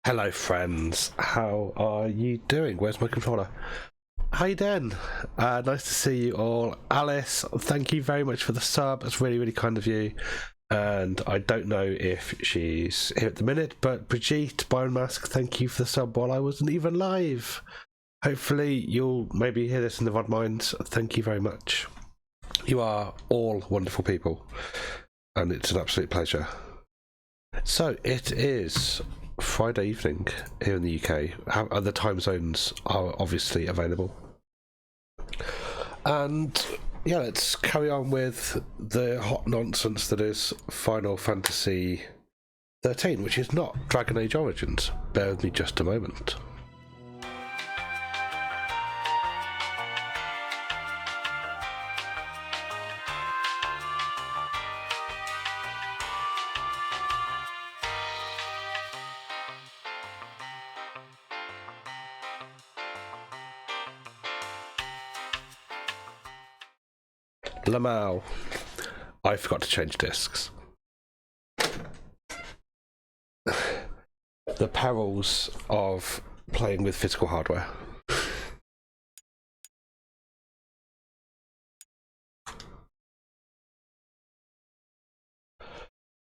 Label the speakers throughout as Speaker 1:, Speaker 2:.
Speaker 1: Hello friends, how are you doing? Where's my controller? How you doing? Nice to see you all. Alice, thank you very much for the sub. That's really kind of you. And I don't know if she's here at the minute, but Brigitte, Byron Mask, thank you for the sub while I wasn't even live. Hopefully you'll maybe hear this in the VOD minds. Thank you very much. You are all wonderful people, and it's an absolute pleasure. So it is Friday evening here in the UK. Other time zones are obviously available. And yeah, let's carry on with the hot nonsense that is Final Fantasy XIII, which is not Dragon Age Origins. Bear with me just a moment. Lamau, I forgot to change discs. The perils of playing with physical hardware.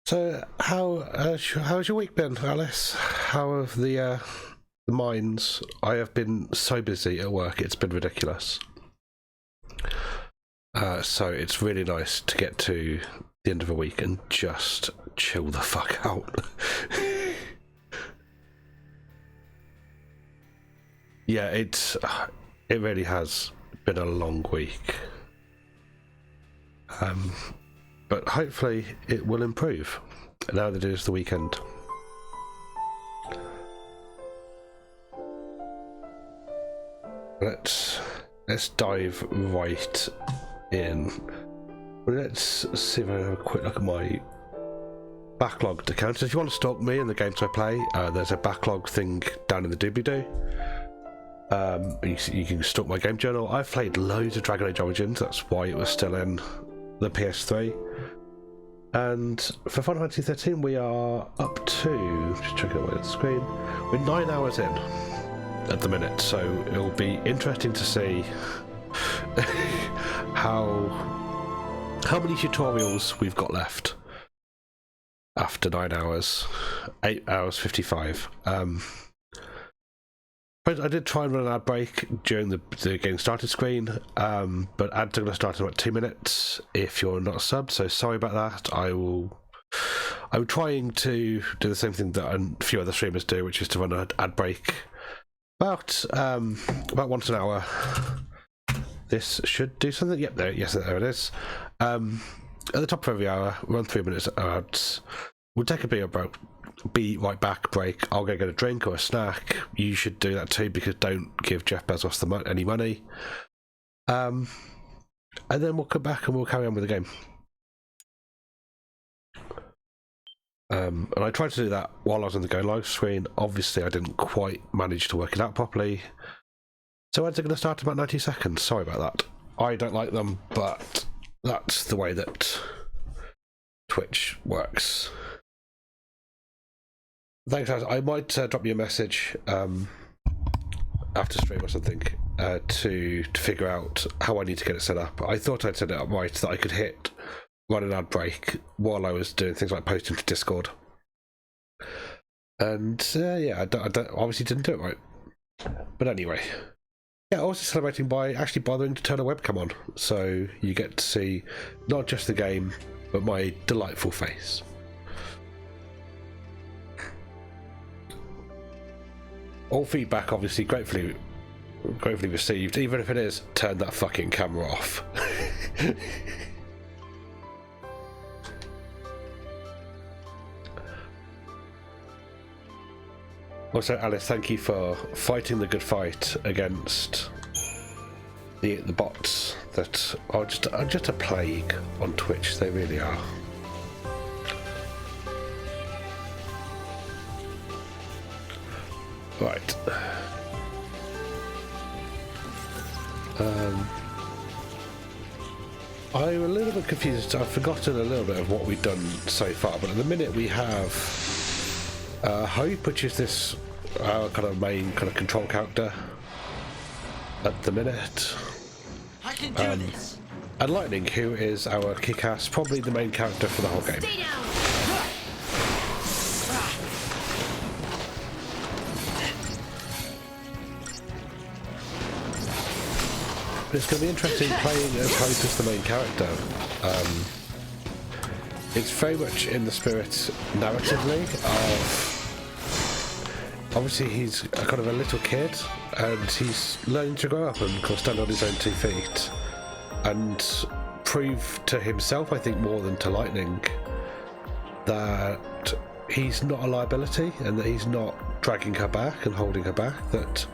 Speaker 1: So, how's your week been, Alice? How have the mines? I have been so busy at work; it's been ridiculous. So it's really nice to get to the end of a week and just chill the fuck out. Yeah, it really has been a long week. But hopefully it will improve now that it is the weekend. Let's dive right in. Let's see if I have a quick look at my backlogged account. If you want to stalk me and the games I play, there's a backlog thing down in the doobly-doo. You can stalk my game journal. I've played loads of Dragon Age Origins, that's why it was still in the PS3. And for Final Fantasy XIII we are up to, just checking out the screen, we're 9 hours in at the minute, so it'll be interesting to see how many tutorials we've got left after 9 hours. 8 hours 55. But I did try and run an ad break during the getting started screen, but ads are going to start in about 2 minutes if you're not subbed, so sorry about that. I'm trying to do the same thing that a few other streamers do, which is to run an ad break about once an hour. This should do something. Yep, there it is. At the top of every hour, run 3 minutes ads. We'll take a be right back break. I'll go get a drink or a snack. You should do that too, because don't give Jeff Bezos any money. And then we'll come back and we'll carry on with the game. And I tried to do that while I was on the Go Live screen. Obviously, I didn't quite manage to work it out properly. So ads are going to start in about 90 seconds. Sorry about that. I don't like them, but that's the way that Twitch works. Thanks, guys. I might drop you a message after stream or something to figure out how I need to get it set up. I thought I'd set it up right that I could run an ad break while I was doing things like posting to Discord. And yeah, I obviously didn't do it right. But anyway. Yeah, also celebrating by actually bothering to turn a webcam on, so you get to see not just the game, but my delightful face. All feedback, obviously, gratefully received, even if it is, turn that fucking camera off. Also, Alice, thank you for fighting the good fight against the bots that are just a plague on Twitch. They really are. Right. I'm a little bit confused. I've forgotten a little bit of what we've done so far, but at the minute we have Hope, which is this kind of main kind of control character at the minute.
Speaker 2: I can do this.
Speaker 1: And Lightning, who is our kick-ass, probably the main character for the whole game.
Speaker 3: Stay down.
Speaker 1: But it's going to be interesting playing as Hope as the main character. It's very much in the spirit, narratively, of... Obviously he's a kind of a little kid, and he's learning to grow up and kind of stand on his own 2 feet. And prove to himself, I think, more than to Lightning, that he's not a liability and that he's not dragging her back and holding her back, that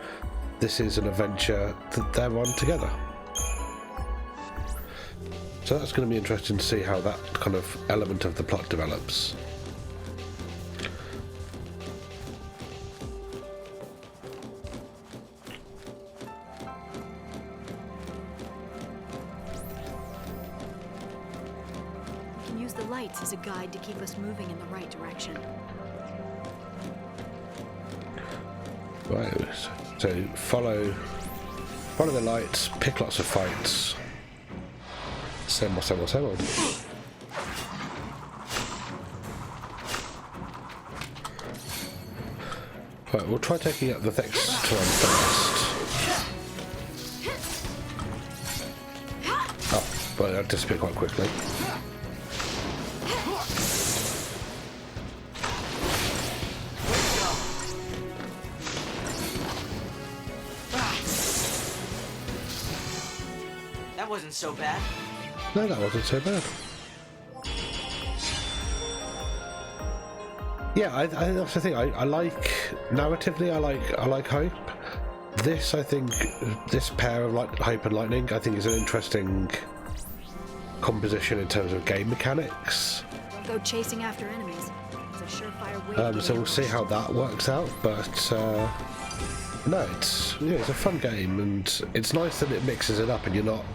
Speaker 1: this is an adventure that they're on together. So that's going to be interesting to see how that kind of element of the plot develops.
Speaker 3: As a guide to keep us moving in the right direction.
Speaker 1: Right, so follow the lights, pick lots of fights. Same. Right, we'll try taking out the next one first. Oh, but that disappeared quite quickly.
Speaker 2: That wasn't so bad.
Speaker 1: No, that wasn't so bad. Yeah, I think that's the thing. I like narratively. I like Hope. This, I think, this pair of Hope and Lightning, I think, is an interesting composition in terms of game mechanics.
Speaker 3: Go chasing after enemies. It's a surefire way.
Speaker 1: So we'll see how that works out. But no, it's a fun game, and it's nice that it mixes it up, and you're not.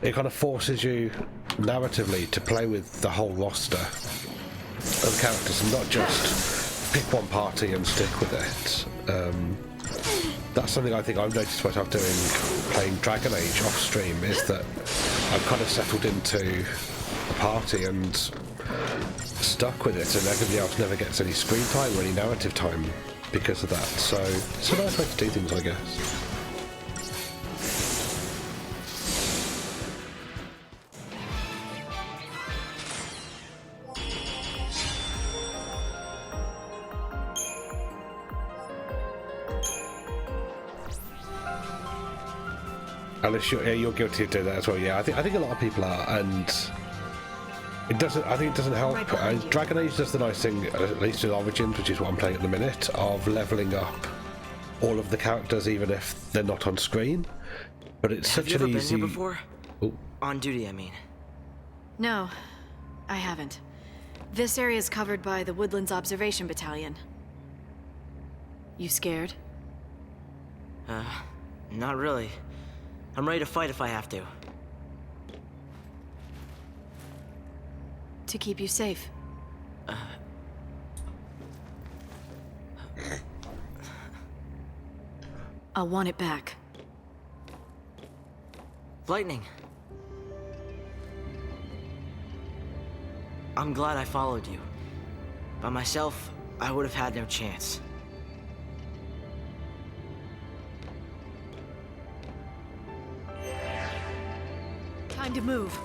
Speaker 1: It kind of forces you narratively to play with the whole roster of characters and not just pick one party and stick with it. That's something I think I've noticed myself doing playing Dragon Age off stream, is that I've kind of settled into a party and stuck with it, and everybody else never gets any screen time or any narrative time because of that. So it's a nice way to do things, I guess. Unless you're guilty of doing that as well. Yeah, I think a lot of people are, and it doesn't. I think it doesn't help. Dragon Age does the nice thing, at least with Origins, which is what I'm playing at the minute, of leveling up all of the characters, even if they're not on screen. But it's such an easy. Have you ever been here before?
Speaker 2: Ooh. On duty, I mean.
Speaker 3: No, I haven't. This area is covered by the Woodlands Observation Battalion. You scared?
Speaker 2: Not really. I'm ready to fight if I have to.
Speaker 3: To keep you safe. I'll want it back.
Speaker 2: Lightning. I'm glad I followed you. By myself, I would have had no chance.
Speaker 3: Time to move.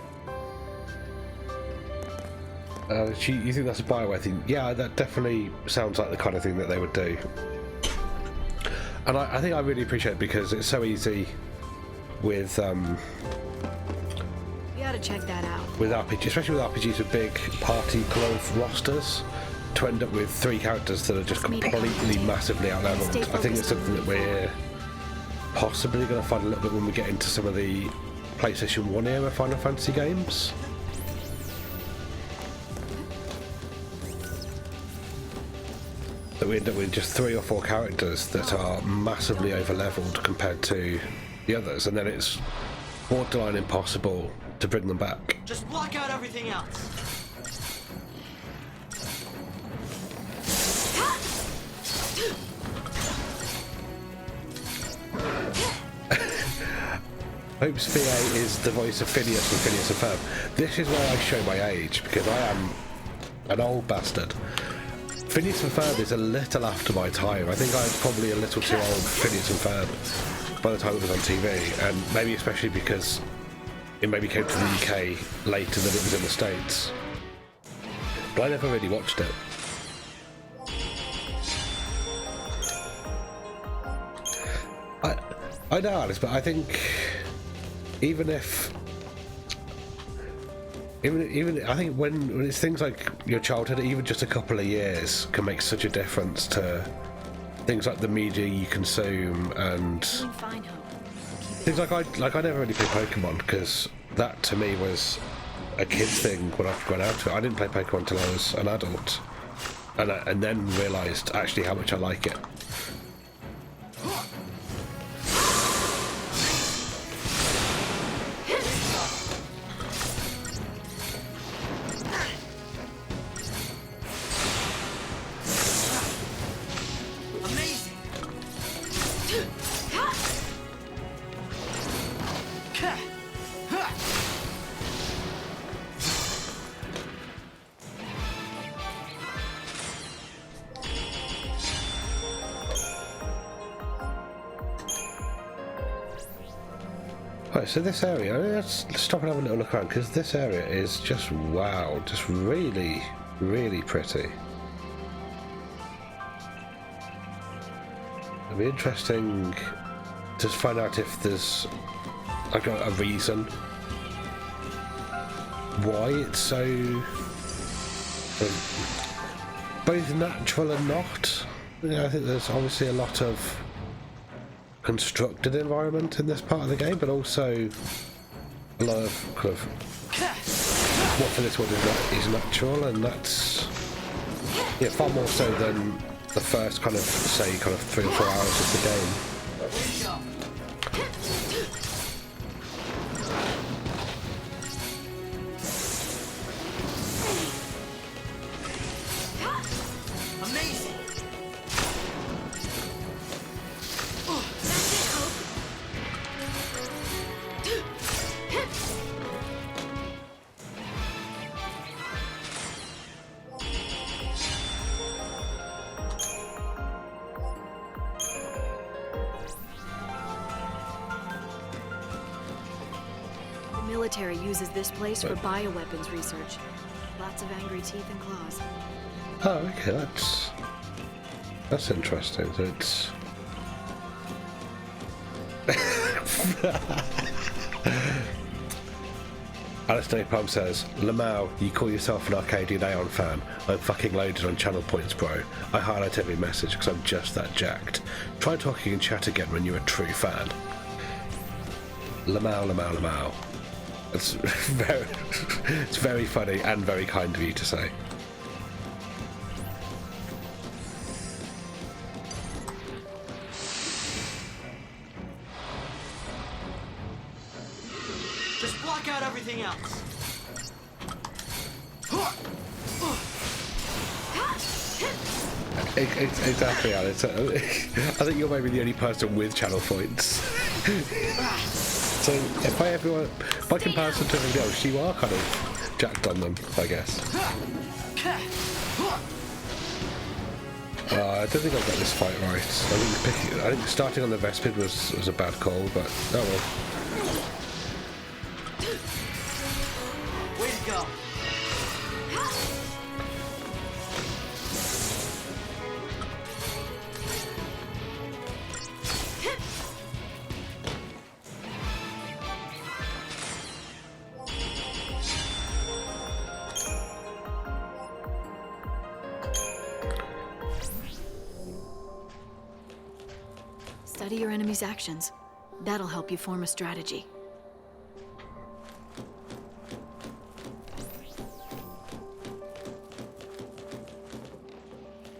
Speaker 1: You think that's a Bioware thing? Yeah, that definitely sounds like the kind of thing that they would do. And I think I really appreciate it because it's so easy with
Speaker 3: We ought to check that out.
Speaker 1: With RPG, especially with RPGs with big party kind of rosters, to end up with 3 characters that are just completely massively outleveled. I think it's something that we're possibly going to find a little bit when we get into some of the PlayStation 1 era Final Fantasy games. That we end up with just 3 or 4 characters that are massively over-leveled compared to the others, and then it's borderline impossible to bring them back.
Speaker 2: Just block out everything else.
Speaker 1: Hopes VA is the voice of Phineas from Phineas and Ferb. This is where I show my age, because I am an old bastard. Phineas and Ferb is a little after my time. I think I was probably a little too old for Phineas and Ferb by the time it was on TV, and maybe especially because it maybe came to the UK later than it was in the States. But I never really watched it. I know, Alice, but I think even I think when it's things like your childhood, even just a couple of years can make such a difference to things like the media you consume and things like I never really played Pokemon because that to me was a kid's thing when I've gone out to it. I didn't play Pokemon until I was an adult, and then realised actually how much I like it. Right, so this area, let's stop and have a little look around, because this area is just wow, just really, really pretty. It'll be interesting to find out if there's like a reason why it's so both natural and not. I think there's obviously a lot of constructed environment in this part of the game, but also a lot of kind of what for this one is natural, and that's far more so than the first kind of 3 or 4 hours of the game.
Speaker 3: The military uses this place for bioweapons research. Lots of angry teeth and claws.
Speaker 1: Oh, okay, that's interesting. So it's Alice Napalm says, Lamau, you call yourself an Arcadian Aeon fan. I'm fucking loaded on channel points, bro. I highlight every message because I'm just that jacked. Try talking in chat again when you're a true fan. Lamau, Lamau, Lamau. It's very funny and very kind of you to say.
Speaker 2: Just block out everything else.
Speaker 1: Exactly, Alice. I think you're maybe the only person with channel points. So by comparison to everybody else, you are kind of jacked on them, I guess. I don't think I got this fight right. I think starting on the Vespid was a bad call, but oh well.
Speaker 2: Way to go.
Speaker 3: Study your enemy's actions. That'll help you form a strategy.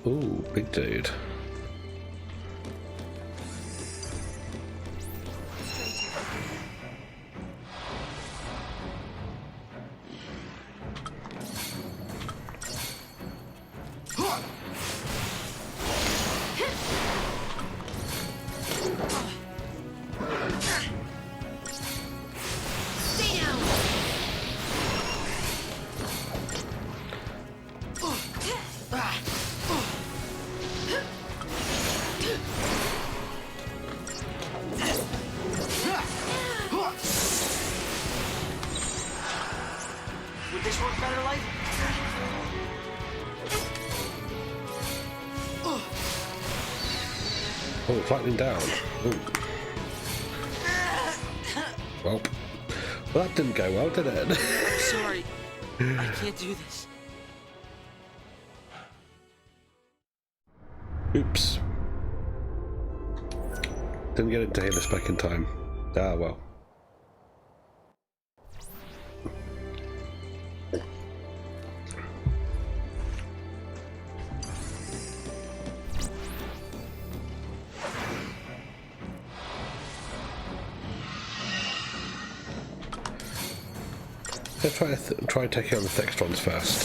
Speaker 1: Ooh, big dude.
Speaker 2: Would this work better, Light?
Speaker 1: Oh, it's lightning down. Ooh. Well, that didn't go well, did it?
Speaker 2: I'm sorry. I can't do this.
Speaker 1: Oops. Didn't get into heal us back in time. Ah, well. Let's try taking on the Thextrons first.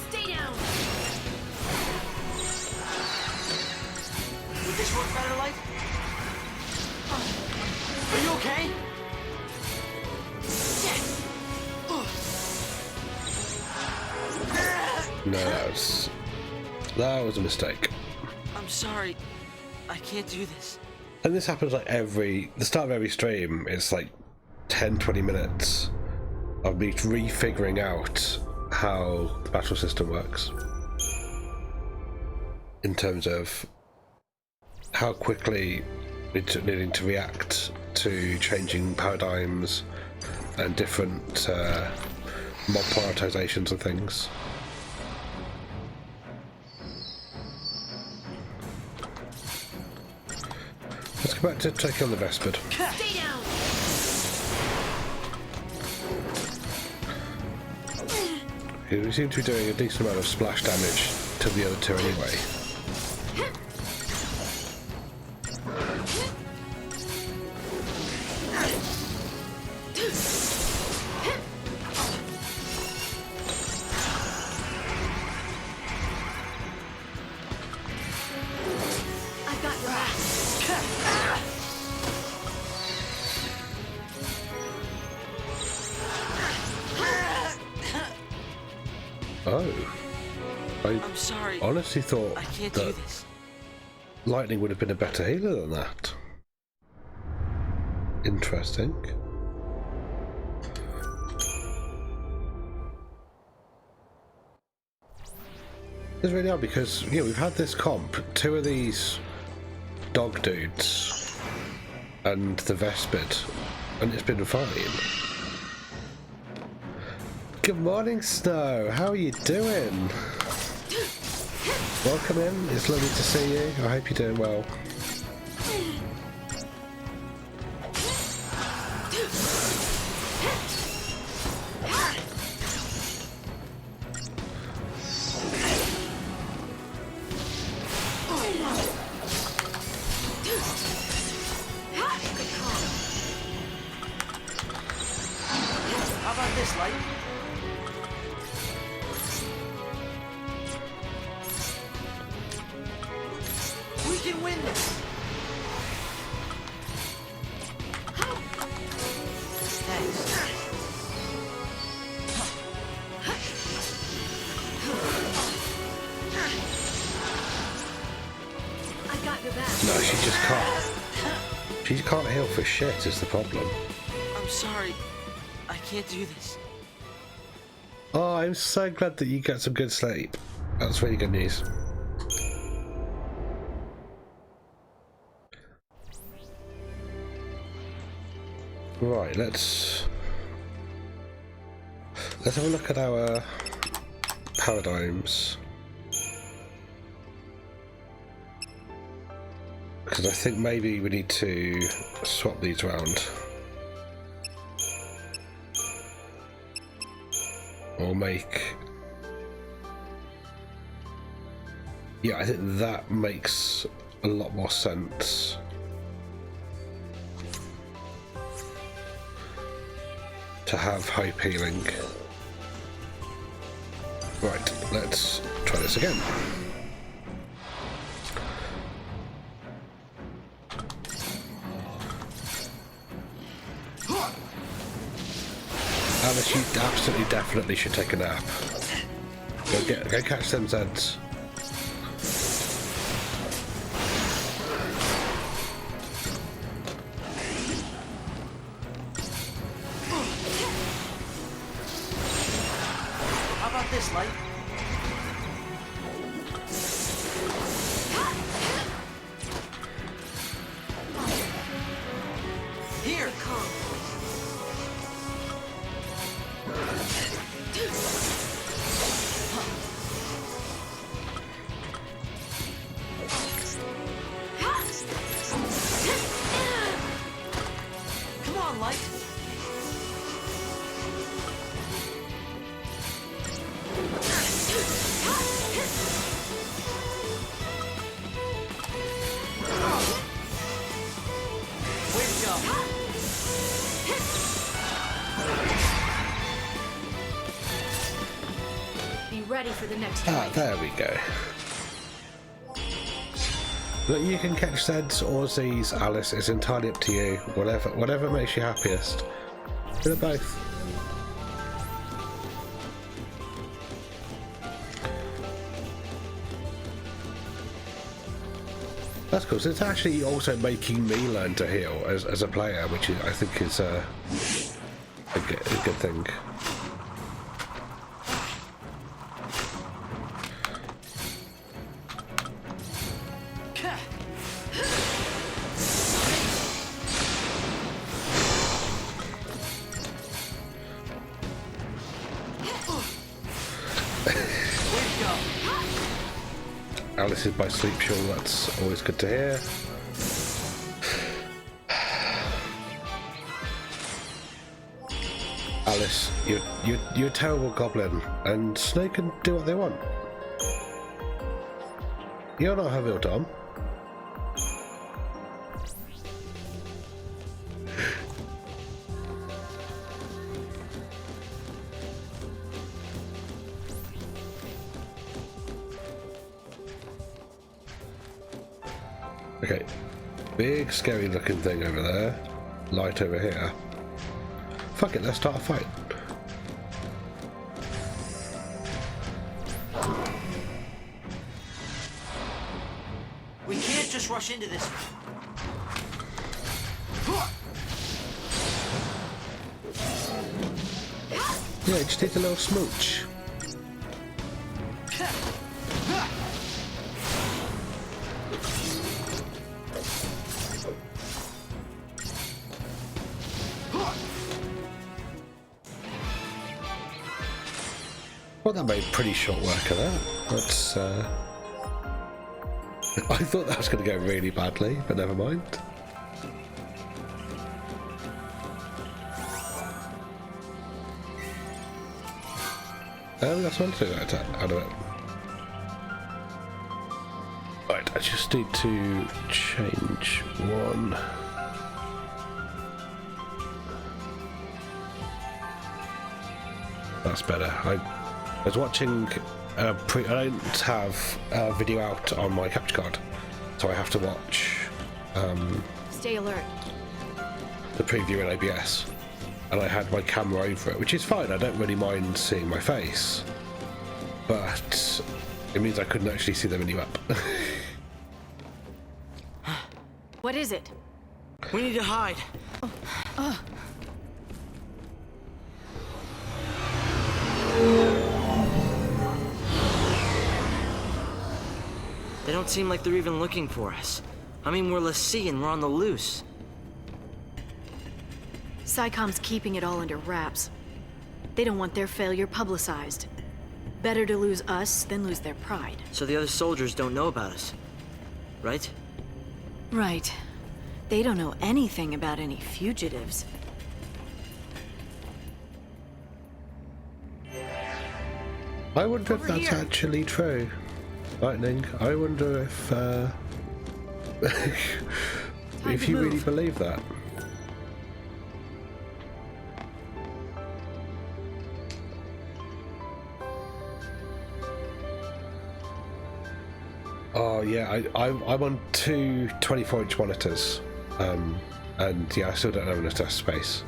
Speaker 3: Stay down.
Speaker 2: Would this work better, Light? Are you okay?
Speaker 1: No, that was a mistake.
Speaker 2: I'm sorry. I can't do this.
Speaker 1: And this happens like the start of every stream. It's like 10-20 minutes of me refiguring out how the battle system works in terms of how quickly it's needing to react to changing paradigms and different mob prioritizations and things. Let's go back to taking on the Vespid.
Speaker 3: Stay down.
Speaker 1: We seem to be doing a decent amount of splash damage to the other two anyway.
Speaker 3: I've got your back.
Speaker 1: Oh.
Speaker 2: I'm sorry.
Speaker 1: Honestly thought
Speaker 2: I can't do
Speaker 1: that
Speaker 2: this.
Speaker 1: lightning would have been a better healer than that. Interesting. It's really odd because, you know, we've had this comp, two of these dog dudes and the Vespid, and it's been fine. Good morning, Snow. How are you doing? Welcome in. It's lovely to see you. I hope you're doing well.
Speaker 2: How about this, Light? We can win this. Thanks.
Speaker 3: I've got your back.
Speaker 1: No, she just can't. She can't heal for shit is the problem.
Speaker 2: I'm sorry. I can't do this.
Speaker 1: Oh, I'm so glad that you got some good sleep. That's really good news. Right, let's have a look at our paradigms. Because I think maybe we need to swap these around. Or make... Yeah, I think that makes a lot more sense. To have hope healing. Right, let's try this again. Alice, you absolutely definitely should take a nap. Go catch them Zeds.
Speaker 2: How about this, Light? Here, come. Come on, Light. Way to go.
Speaker 3: Be ready for the next
Speaker 1: Ah,
Speaker 3: fight.
Speaker 1: there we go. Look, you can catch Zeds or Z's, Alice. It's entirely up to you. Whatever makes you happiest. Do it both. That's cool. So it's actually also making me learn to heal as a player, which I think is a good thing. Alice is by sleep shawl, that's always good to hear. Alice, you're a terrible goblin, and Snow can do what they want. You're not Havil, Tom. Okay, big scary looking thing over there, light over here. Fuck it, let's start a fight.
Speaker 2: We can't just rush into this.
Speaker 1: Yeah, just take a little smooch. Well, that made pretty short work of that. That's, I thought that was going to go really badly, but never mind. That's one to do that out of it. Right, I just need to change one. That's better. I was watching I don't have a video out on my capture card, so I have to watch
Speaker 3: Stay alert.
Speaker 1: the preview in OBS, and I had my camera over it, which is fine. I don't really mind seeing my face, but it means I couldn't actually see the menu up.
Speaker 3: What is it?
Speaker 2: We need to hide. They don't seem like they're even looking for us. I mean, we're Lassie and we're on the loose.
Speaker 3: SciComm's keeping it all under wraps. They don't want their failure publicized. Better to lose us than lose their pride.
Speaker 2: So the other soldiers don't know about us, right?
Speaker 3: Right. They don't know anything about any fugitives.
Speaker 1: I wonder if
Speaker 3: Over
Speaker 1: that's
Speaker 3: here.
Speaker 1: actually true. Lightning, I wonder if if
Speaker 3: to
Speaker 1: you really
Speaker 3: move.
Speaker 1: believe that. Oh yeah, I'm on two 24-inch monitors, and yeah, I still don't have enough test space.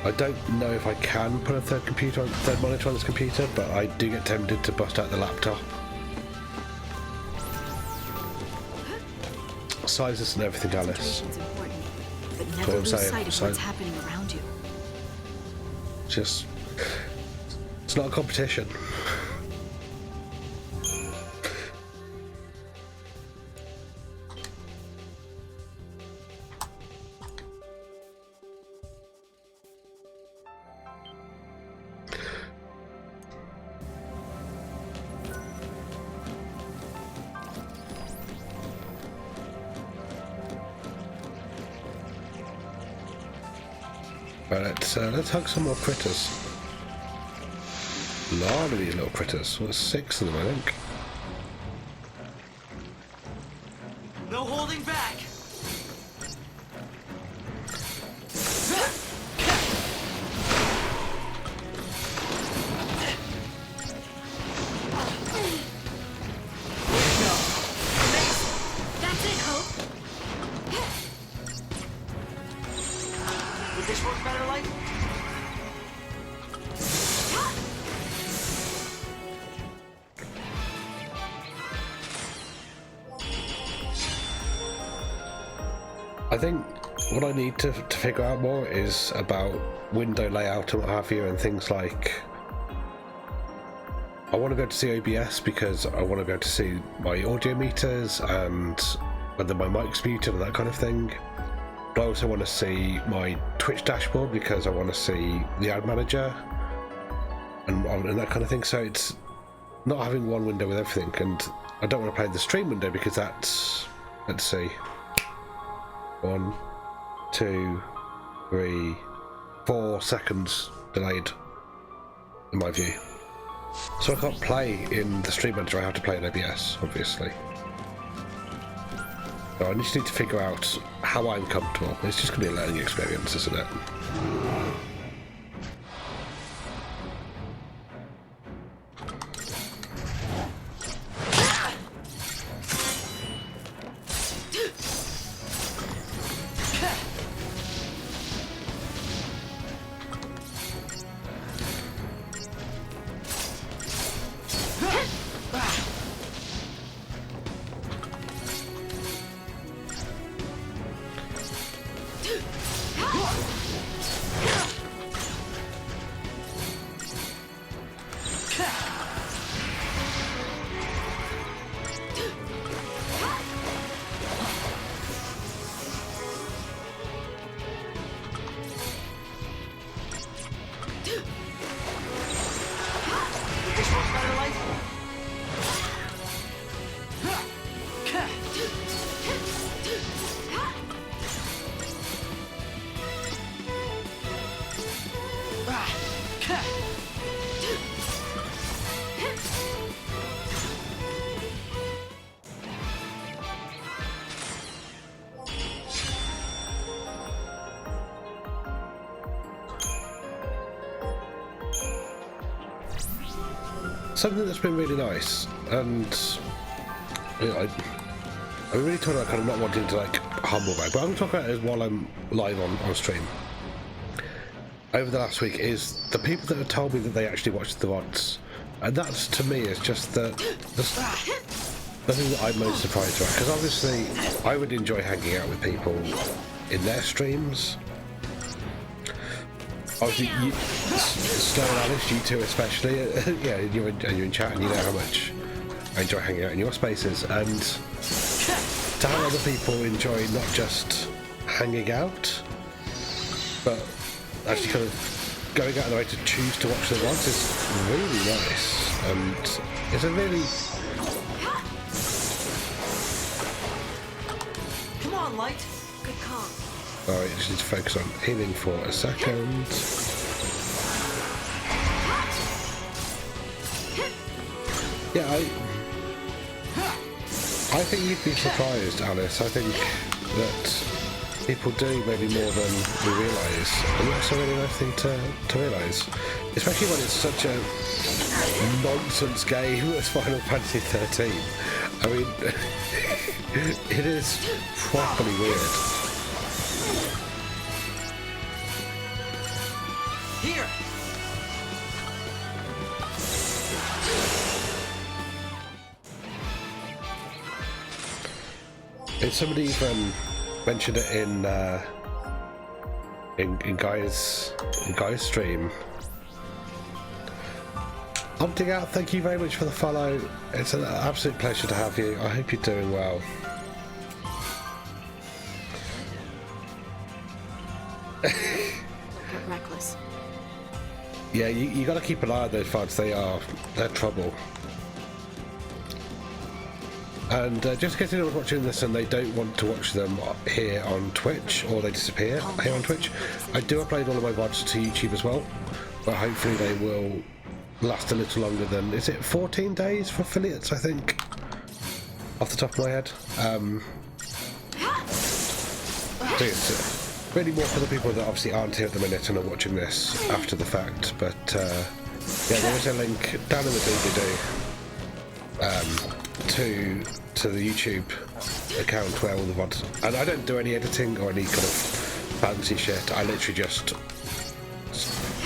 Speaker 1: I don't know if I can put a third monitor on this computer, but I do get tempted to bust out the laptop. Sizes and everything, Alice.
Speaker 3: Concentration's important, but
Speaker 1: what
Speaker 3: never
Speaker 1: I'm
Speaker 3: lose
Speaker 1: saying.
Speaker 3: sight of
Speaker 1: So-
Speaker 3: what's happening around you.
Speaker 1: Just, it's not a competition. Right, let's hug some more critters. A lot of these little critters. Well, 6 of them, I think.
Speaker 2: No holding back.
Speaker 3: That's it, Hope.
Speaker 2: Would this work better, Light?
Speaker 1: I think what I need to figure out more is about window layout and what have you, and things like I want to be able to see OBS because I want to be able to see my audio meters and whether my mic's muted and that kind of thing. But I also want to see my Twitch dashboard because I want to see the ad manager and that kind of thing. So it's not having one window with everything, and I don't want to play the stream window because that's, let's see, 1, 2, 3, 4 seconds delayed in my view. So I can't play in the stream manager, I have to play in OBS, obviously. So I just need to figure out how I'm comfortable. It's just going to be a learning experience, isn't it?
Speaker 2: Would this work better, Light?
Speaker 1: Something that's been really nice, and you know, I'm really talking about kind of not wanting to like humble brag, but I'm talking about it while I'm live on stream. Over the last week is the people that have told me that they actually watched the VODs, and that's to me is just the thing that I'm most surprised about, because obviously I would enjoy hanging out with people in their streams. Obviously, Snow and Alice, you two especially, yeah, you're in chat and you know how much I enjoy hanging out in your spaces, and to have other people enjoy not just hanging out, but actually kind of going out of their way to choose to watch the VODs is really nice, and it's a really...
Speaker 2: Come on, Light.
Speaker 3: Good call.
Speaker 1: Alright, just need to focus on healing for a second. Yeah, I think you'd be surprised, Alice. I think that people do maybe more than we realise, and that's a really nice thing to realise. Especially when it's such a nonsense game as Final Fantasy XIII. I mean, it is properly weird. somebody even mentioned it in Guy's stream. Opting out, thank you very much for the follow. It's an absolute pleasure to have you. I hope you're doing well.
Speaker 3: Don't get reckless.
Speaker 1: Yeah, you got to keep an eye on those fights. They're trouble. And just in case anyone's watching this and they don't want to watch them here on Twitch, or they disappear here on Twitch, I do upload all of my VODs to YouTube as well, but hopefully they will last a little longer than, is it 14 days for affiliates, I think, off the top of my head. So it's really more for the people that obviously aren't here at the minute and are watching this after the fact, but yeah, there is a link down in the doobly-doo to the YouTube account where all the VODs, and I don't do any editing or any kind of fancy shit. I literally just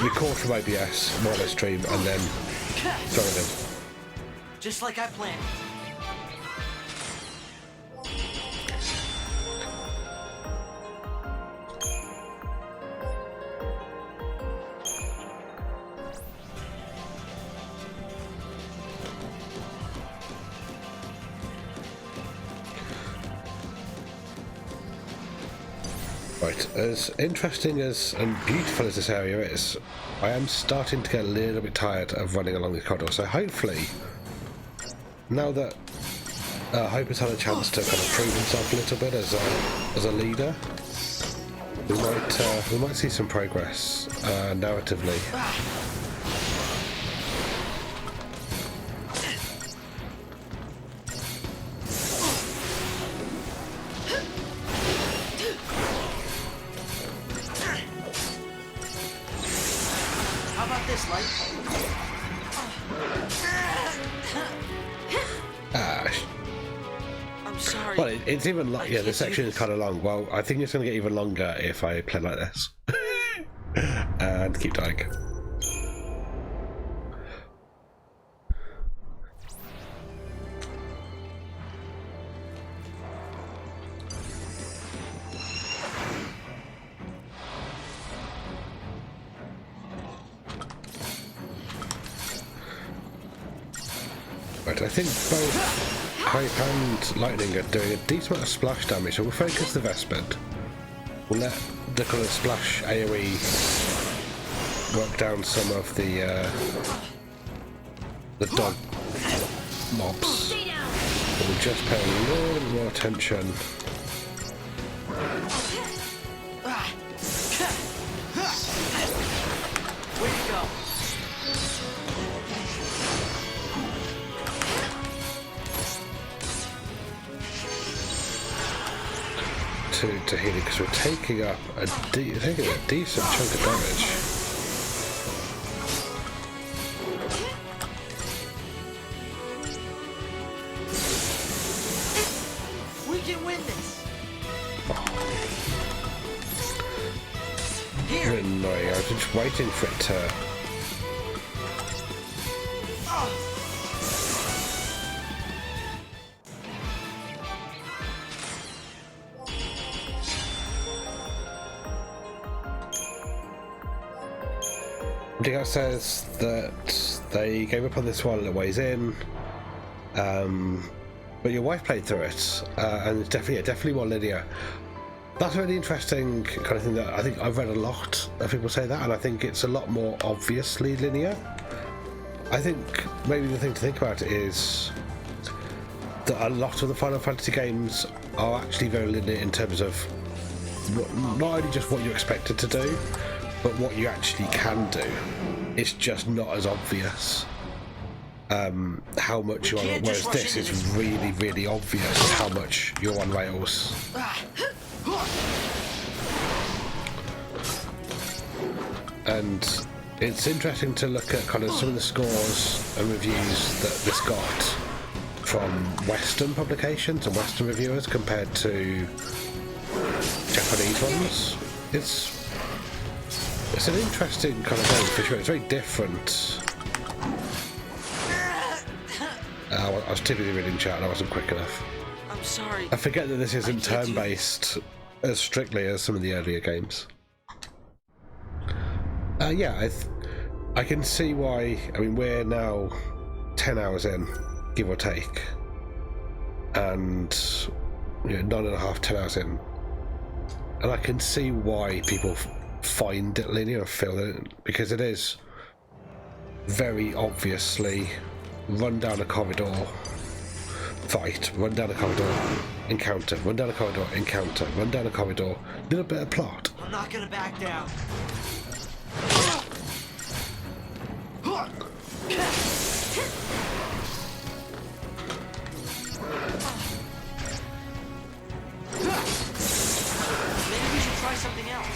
Speaker 1: record from OBS while I stream and then throw it in.
Speaker 2: Just like I planned.
Speaker 1: Right, as interesting as and beautiful as this area is, I am starting to get a little bit tired of running along the corridor, so hopefully, now that Hope has had a chance to kind of prove himself a little bit as a leader, we might see some progress narratively. It's even like, yeah, the section is kind of long. Well, I think it's going to get even longer if I play like this. And keep dying. Right, I think both Hype and Lightning are doing a decent amount of splash damage, so we'll focus the Vespid. We'll let the kind of splash AoE work down some of the dog mobs. But we'll just pay a little bit more attention.
Speaker 2: Way to go.
Speaker 1: To healing, because we're taking up a decent chunk of damage.
Speaker 2: We can win this.
Speaker 1: Here. Annoying. I was just waiting for it to. It says that they gave up on this while it weighs in, but your wife played through it, and it's definitely more linear. That's a really interesting kind of thing that I think I've read a lot of people say that, and I think it's a lot more obviously linear. I think maybe the thing to think about is that a lot of the Final Fantasy games are actually very linear in terms of not only just what you're expected to do, but what you actually can do. It's just not as obvious how much you're on, whereas this is really, really obvious how much you're on rails. And it's interesting to look at kind of some of the scores and reviews that this got from Western publications and Western reviewers compared to Japanese ones. It's an interesting kind of game for sure. It's very different. I was typically reading chat and I wasn't quick enough.
Speaker 2: I'm sorry.
Speaker 1: I forget that this isn't
Speaker 2: I can't do
Speaker 1: turn-based as strictly as some of the earlier games. Yeah, I can see why. I mean, we're now 10 hours in, give or take, and 9.5, 10 hours in, and I can see why people find it linear and feel it, because it is very obviously run down a corridor, fight, run down a corridor, encounter, run down a corridor, encounter, run down a corridor, little bit of plot.
Speaker 2: I'm not gonna back down. Maybe we should try something else.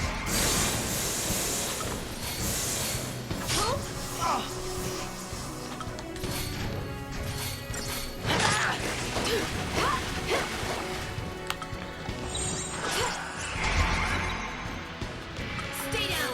Speaker 3: Stay down!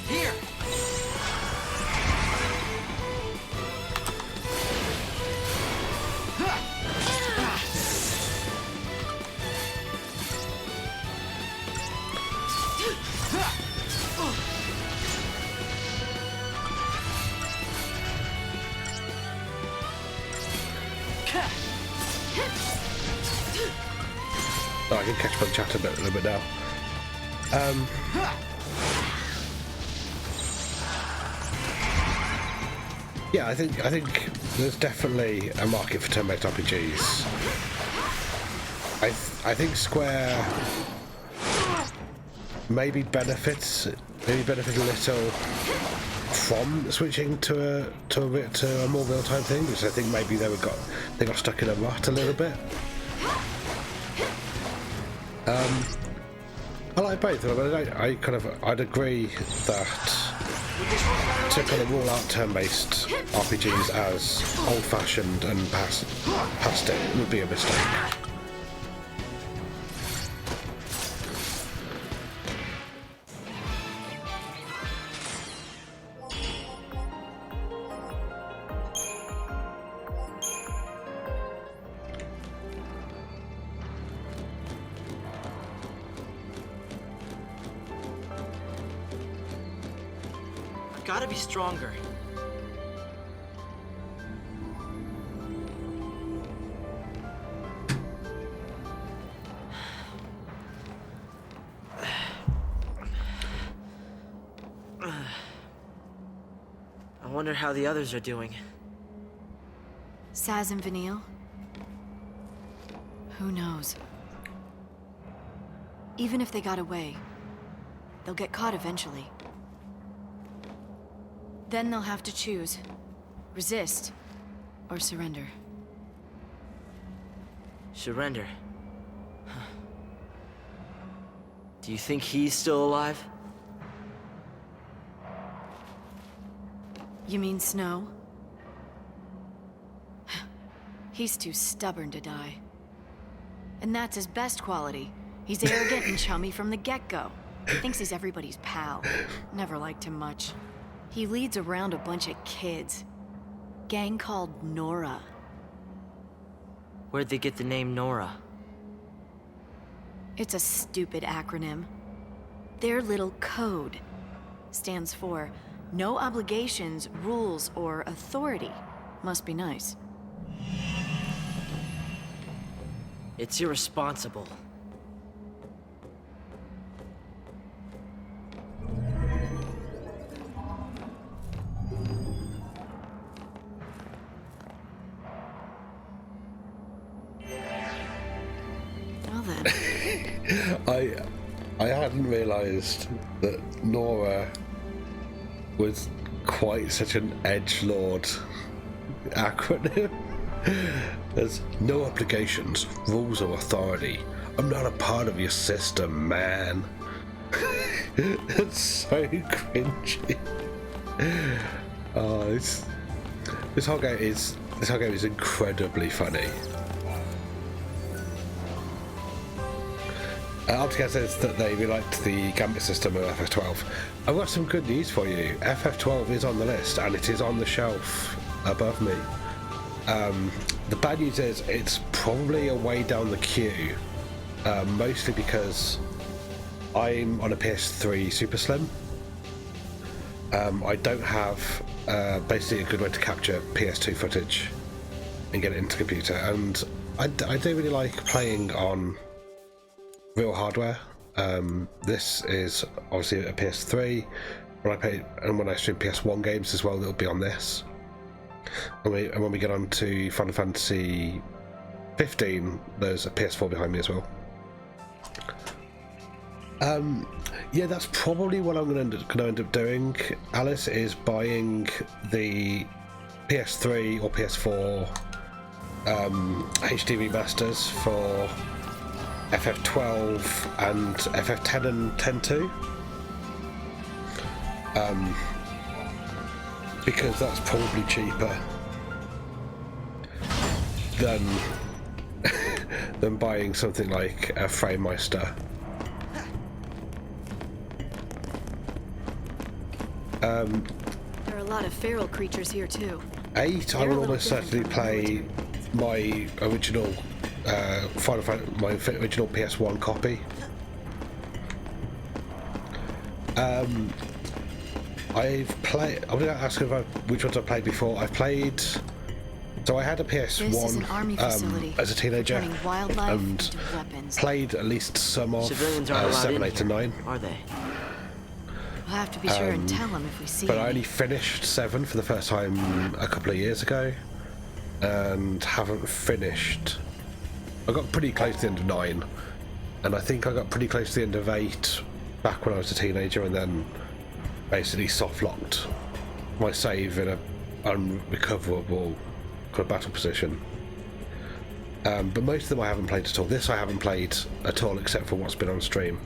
Speaker 2: Here.
Speaker 1: Oh, I can catch my chat a little bit now. Yeah, I think there's definitely a market for turn-based RPGs. I think Square maybe benefits a little from switching to a more real-time thing, because I think maybe they got stuck in a rut a little bit. I like both of them. I'd agree that to kind of rule out turn-based RPGs as old-fashioned and past it would be a mistake.
Speaker 2: Gotta be stronger. I wonder how the others are doing.
Speaker 3: Saz and Vanille? Who knows? Even if they got away, they'll get caught eventually. Then they'll have to choose. Resist, or surrender.
Speaker 2: Surrender. Huh. Do you think he's still alive?
Speaker 3: You mean Snow? He's too stubborn to die. And that's his best quality. He's arrogant and chummy from the get-go. Thinks he's everybody's pal. Never liked him much. He leads around a bunch of kids. Gang called Nora.
Speaker 2: Where'd they get the name Nora?
Speaker 3: It's a stupid acronym. Their little code stands for no obligations, rules, or authority. Must be nice.
Speaker 2: It's irresponsible.
Speaker 1: I hadn't realised that Nora was quite such an edgelord acronym. There's no obligations, rules or authority. I'm not a part of your system, man. It's so cringy. Oh, this whole game is incredibly funny. Optica says that they really liked the gambit system of FF12. I've got some good news for you. FF12 is on the list and it is on the shelf above me. The bad news is it's probably a way down the queue, mostly because I'm on a PS3 Super Slim. I don't have basically a good way to capture PS2 footage and get it into the computer, and I do really like playing on real hardware. This is obviously a PS3. When I stream PS1 games as well, it'll be on this. And when we get on to Final Fantasy 15, there's a PS4 behind me as well. Yeah, that's probably what I'm going to end up doing. Alice is buying the PS3 or PS4 HD remasters for FF12 and FF10 and 10.2, because that's probably cheaper than buying something like a Framemeister.
Speaker 3: There are a lot of feral creatures here too.
Speaker 1: 8, I will almost certainly play my original my original PS1 copy. I've played. I'm going to ask which ones I've played before. I've played. So I had a PS1 as a teenager, and played at least some of 7, 8, and 9.
Speaker 2: Are they?
Speaker 3: We'll have to be sure and tell them if we see.
Speaker 1: But I only finished 7 for the first time a couple of years ago, and haven't finished. I got pretty close to the end of 9, and I think I got pretty close to the end of 8 back when I was a teenager, and then basically soft locked my save in an unrecoverable kind of battle position. But most of them I haven't played at all. This I haven't played at all except for what's been on stream.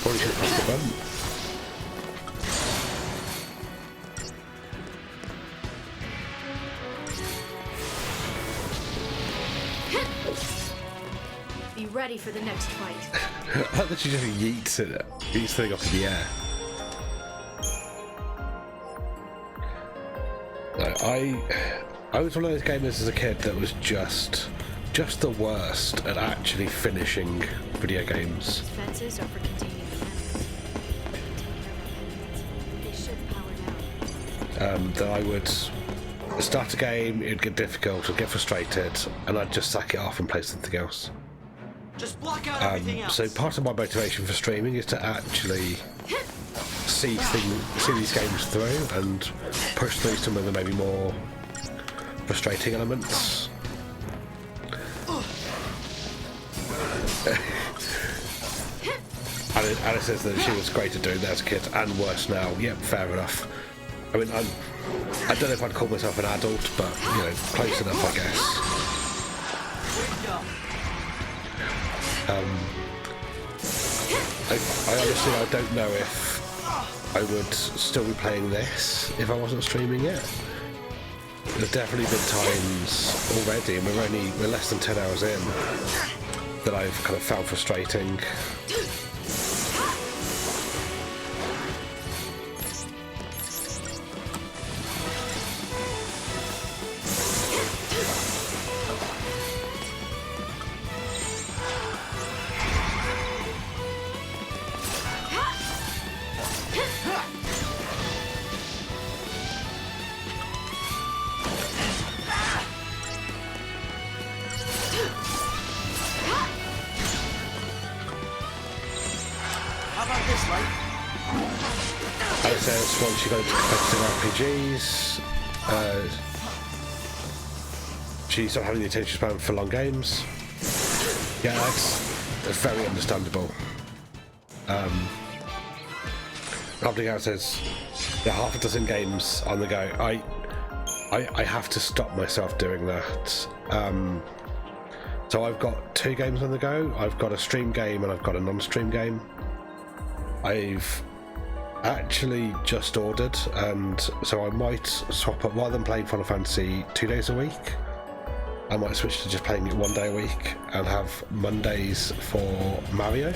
Speaker 1: Probably should press the button.
Speaker 3: Be ready for the next fight.
Speaker 1: I like that she just yeets it, yeets the thing up in the air. I was one of those gamers as a kid that was just the worst at actually finishing video games.
Speaker 3: Fences are for containing the they should power down.
Speaker 1: That I would start a game, it'd get difficult, I'd get frustrated, and I'd just sack it off and play something else.
Speaker 2: Just block out everything else.
Speaker 1: So part of my motivation for streaming is to actually see these games through and push through some of the maybe more frustrating elements. Alice says that she was great at doing that as a kid and worse now. Yep, fair enough. I mean, I don't know if I'd call myself an adult, but you know, close enough, I guess. I honestly, I don't know if I would still be playing this if I wasn't streaming it. There's definitely been times already, and we're less than 10 hours in, that I've kind of found frustrating. once you go into competitive RPGs, she's not having the attention span for long games. Yeah, that's very understandable. Something else says, there are half a dozen games on the go. I have to stop myself doing that. So I've got 2 games on the go. I've got a stream game and I've got a non-stream game. I've actually just ordered, and so I might swap up, rather than playing Final Fantasy 2 days a week, I might switch to just playing it 1 day a week and have Mondays for Mario.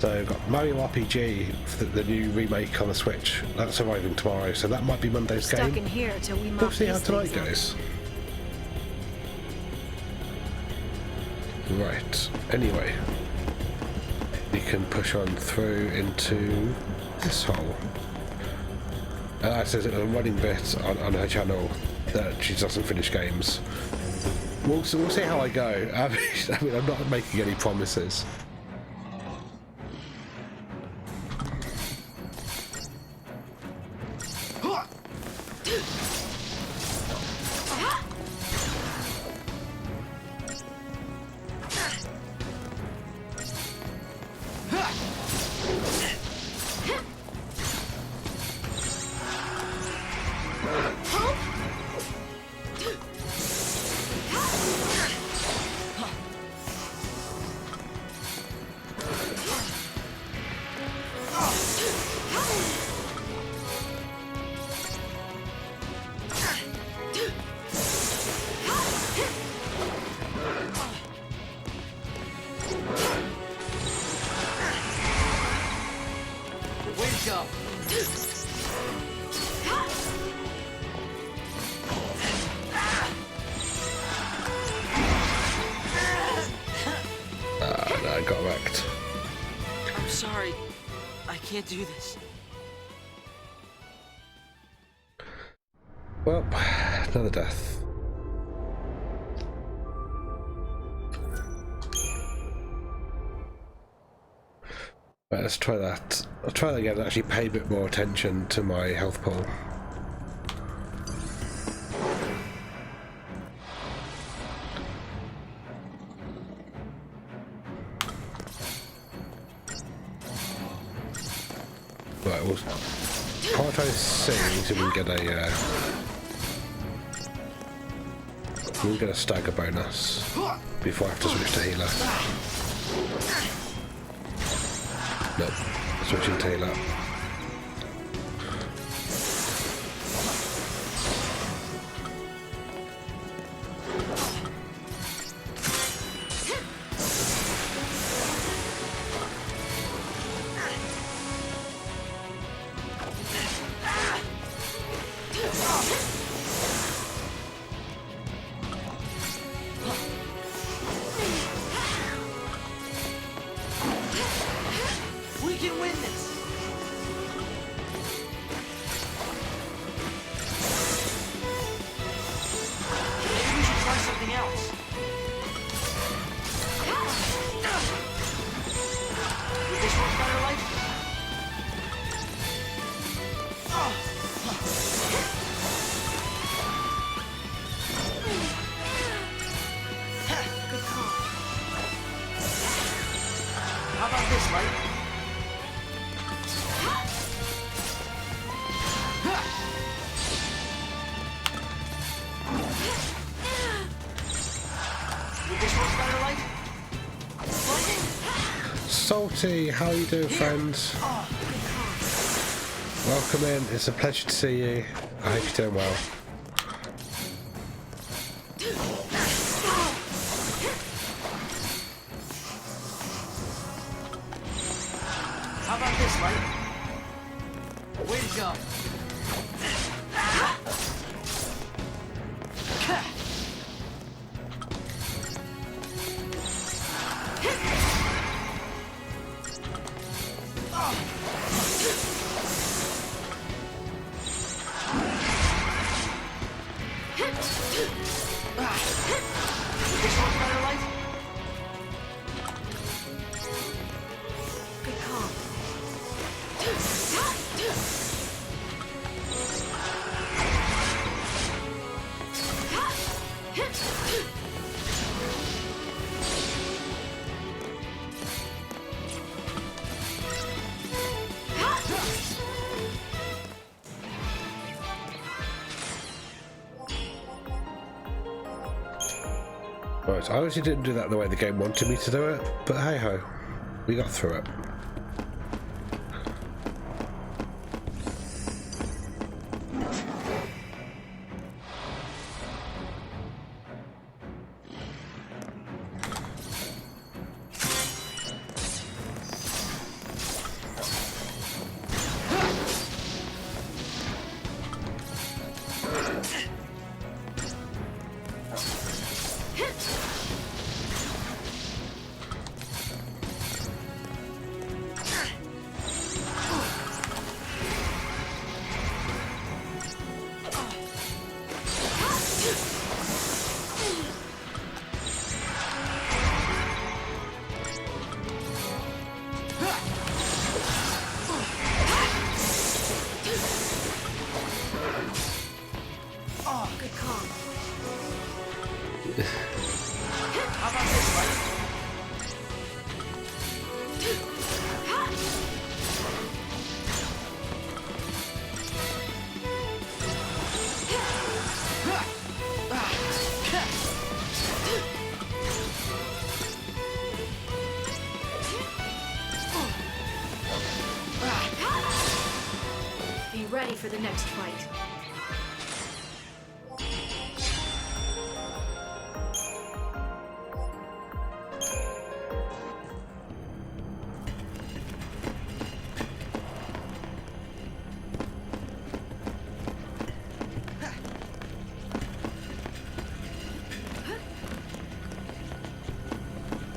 Speaker 1: So I've got Mario RPG, the new remake on the Switch. That's arriving tomorrow, so that might be Monday's game.
Speaker 3: Stuck in here till we
Speaker 1: We'll see how tonight goes. Right, anyway, we can push on through into this hole. It says a running bit on her channel that she doesn't finish games. We'll see how I go. I mean, I'm not making any promises. I got wrecked.
Speaker 2: I'm sorry. I can't do this.
Speaker 1: Well, another death. Right, let's try that. I'll try that again and actually pay a bit more attention to my health pool. Right, we'll try to see if we can get a we'll get a stagger bonus before I have to switch to healer. Nope, switching to healer.
Speaker 2: We can win this. Maybe we should try something else. Would this work better, like? Good call. How about this, Light?
Speaker 1: Salty, how are you doing, friends? Welcome in, it's a pleasure to see you. I hope you're doing well.
Speaker 2: How about this, Light? Way to go. This one better, Light? Good call.
Speaker 1: Right, I obviously didn't do that the way the game wanted me to do it, but hey ho, we got through it.
Speaker 3: Be ready for the next fight.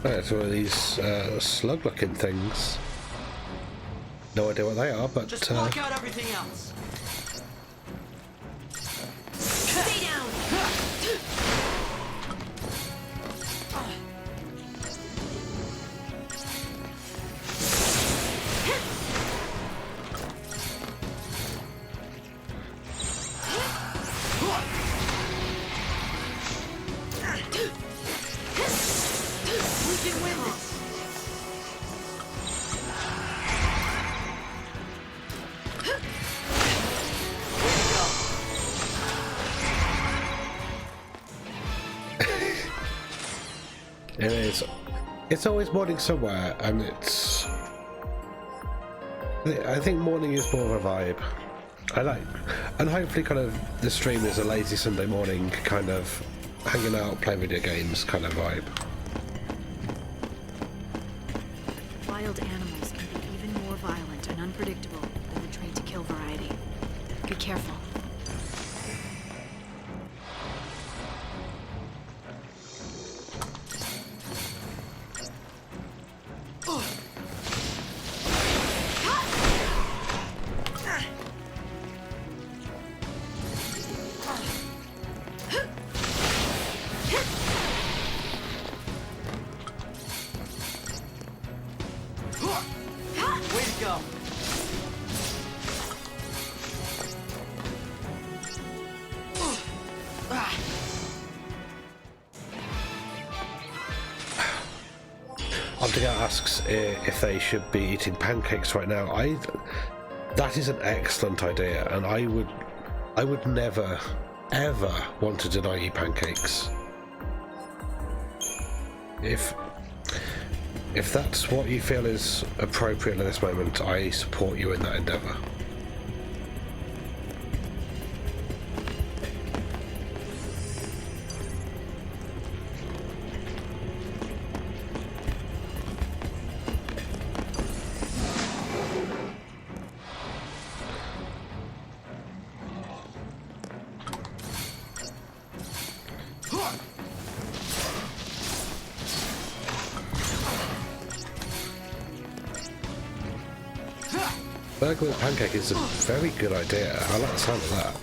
Speaker 1: It's one of these slug-looking things. No idea what they are, but
Speaker 2: Just block out everything else.
Speaker 3: Stay down!
Speaker 2: We can win this.
Speaker 1: it is. It's always morning somewhere, and it's. I think morning is more of a vibe. I like, and hopefully, kind of the stream is a lazy Sunday morning, kind of hanging out, playing video games kind of vibe.
Speaker 3: Wild animals can be even more violent and unpredictable than the trained-to-kill variety. Be careful.
Speaker 2: Way to go.
Speaker 1: Optica asks if they should be eating pancakes right now. That is an excellent idea, and I would never, ever want to deny you pancakes. If that's what you feel is appropriate at this moment, I support you in that endeavour. Burger with pancake is a very good idea. I like the sound of that.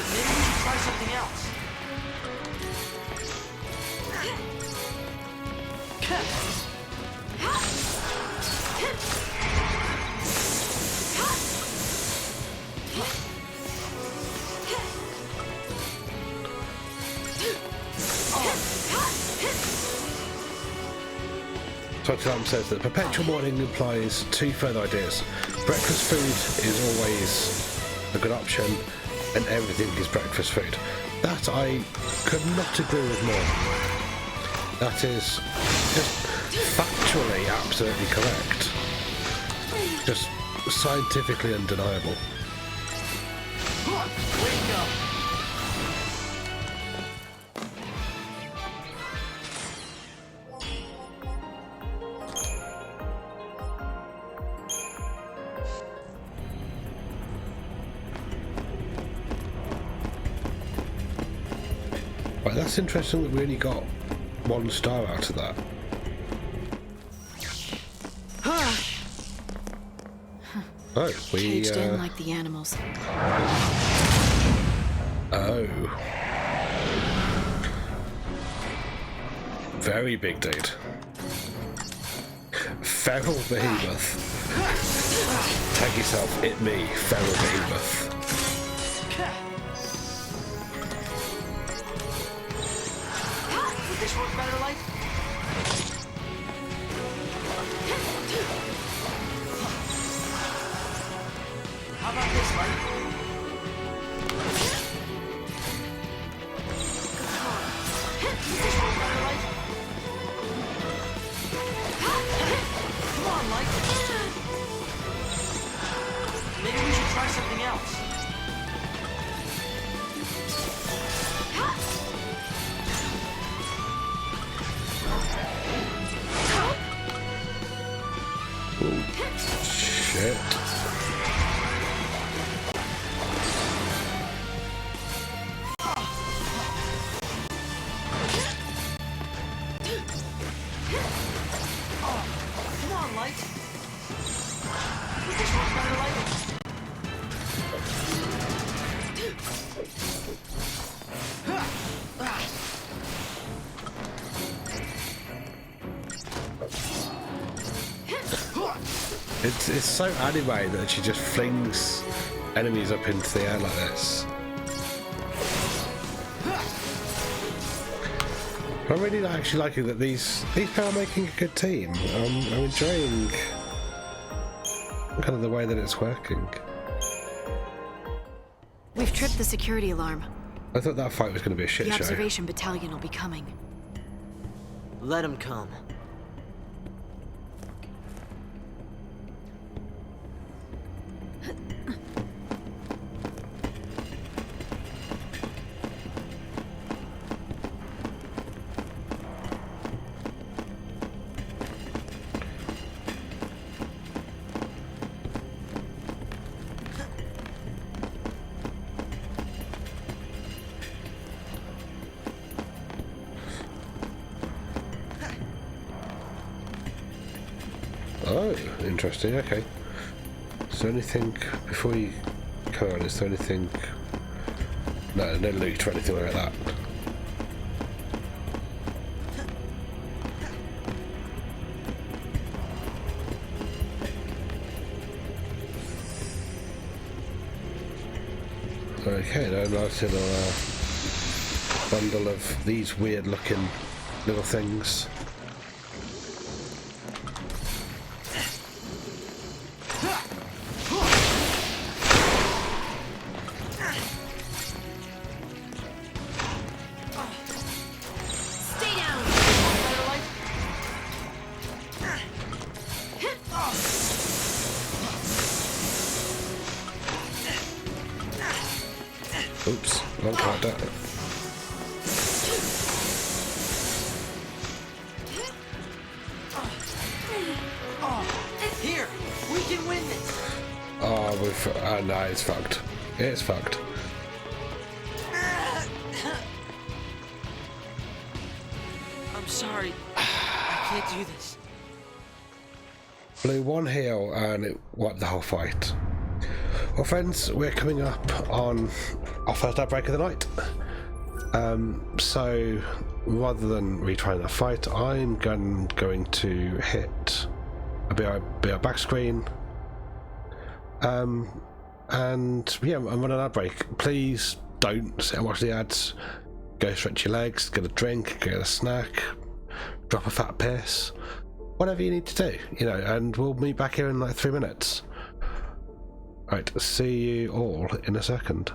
Speaker 2: Maybe we should try something else.
Speaker 1: Tottenham says that perpetual mourning implies two further ideas. Breakfast food is always a good option, and everything is breakfast food. That I could not agree with more. That is just factually absolutely correct. Just scientifically undeniable.
Speaker 2: Wake up!
Speaker 1: Right, that's interesting that we only got 1 star out of that. Oh, we
Speaker 3: Caged in like the animals.
Speaker 1: Oh. Very big dude. Feral behemoth. Tag yourself, it me, feral behemoth.
Speaker 2: Would this work better, like? How about this, like? Would this work better, like? Come on, like. Maybe we should try something else.
Speaker 1: Shit.
Speaker 2: Come on, like. Would this work better, like?
Speaker 1: It's so anime that she just flings enemies up into the air like this. I'm really actually liking that these people are making a good team. I'm enjoying kind of the way that it's working.
Speaker 3: We've tripped the security alarm.
Speaker 1: I thought that fight was going to be a shit
Speaker 3: The
Speaker 1: show.
Speaker 3: observation battalion will be coming.
Speaker 2: Let him come.
Speaker 1: Oh, interesting, okay. Is there anything, before you come on, is there anything... No, no loot or anything like that. Okay, now nice little bundle of these weird looking little things. Oops, wrong character.
Speaker 2: Here, we can win this.
Speaker 1: Oh, no, it's fucked. It's fucked.
Speaker 2: I'm sorry. I can't do this.
Speaker 1: Blew one heal and it wiped the whole fight. Well, friends, we're coming up on our first outbreak of the night. So rather than retrying that fight, I'm going to hit a BR back screen. And yeah, I'm running an outbreak. Please don't sit and watch the ads. Go stretch your legs, get a drink, get a snack, drop a fat piss. whatever you need to do, you know, and we'll meet back here in like 3 minutes. Right, see you all in a second.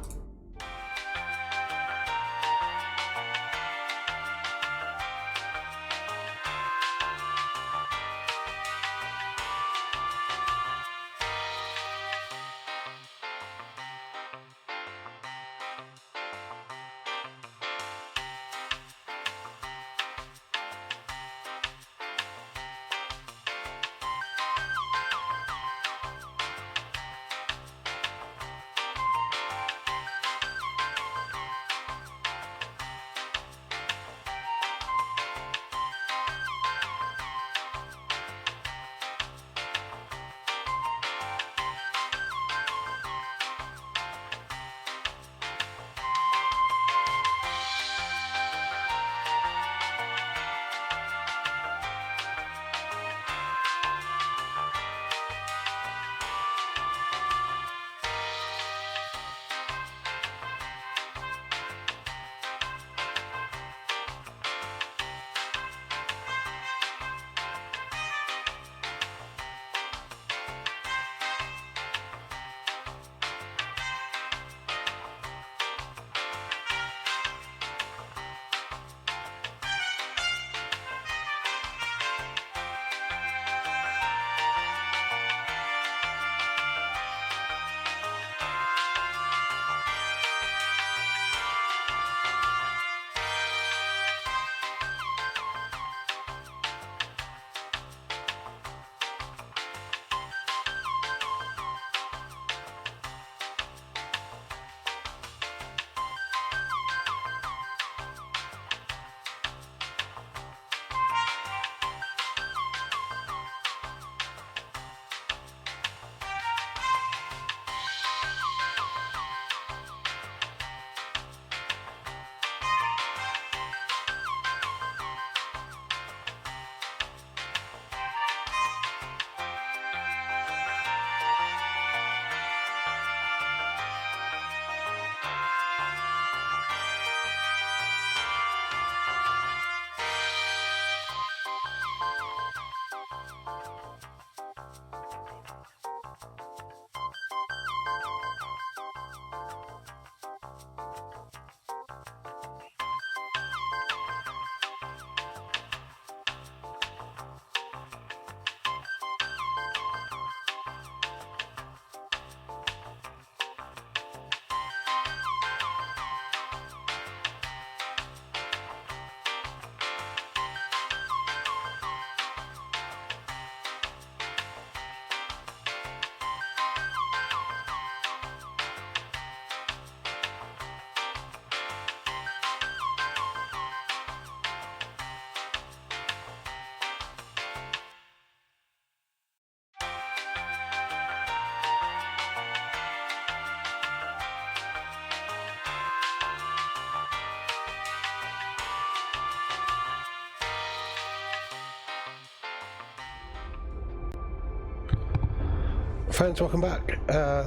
Speaker 1: Friends, welcome back.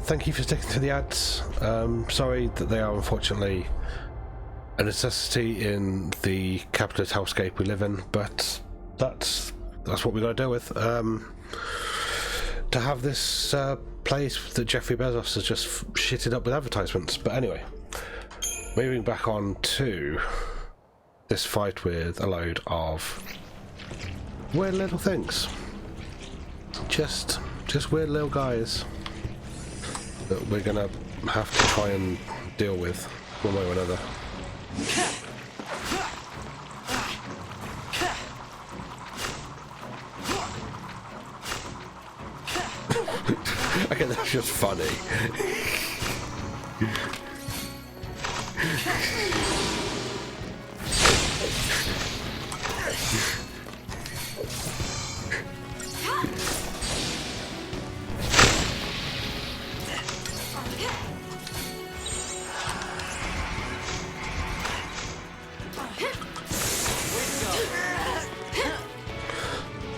Speaker 1: Thank you for sticking to the ads. Sorry that they are unfortunately a necessity in the capitalist hellscape we live in, but that's what we got to deal with. To have this place that Jeffrey Bezos has just shitted up with advertisements. But anyway, moving back on to this fight with a load of weird little things. Just weird little guys that we're gonna have to try and deal with one way or another. Okay, that's just funny.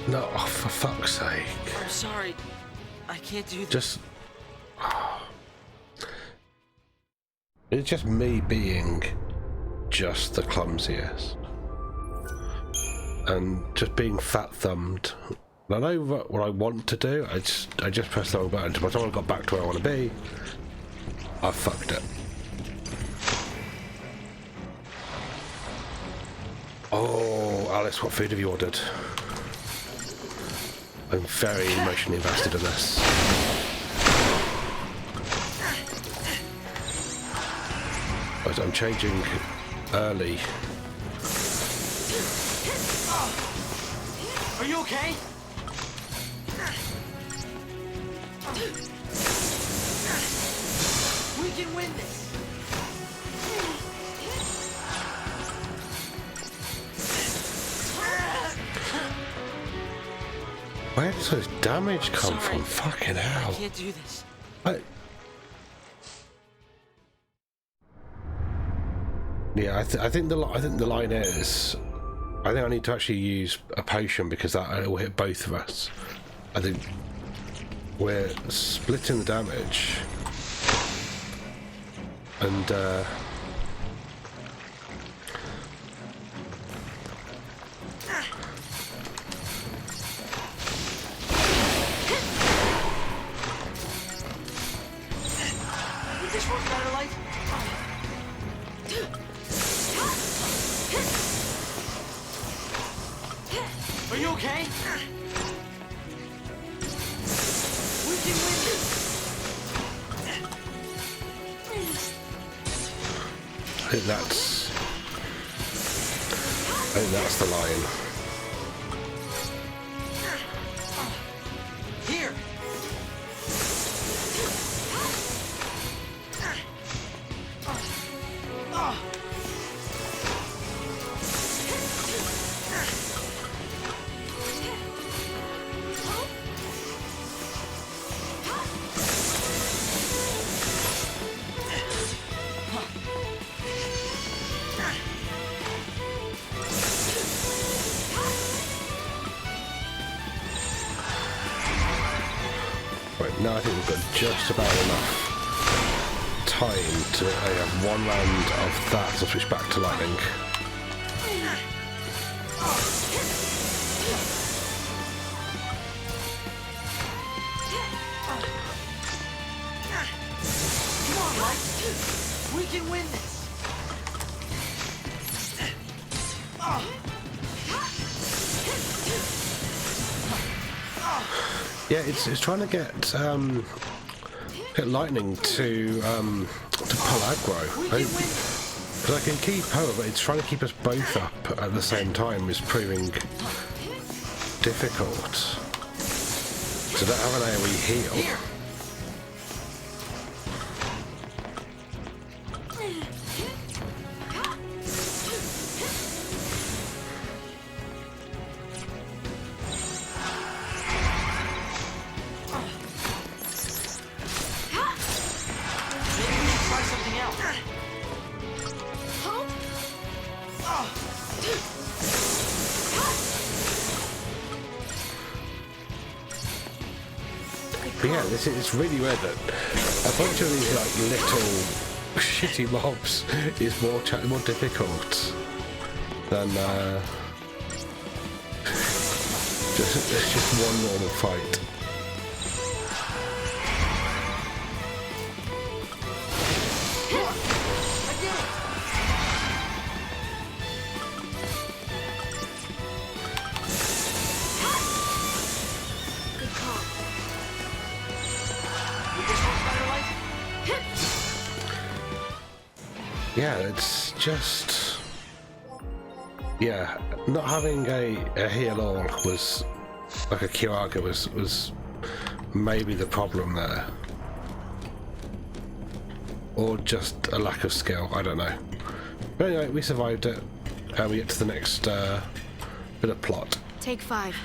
Speaker 1: No, oh, for fuck's sake.
Speaker 2: I'm sorry. I can't do that.
Speaker 1: Just... It's just me being just the clumsiest. And just being fat-thumbed I know what I want to do. I just pressed the wrong button. By the time I got back to where I want to be, I fucked it. Oh, Alice, what food have you ordered? I'm very emotionally invested in this. Right, I'm changing early.
Speaker 2: Are you okay? We can win this.
Speaker 1: Where does this damage come from? Fucking hell.
Speaker 2: I can't do this.
Speaker 1: Yeah, I think the line is, I think I need to actually use a potion because that will hit both of us. I think we're splitting the damage, and
Speaker 2: Would this work better, life? Are you okay? We can win this.
Speaker 1: I think that's the line.
Speaker 2: Here.
Speaker 1: Right, now I think we've got just about enough time to have one round of that to switch back to lightning.
Speaker 2: Come on, life. We can win this.
Speaker 1: Yeah, it's trying to get lightning to pull aggro. Because I can keep her, but it's trying to keep us both up at the same time is proving difficult. So don't have an AoE heal.
Speaker 2: Here.
Speaker 1: But yeah, it's really weird that a bunch of these like little shitty mobs is more difficult than just one normal fight. Yeah, it's just... Yeah, not having a heal all was... Like a Kiraga was maybe the problem there. Or just a lack of skill, I don't know. But anyway, we survived it. We get to the next bit of plot.
Speaker 3: Take 5.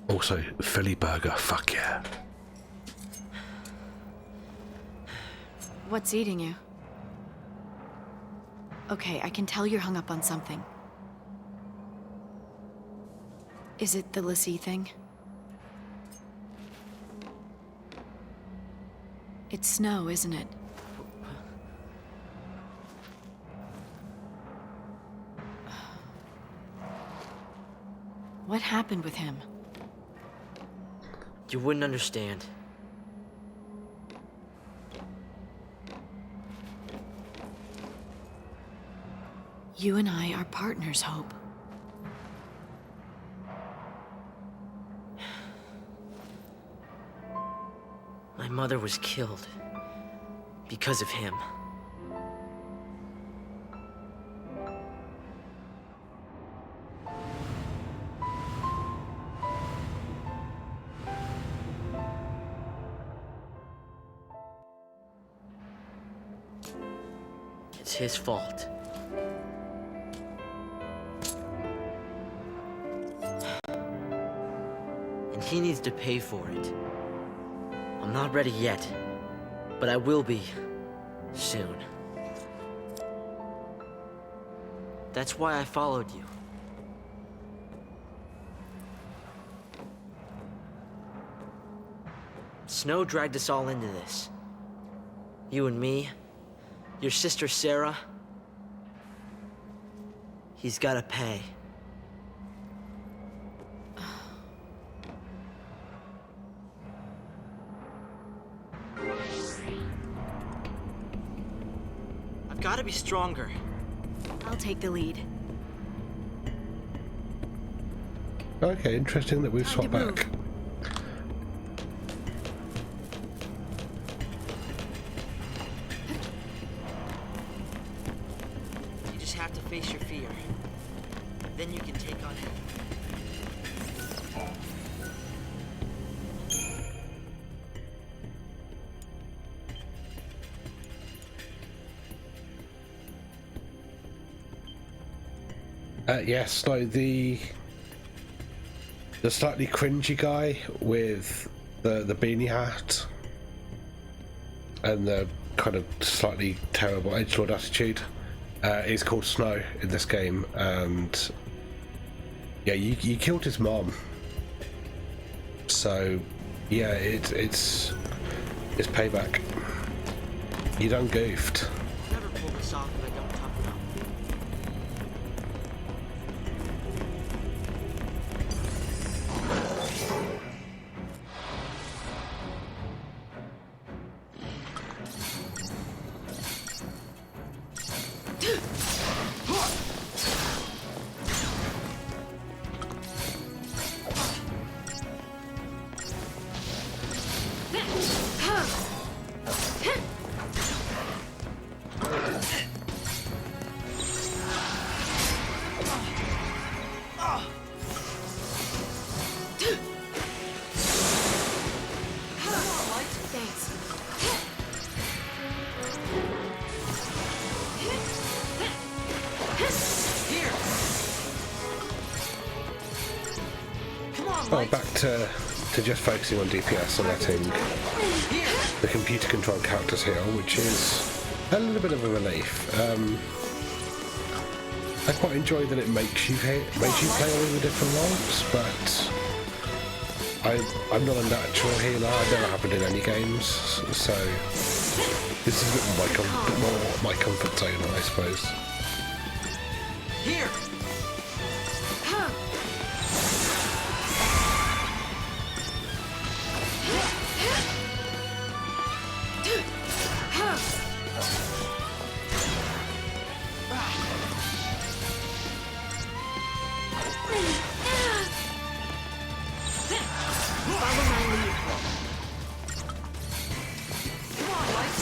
Speaker 1: Also, Philly burger, fuck yeah.
Speaker 3: What's eating you? Okay, I can tell you're hung up on something. Is it the Lassie thing? It's Snow, isn't it? What happened with him?
Speaker 2: You wouldn't understand.
Speaker 3: You and I are partners, Hope.
Speaker 2: My mother was killed because of him. It's his fault. And he needs to pay for it. I'm not ready yet, but I will be soon. That's why I followed you. Snow dragged us all into this. You and me, your sister Sarah. He's gotta pay. I've gotta be stronger.
Speaker 3: I'll take the lead.
Speaker 1: Okay, interesting that we've
Speaker 3: Time to
Speaker 1: swapped
Speaker 3: move.
Speaker 1: back.
Speaker 2: You just have to face your fear. Then you can take on it.
Speaker 1: Yes, like the slightly cringy guy with the beanie hat and the kind of slightly terrible edgelord attitude is called Snow in this game, and yeah, you killed his mom, so yeah, it's payback. You done goofed.
Speaker 2: Never pull this off if I don't toughen up.
Speaker 3: Thanks.
Speaker 2: Here! Come on,
Speaker 1: Oh,
Speaker 2: Light!
Speaker 1: back to just focusing on DPS and letting
Speaker 2: Here!
Speaker 1: the computer controlled characters heal, which is a little bit of a relief. I quite enjoy that it makes you play all the different roles, but I'm not a natural healer. I've never happened in any games, so this is a bit more my comfort zone, I suppose.
Speaker 2: Here!
Speaker 3: Follow my lead.
Speaker 2: Come on, Light!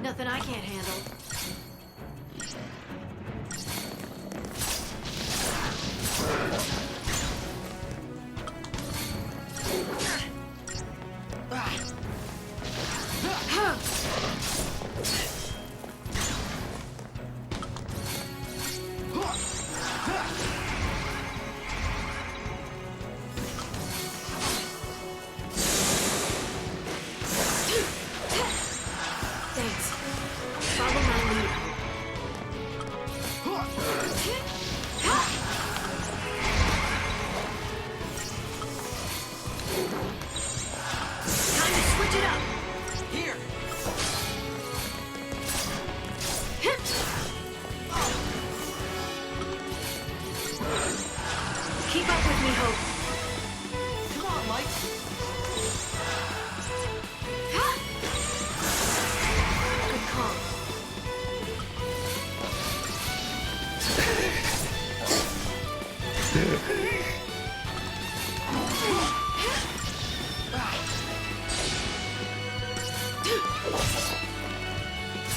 Speaker 3: Nothing I can't handle.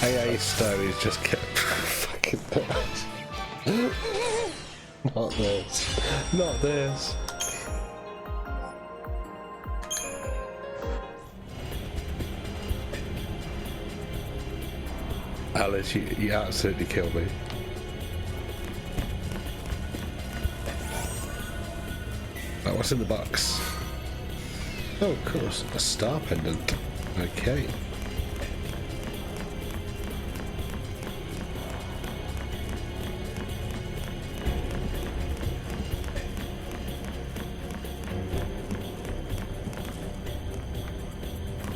Speaker 1: AA Stowe is just kept fucking not this. Not this. Alice, you absolutely killed me. Right, what's in the box? Oh, of course, a star pendant. Okay.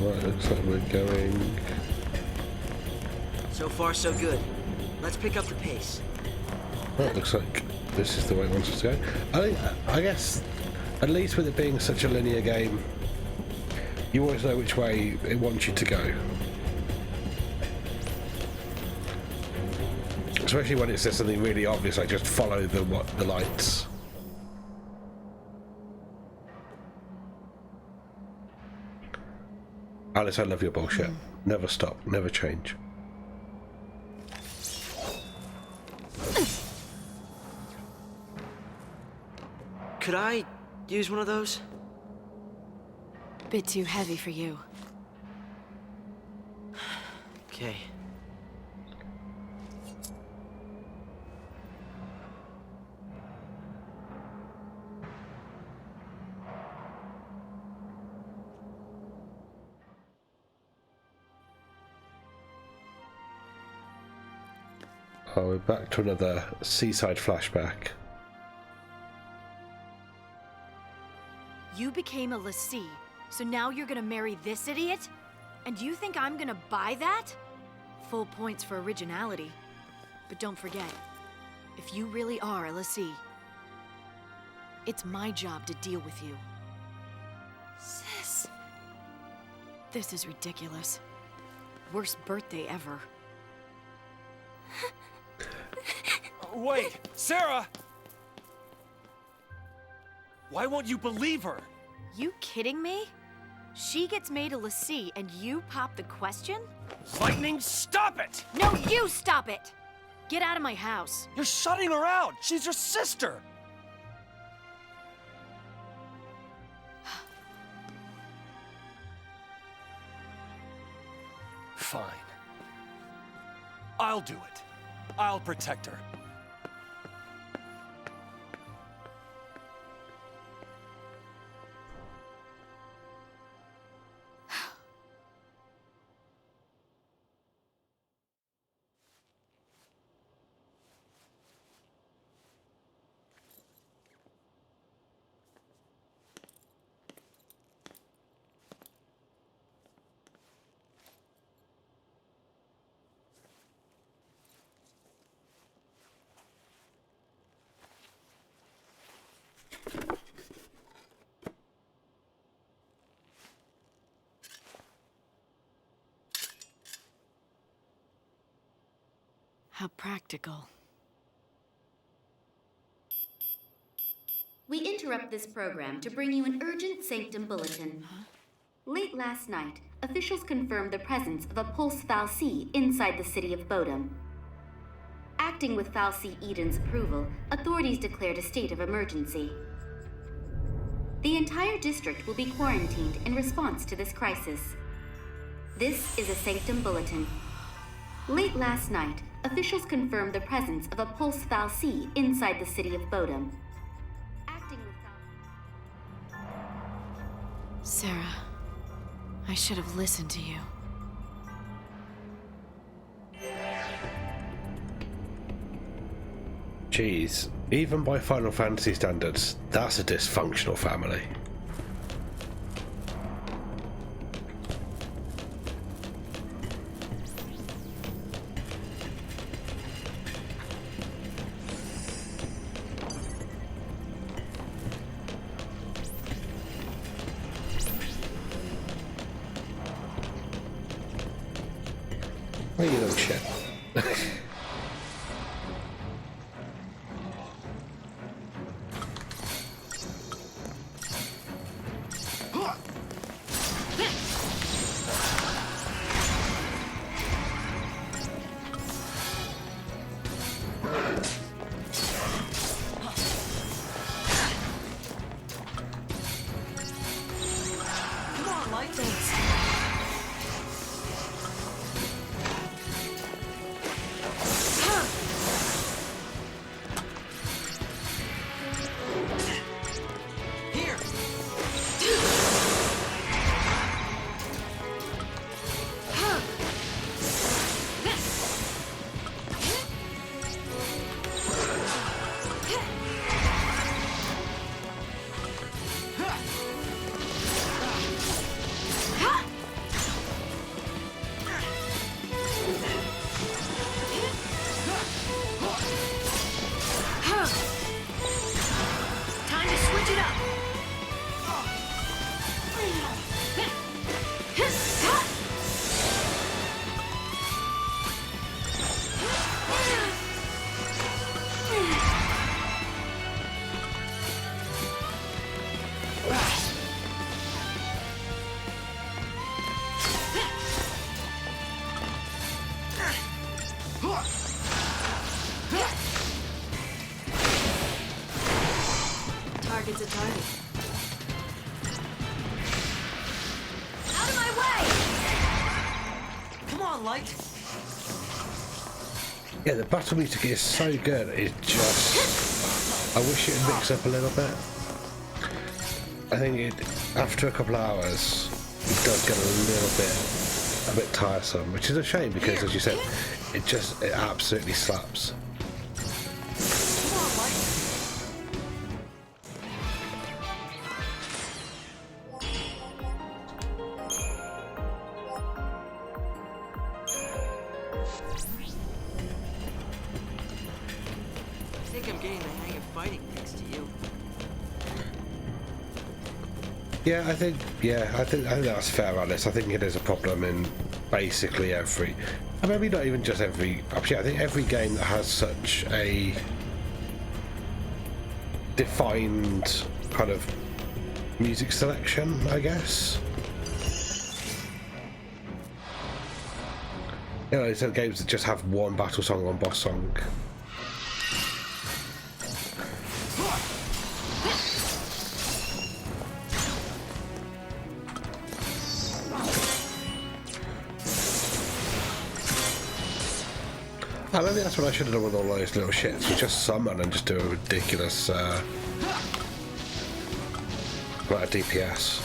Speaker 1: Right, looks like we're going...
Speaker 2: So far, so good. Let's pick up the pace.
Speaker 1: Right, looks like this is the way it wants us to go. I guess, at least with it being such a linear game, you always know which way it wants you to go. Especially when it says something really obvious, like just follow the lights. Alice, I love your bullshit. Never stop, never change.
Speaker 2: Could I use one of those?
Speaker 3: Bit too heavy for you.
Speaker 2: Okay.
Speaker 1: Oh, we're back to another seaside flashback.
Speaker 3: You became a lessee, so now you're gonna marry this idiot? And you think I'm gonna buy that? Full points for originality. But don't forget, if you really are a lessee, it's my job to deal with you. Sis. This is ridiculous. Worst birthday ever.
Speaker 4: Wait, Sarah! Why won't you believe her?
Speaker 3: You kidding me? She gets made a lessee and you pop the question?
Speaker 4: Lightning, stop it!
Speaker 3: No, you stop it! Get out of my house.
Speaker 4: You're shutting her out! She's your sister! Fine. I'll do it. I'll protect her.
Speaker 3: How practical.
Speaker 5: We interrupt this program to bring you an urgent Sanctum bulletin. Late last night, officials confirmed the presence of a pulse fal'C inside the city of Bodum. Acting with fal'C Eden's approval, authorities declared a state of emergency. The entire district will be quarantined in response to this crisis. This is a Sanctum bulletin. Late last night, officials confirmed the presence of a pulse fal'C inside the city of Bodum. Acting with
Speaker 3: Sarah, I should have listened to you.
Speaker 1: Jeez, even by Final Fantasy standards, that's a dysfunctional family. Well, you little shit.
Speaker 2: on, Light.
Speaker 1: Yeah, the battle music is so good. It just, I wish it would mix up a little bit. I think after a couple of hours, it does get a bit tiresome, which is a shame because, as you said, it absolutely slaps.
Speaker 2: Come on, Light. I think I'm getting the hang of fighting thanks to you.
Speaker 1: Yeah, I think that's fair, Alice. I think it is a problem in basically every, and maybe not even just every. Actually, I think every game that has such a defined kind of music selection, I guess. You know, it's games that just have one battle song, one boss song. Maybe that's what I should have done with all those little shits, was just summon and just do a ridiculous amount of DPS.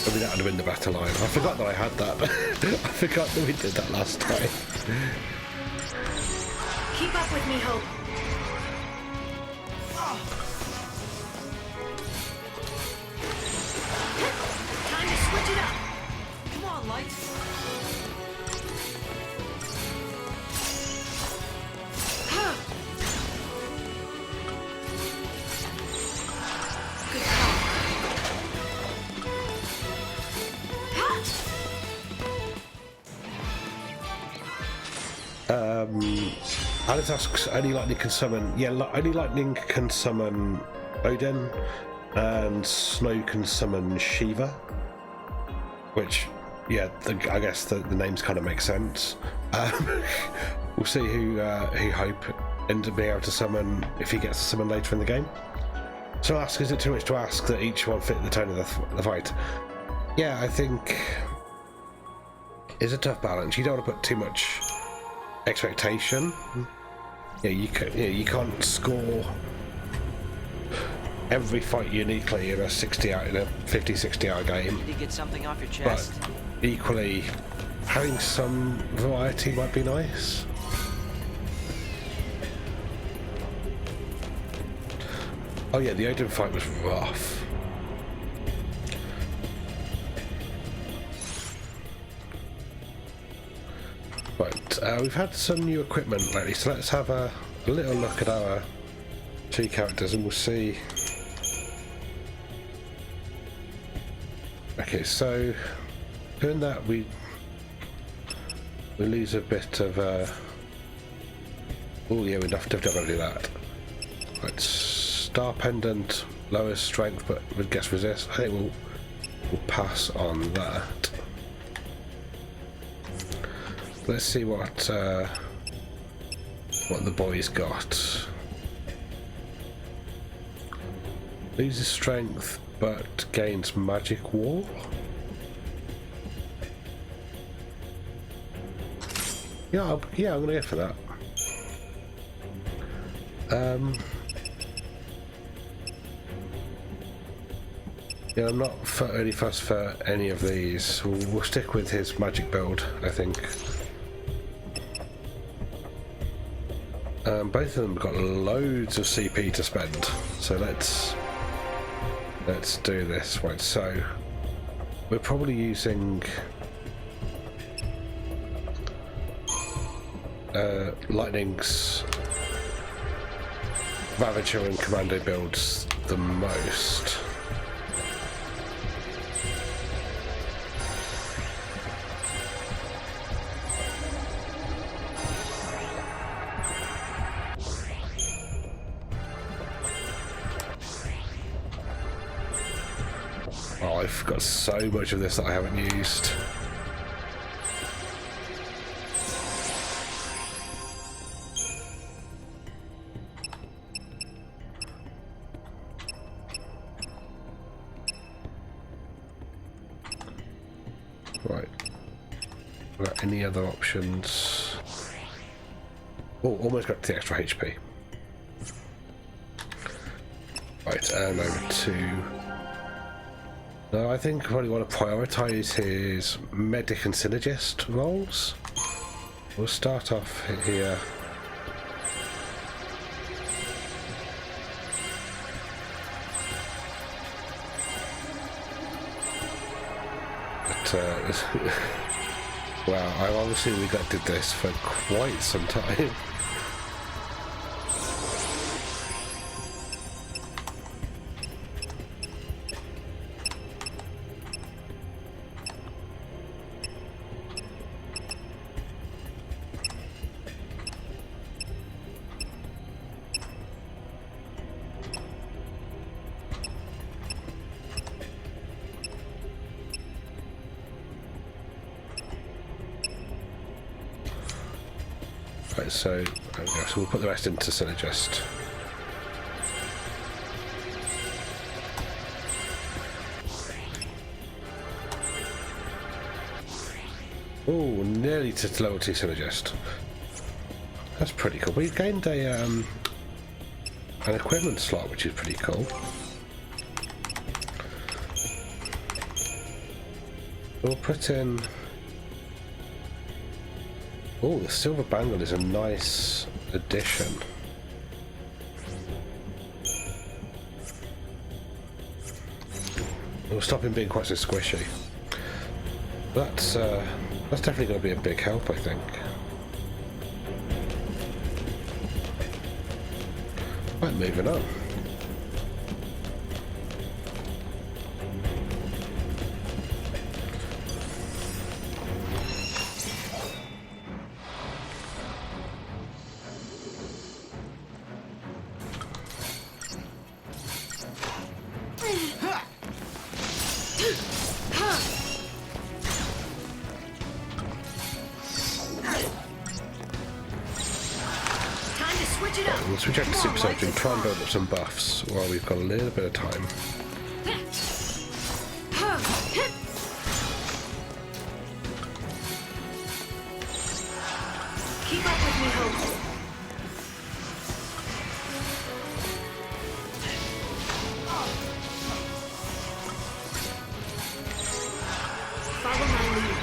Speaker 1: Maybe that would have been the better line. I forgot that I had that. I forgot that we did that last time.
Speaker 3: Keep up with me, Hope. Time to switch it up.
Speaker 2: Come on, Light.
Speaker 1: Alice asks, only lightning can summon. Yeah, only lightning can summon Odin, and snow can summon Shiva. Which, yeah, I guess the names kind of make sense. We'll see who Hope ends up being able to summon if he gets to summon later in the game. So I'll ask, is it too much to ask that each one fit the tone of the fight? Yeah, I think it's a tough balance. You don't want to put too much expectation. Yeah, you can't score every fight uniquely in a 50-60 hour game.
Speaker 2: Need to get something off your chest.
Speaker 1: But equally, having some variety might be nice. Oh yeah, the Odin fight was rough. Right, we've had some new equipment lately, so let's have a little look at our two characters and we'll see. Okay, so doing that we lose a bit of oh yeah, we'd have to do that. Right, Star Pendant lowers strength but gets resist. I think we'll pass on that. Let's see what the boy's got. Loses strength but gains magic wall. Yeah, I'm gonna go for that. Yeah, I'm not really fussed for any of these. We'll stick with his magic build, I think. Both of them have got loads of CP to spend, so let's do this. Right, so we're probably using Lightning's Ravager and Commando builds the most. Oh, I've got so much of this that I haven't used. Right. Got any other options? Oh, almost got the extra HP. Right, and over to... No, I think I probably want to prioritise his medic and synergist roles. We'll start off here. But, wow, I obviously neglected this for quite some time. Right, so we'll put the rest into synergist. Oh, nearly to level 2 synergist. That's pretty cool. We've gained a an equipment slot, which is pretty cool. We'll put in... Oh, the silver bangle is a nice addition. It'll stop him being quite so squishy. That's definitely going to be a big help, I think. Right, moving on. We'll switch out to Super Surgeon, try and build up some buffs while we've got a little bit of time.
Speaker 3: Keep up with me, Hope. Follow my lead.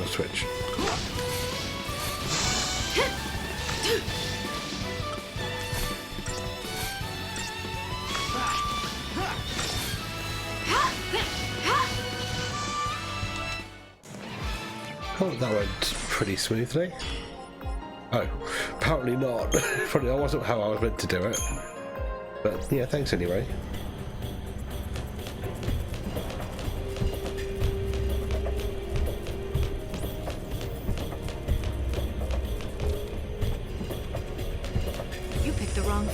Speaker 1: Switch. Oh, that went pretty smoothly. Oh, apparently not. Probably that wasn't how I was meant to do it. But yeah, thanks anyway.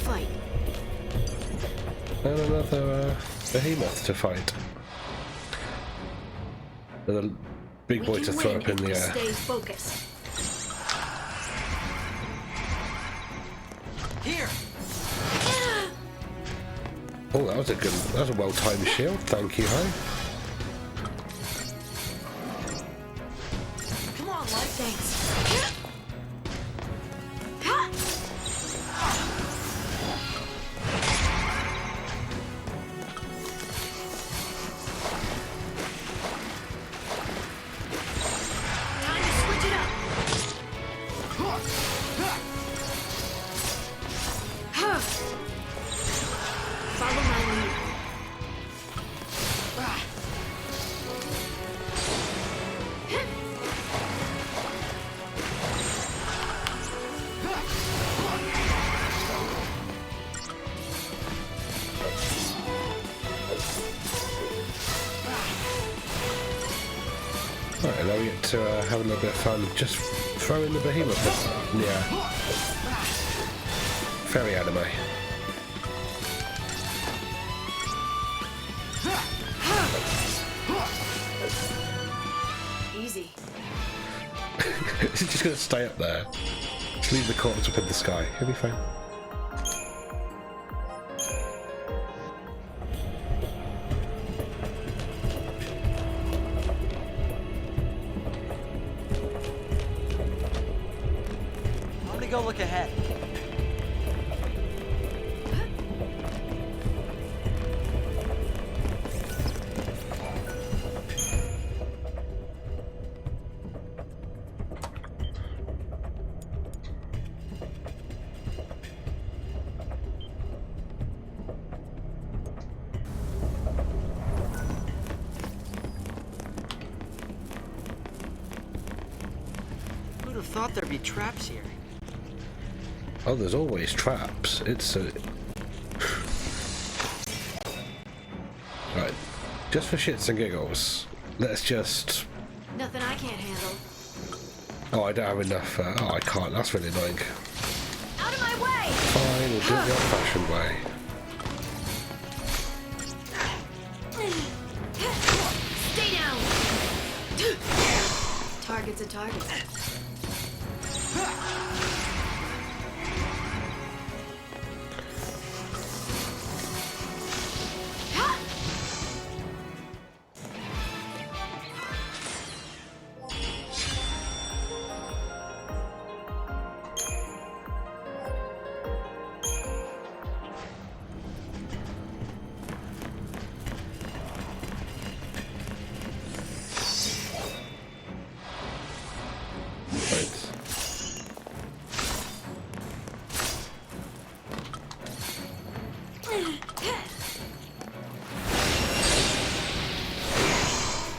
Speaker 3: Fight.
Speaker 1: And another behemoth to fight. Another big boy to throw up in the air.
Speaker 3: Stay focused.
Speaker 4: Here.
Speaker 1: Oh, that was a well-timed shield. Thank you, Ho.
Speaker 3: Come on, Light. Thanks.
Speaker 1: Right, now we get to have a little bit of fun. Just throw in the behemoth. Yeah. Very anime. Is it just going to stay up there? Just leave the corpse up in the sky. He'll be fine.
Speaker 2: I'm gonna go look ahead. Who'd have thought there'd be traps here?
Speaker 1: Oh, there's always traps. It's a... Right. Just for shits and giggles, let's just...
Speaker 3: Nothing I can't handle.
Speaker 1: Oh, I don't have enough... oh, I can't. That's really annoying.
Speaker 3: Out of my way!
Speaker 1: Fine, we'll do it the old-fashioned way.
Speaker 3: Stay down! Target's a target.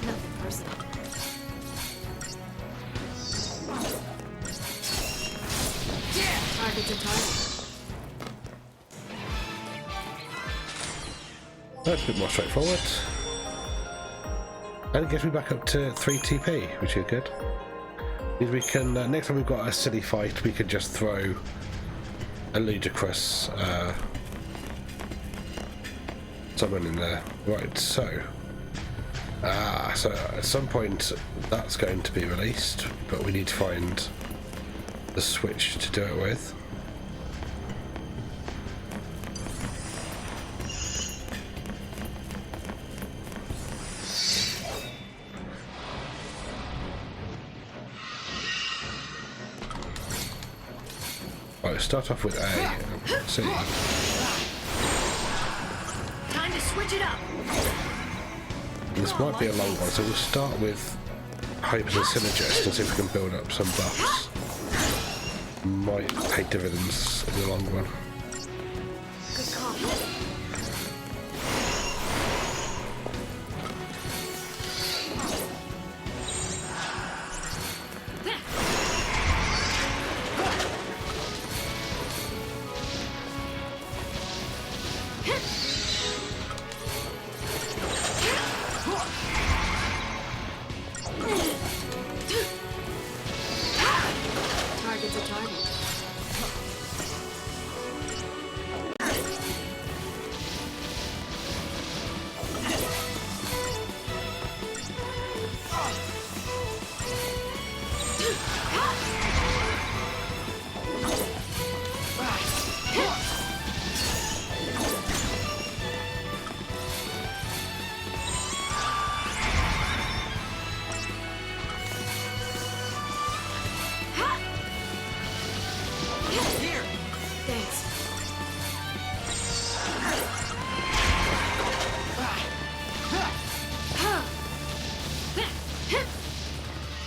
Speaker 3: Nothing personal. Target's a target.
Speaker 1: That's a bit more straightforward. And it gets me back up to 3 TP, which is good. Means we can, next time we've got a silly fight, we can just throw a ludicrous someone in there. Right, so at some point that's going to be released, but we need to find the switch to do it with. Right, start off with A. C.
Speaker 3: Time to switch it up.
Speaker 1: This might be a long one, so we'll start with Hypers and Synergist and see if we can build up some buffs. Might pay dividends in the long run.
Speaker 3: Good call. Target's a target.
Speaker 2: Here!
Speaker 3: Thanks.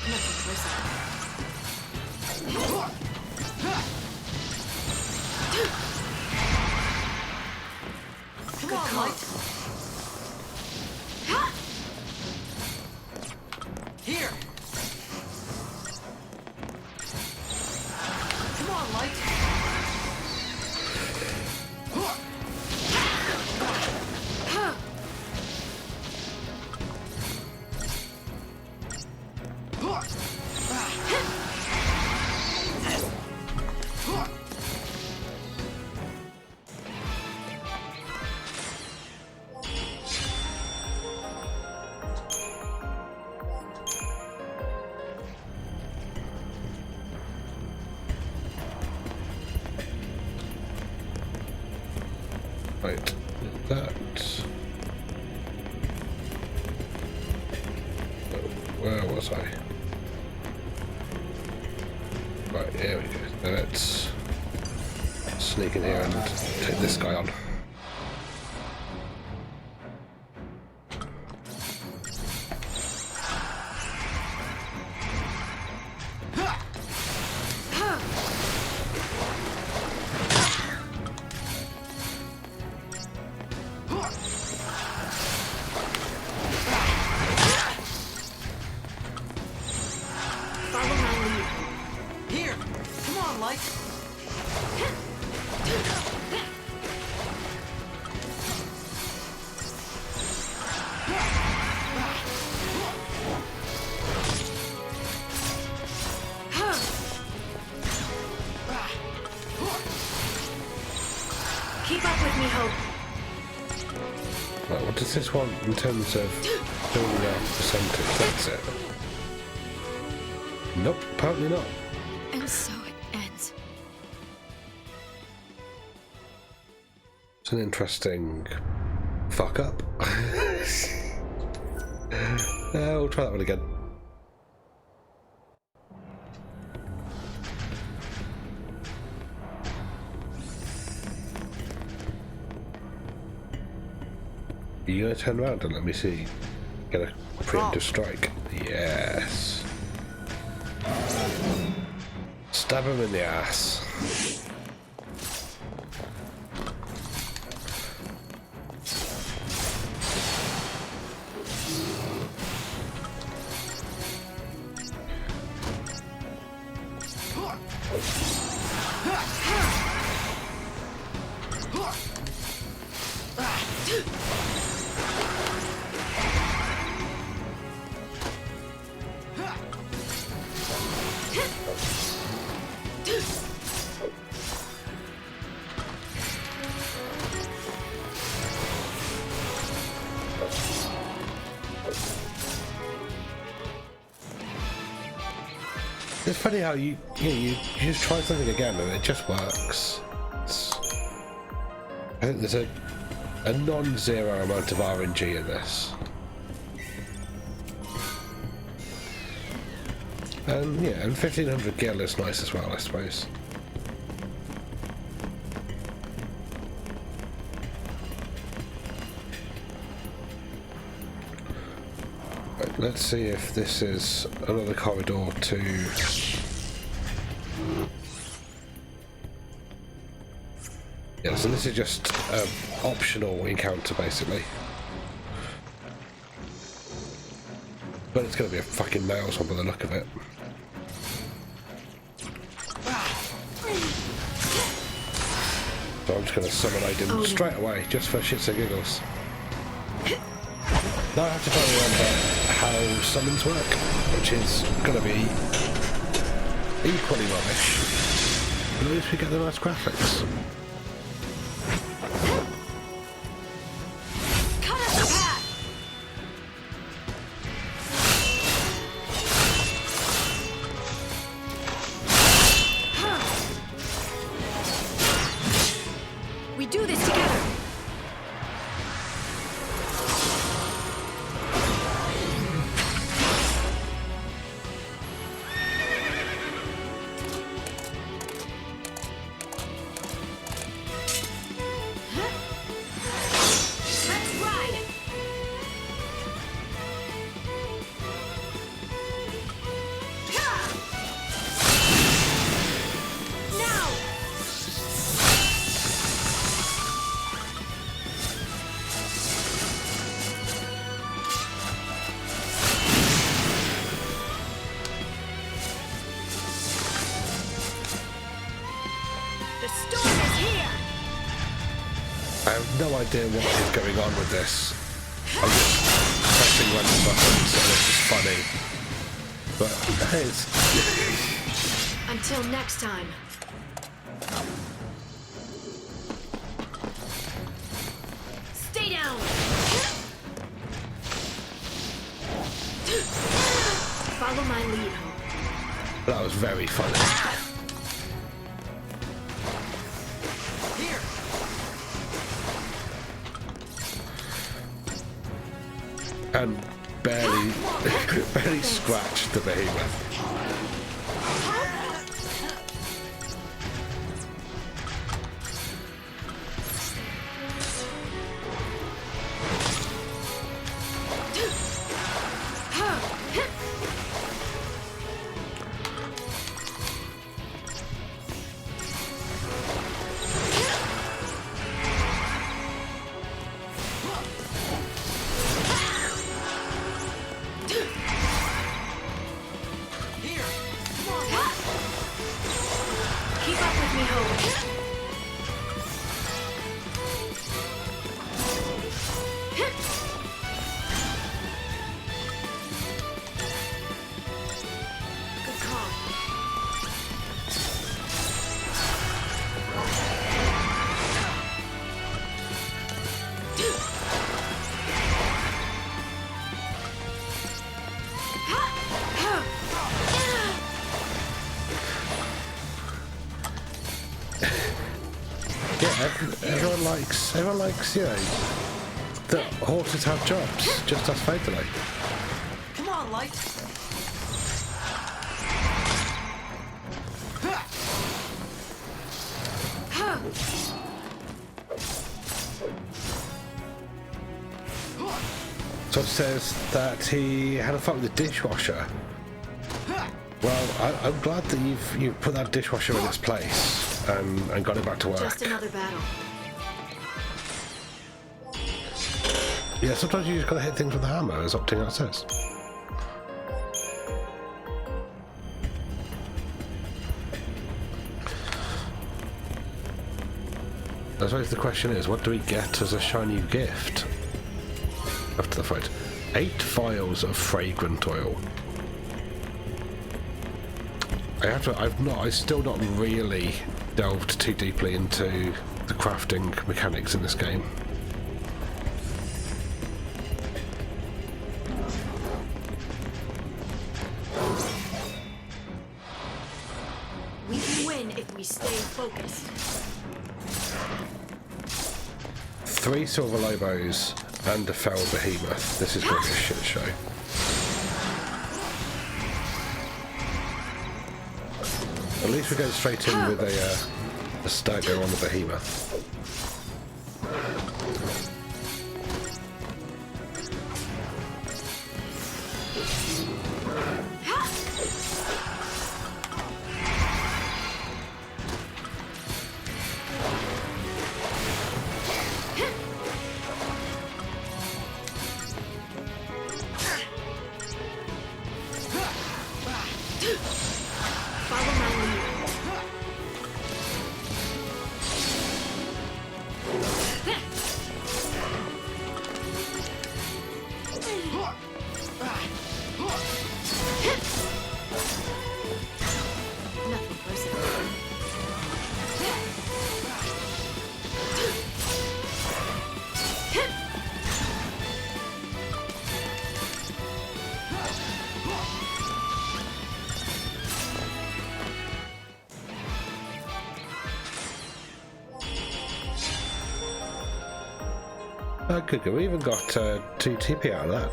Speaker 3: Nothing personal.
Speaker 2: Come on, Light! Here! Come on, Light!
Speaker 1: Right. That. Where was I? Right, here we go. Now let's sneak in here and take this guy on.
Speaker 3: Follow my lead.
Speaker 2: Here! Come on, Light!
Speaker 3: Keep up with me, Hope.
Speaker 1: Right, what does this want in terms of building out percentage? That's it. Nope, apparently not.
Speaker 3: And so it ends.
Speaker 1: It's an interesting fuck up. We'll try that one again. Are you going to turn around and let me see? Get a preemptive strike. Yes. Stab him in the ass. It's funny how you just try something again and it just works. I think there's a non-zero amount of RNG in this. And yeah, and 1500 gil is nice as well, I suppose. Right, let's see if this is another corridor to... Yeah, so this is just an optional encounter, basically. But it's going to be a fucking nails one by the look of it. So I'm just going to summon him straight away, just for shits and giggles. Now I have to try and remember how summons work, which is going to be equally rubbish. But at least we get the nice graphics.
Speaker 3: We do this together. Let's ride. Now. The storm is here!
Speaker 1: I have no idea what is going on with this. I'm just pressing random buttons and it's just funny. But hey, it's...
Speaker 3: Until next time. Stay down! Follow my lead, Hope.
Speaker 1: That was very funny. And barely, barely scratched the behemoth.
Speaker 3: Keep up with me, Hope. Good call.
Speaker 1: Yeah, everyone likes, you know, that horses have jobs, just as fatally.
Speaker 2: Come on, Light.
Speaker 1: So it says that he had a fight with the dishwasher. Well, I'm glad that you've put that dishwasher in its place and got it back to work.
Speaker 3: Just another battle.
Speaker 1: Yeah, sometimes you just gotta hit things with a hammer, as Opting Out says. I suppose the question is, what do we get as a shiny gift after the fight? 8 vials of fragrant oil. I've still not really delved too deeply into the crafting mechanics in this game.
Speaker 3: We can win if we stay focused.
Speaker 1: 3 silver lobos and a fell behemoth. This is going to be a shit show. At least we go straight in with a stagger on the behemoth.
Speaker 3: Follow my lead. Nothing personal.
Speaker 1: Good. We even got 2 TP out of that.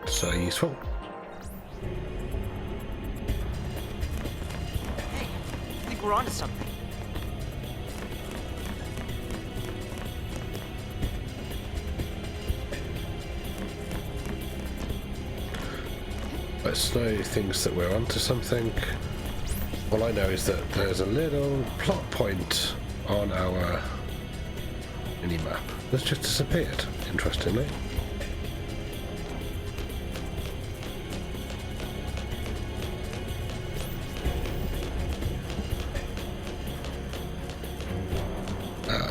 Speaker 1: So useful.
Speaker 2: Hey, I think we're onto something.
Speaker 1: Let's know things that we're onto something. All I know is that there's a little plot point on our mini-map that's just disappeared, interestingly.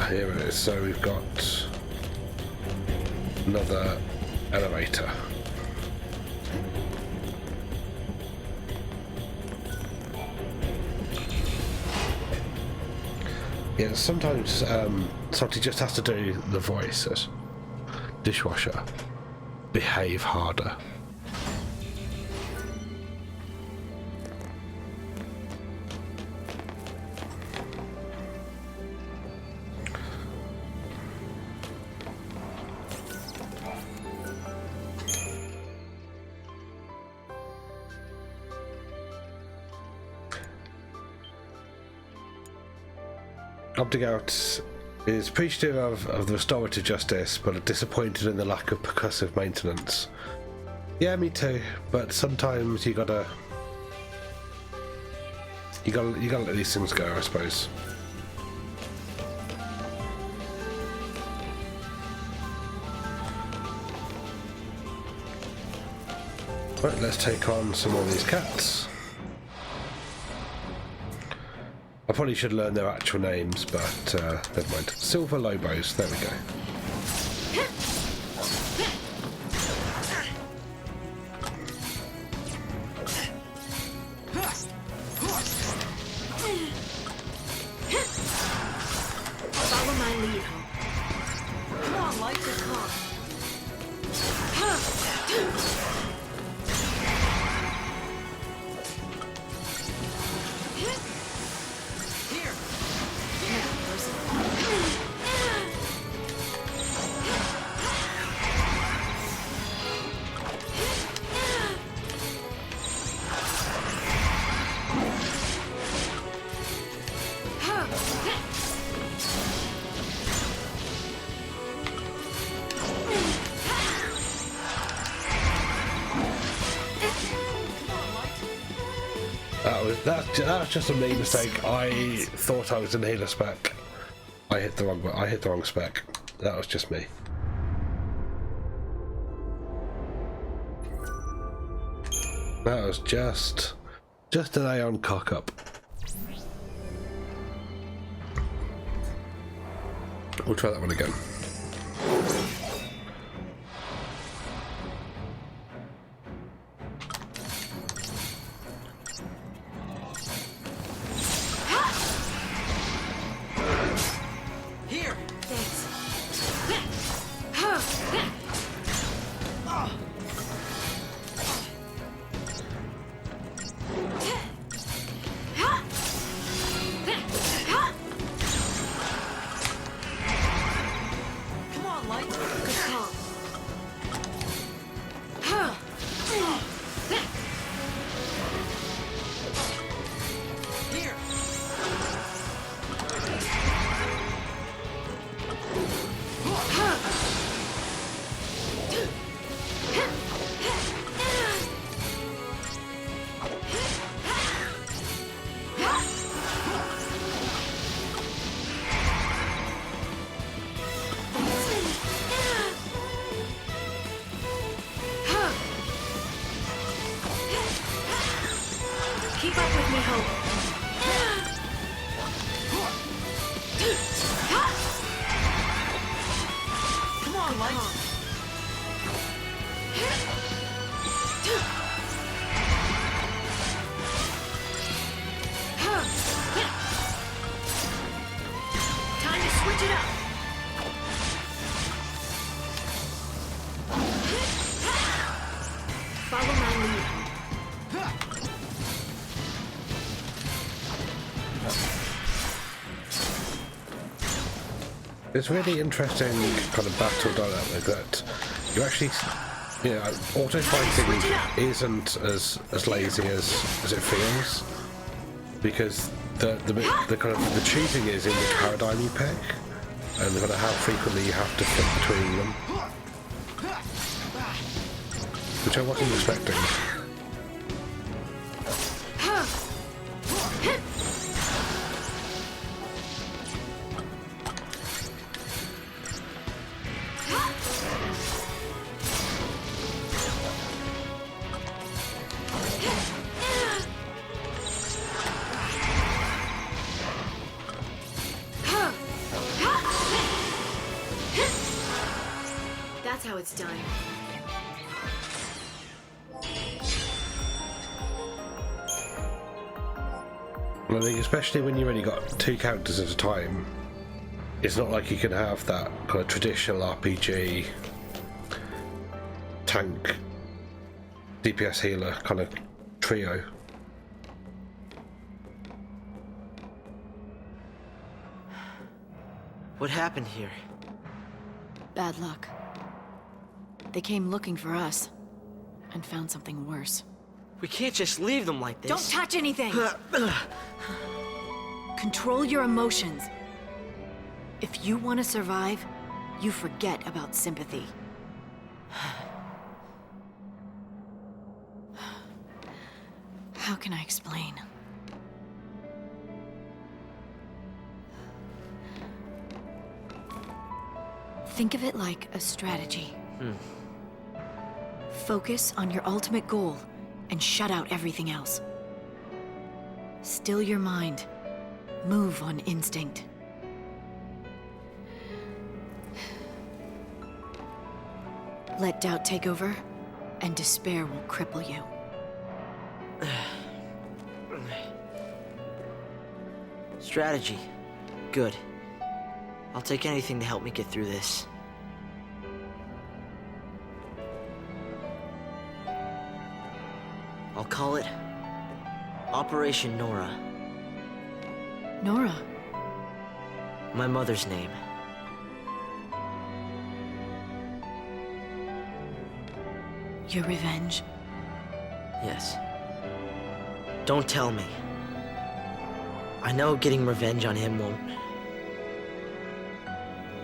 Speaker 1: Here it is. So we've got another elevator. Yeah, sometimes Salty just has to do the voices. Dishwasher, behave harder. opting out is appreciative of the restorative justice, but disappointed in the lack of percussive maintenance. Yeah, me too. But sometimes you gotta let these things go, I suppose. Right, let's take on some more of these cats. I probably should learn their actual names, but never mind. Silver Lobos, there we go.
Speaker 3: Follow my lead, Hope. Come on, light your car.
Speaker 1: That was just a me mistake. I thought I was in the healer spec. I hit the wrong spec. That was just me. That was just an Aeon cock up. We'll try that one again.
Speaker 3: Keep up with me, Hope. Come on, Light. Time to switch it up. Follow my lead.
Speaker 1: It's really interesting kind of battle dynamic that you actually, you know, auto fighting isn't as lazy as it feels, because the kind of the choosing is in the paradigm you pick and kind of how frequently you have to flip between them, which I wasn't expecting.
Speaker 3: That's how it's done.
Speaker 1: I think especially when you've only got two characters at a time, it's not like you can have that kind of traditional RPG tank DPS healer kind of trio.
Speaker 2: What happened here?
Speaker 3: Bad luck. They came looking for us and found something worse.
Speaker 2: We can't just leave them like this.
Speaker 3: Don't touch anything! Control your emotions. If you want to survive, you forget about sympathy. How can I explain? Think of it like a strategy. Focus on your ultimate goal and shut out everything else. Still your mind. Move on instinct. Let doubt take over, and despair will cripple you.
Speaker 2: Strategy. Good. I'll take anything to help me get through this. I'll call it Operation Nora.
Speaker 3: Nora,
Speaker 2: My mother's name.
Speaker 3: your revenge?
Speaker 2: Yes. Don't tell me. I know getting revenge on him won't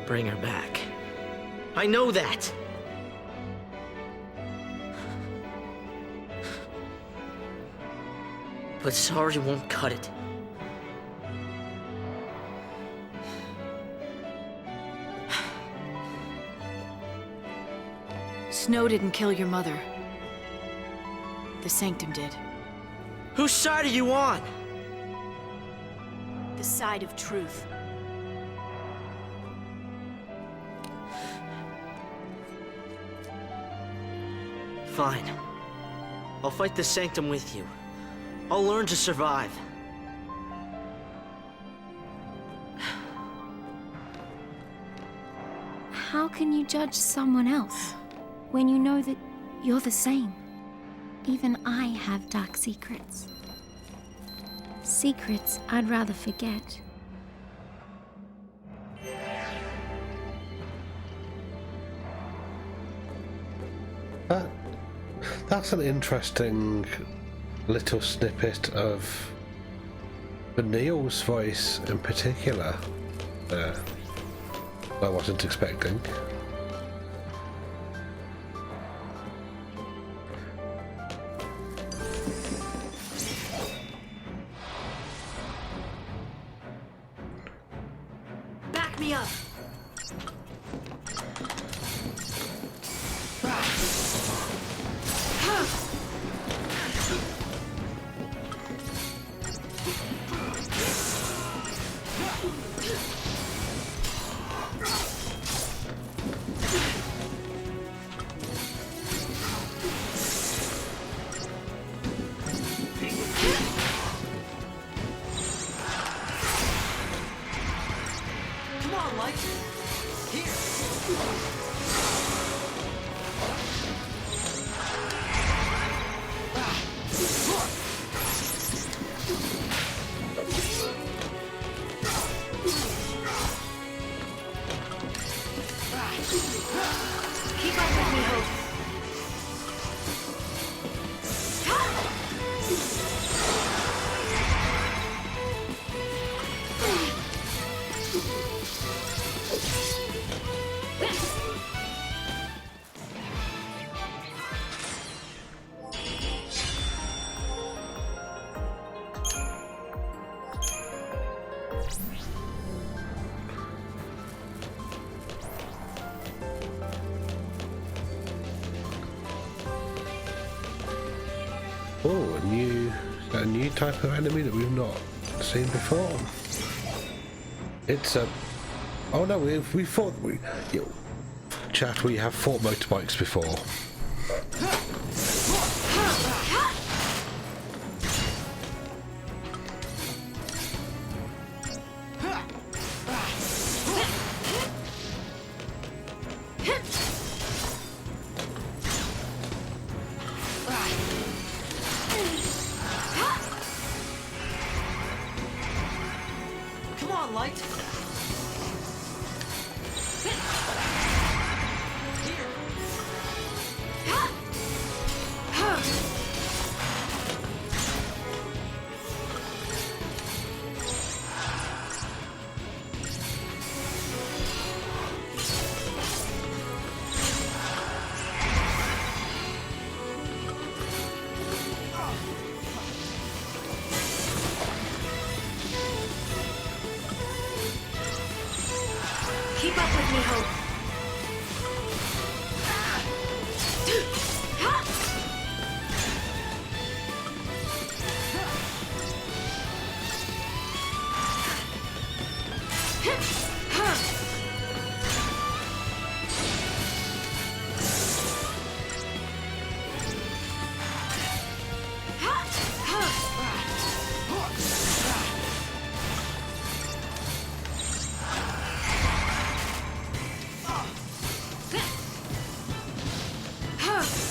Speaker 2: bring her back. I know that! But sorry won't cut it.
Speaker 3: Snow didn't kill your mother. The Sanctum did.
Speaker 2: Whose side are you on?
Speaker 3: The side of truth.
Speaker 2: Fine. I'll fight the Sanctum with you. I'll learn to survive.
Speaker 6: How can you judge someone else when you know that you're the same? Even I have dark secrets. Secrets I'd rather forget.
Speaker 1: That's an interesting little snippet of Neil's voice in particular. I wasn't expecting.
Speaker 3: Back me up!
Speaker 2: Come on, Light! Here!
Speaker 3: Keep up with me, Hope.
Speaker 1: Oh, a new type of enemy that we've not seen before. It's a. Oh no, we fought. Chat, we have fought motorbikes before.
Speaker 2: Come on, Light! Here!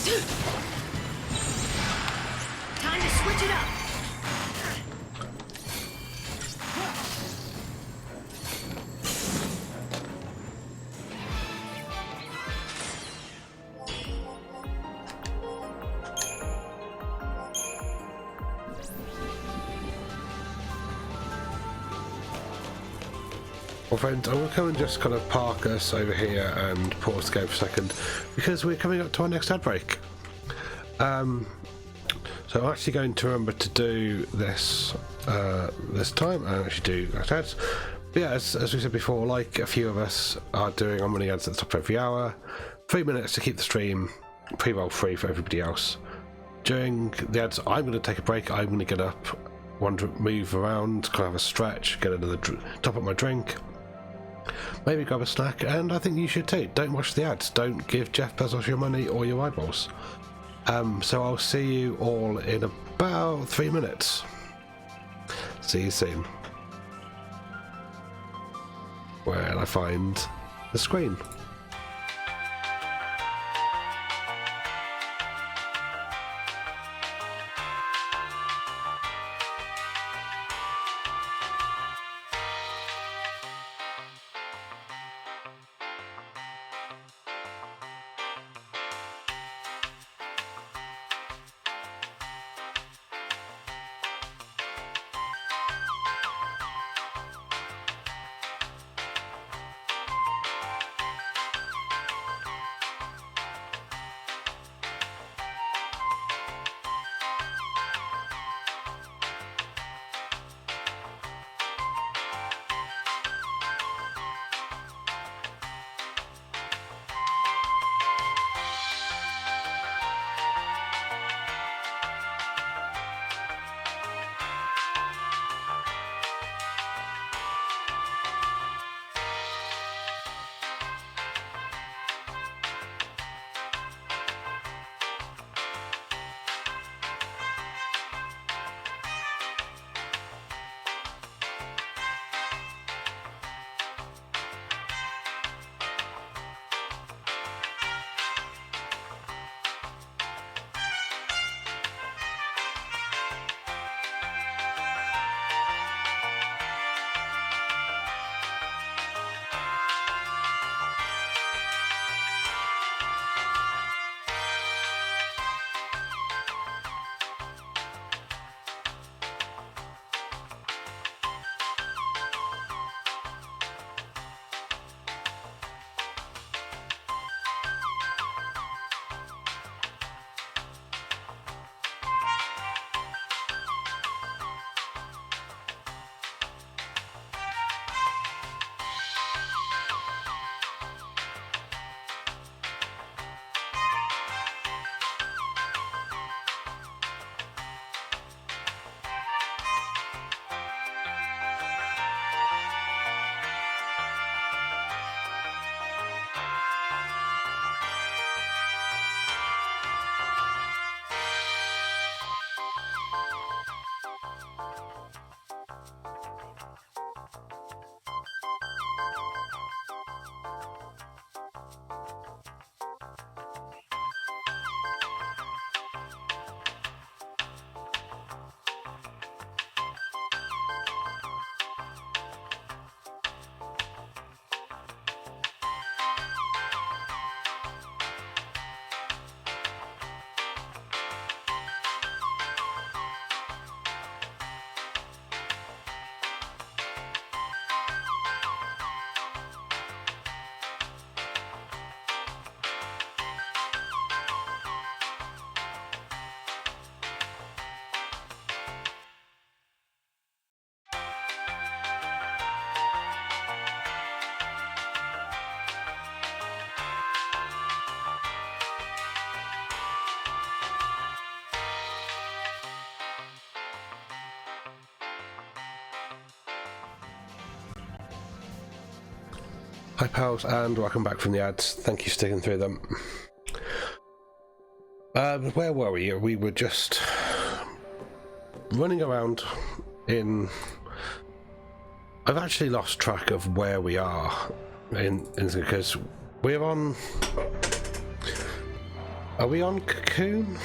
Speaker 3: Time to switch it up.
Speaker 1: Well friends, I'm going to come and just kind of park us over here and pause the game for a second because we're coming up to our next ad break. So I'm actually going to remember to do this this time and actually do ads. But yeah, as we said before, like a few of us are doing, I'm running ads at the top of every hour. 3 minutes to keep the stream pre-roll free for everybody else. During the ads, I'm going to take a break. I'm going to get up, wander, move around, kind of have a stretch, get another top up my drink. Maybe grab a snack, and I think you should too. Don't watch the ads. Don't give Jeff Bezos your money or your eyeballs. So I'll see you all in about 3 minutes. See you soon. Where I find the screen. Hi pals, and welcome back from the ads. Thank you for sticking through them. Where were we? We were just running around in... I've actually lost track of where we are in because we're on... Are we on Cocoon?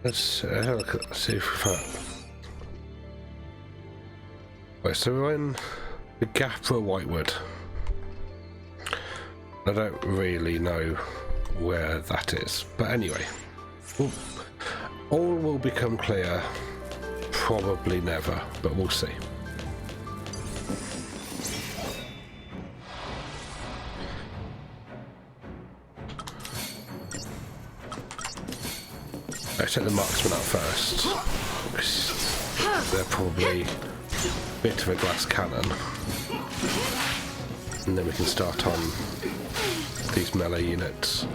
Speaker 1: Let's have a look at, see if we've got... Right, so we're in the Gap or Whitewood. I don't really know where that is, but anyway, all will become clear. Probably never, but we'll see. I set the marksman out first. They're probably a bit of a glass cannon, and then we can start on these melee units.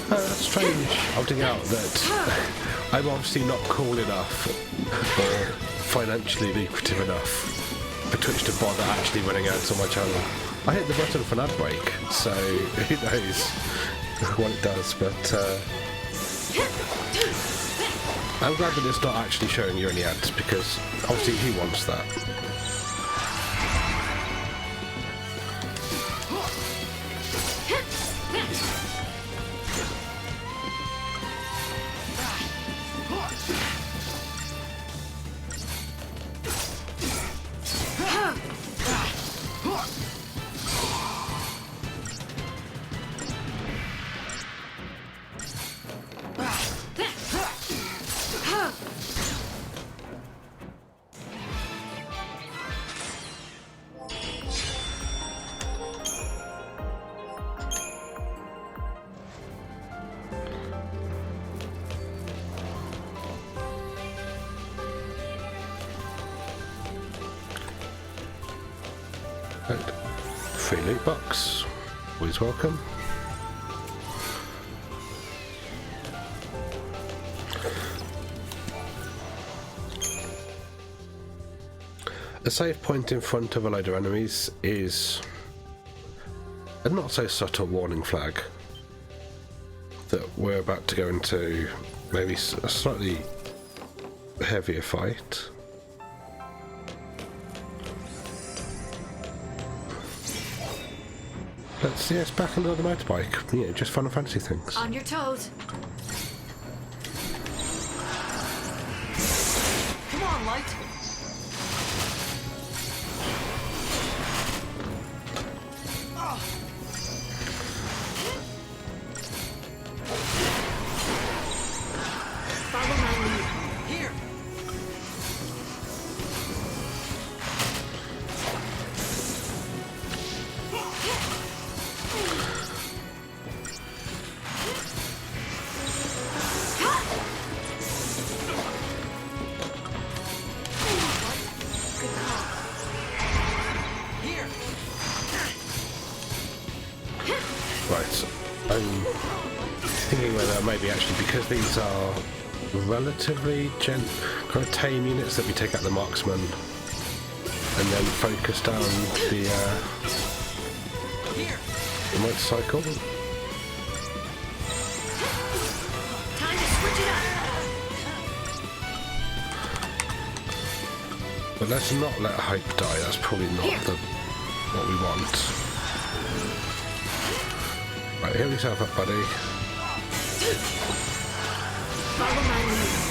Speaker 1: That's strange, opting out that I'm obviously not cool enough or financially lucrative enough for Twitch to bother actually running ads on my channel. I hit the button for an ad break, so who knows what it does, but I'm glad that it's not actually showing you any ads, because obviously he wants that. Free loot box, always welcome. A save point in front of a load of enemies is a not so subtle warning flag that we're about to go into maybe a slightly heavier fight. Let's see, it's back under the motorbike. You know, just Final Fantasy things.
Speaker 3: On your toes.
Speaker 4: Come on, Light.
Speaker 3: Follow my lead.
Speaker 4: Here.
Speaker 1: Right, I'm thinking whether maybe actually, because these are relatively kind of tame units, that we take out the marksman and then focus down the motorcycle.
Speaker 3: Time to switch it up.
Speaker 1: But let's not let hype die, that's probably not what we want. Right, heal yourself up, buddy.
Speaker 3: Follow my lead.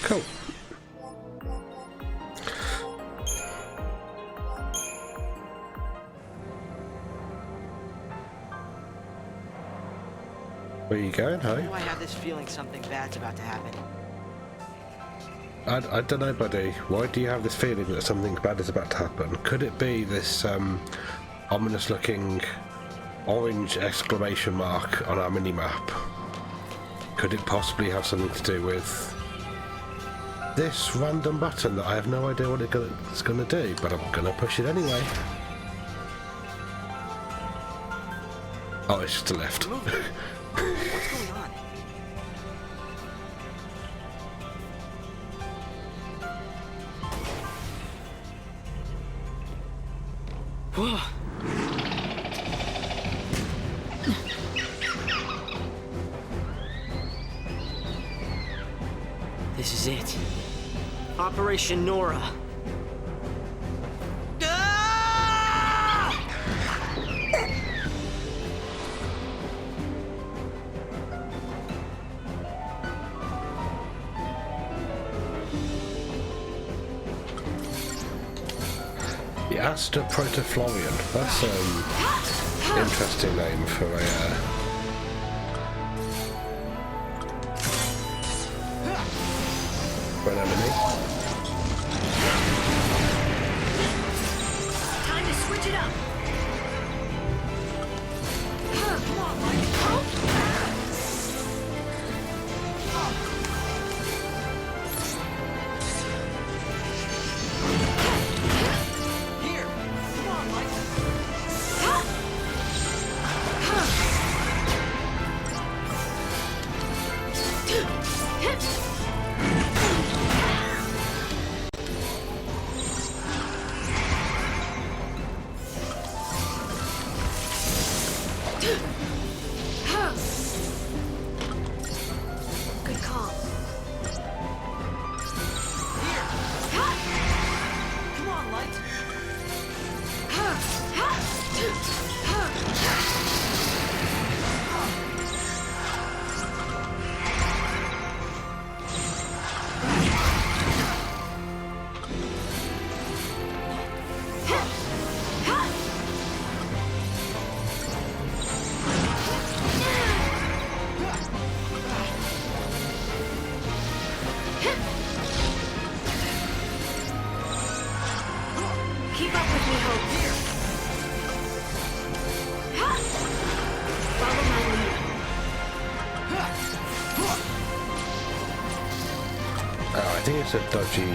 Speaker 1: Cool. Where are you going,
Speaker 2: Why
Speaker 1: hey?
Speaker 2: do I have this feeling something bad's about to happen?
Speaker 1: I don't know, buddy. Why do you have this feeling that something bad is about to happen? Could it be this ominous-looking orange exclamation mark on our mini-map? Could it possibly have something to do with this random button that I have no idea what it's going to do, but I'm going to push it anyway? Oh, it's just a lift.
Speaker 2: What's going on? Whoa. This is it. Operation Nora.
Speaker 1: The Aster Protoflorian. That's an interesting name for a for an enemy.
Speaker 3: Time to switch it up. Come on, Mike.
Speaker 4: Here! Come on, Mike!
Speaker 3: Good call.
Speaker 4: Come on, Light!
Speaker 3: Keep up with me, Hope. Follow my lead.
Speaker 1: Oh, I think it's a dodgy.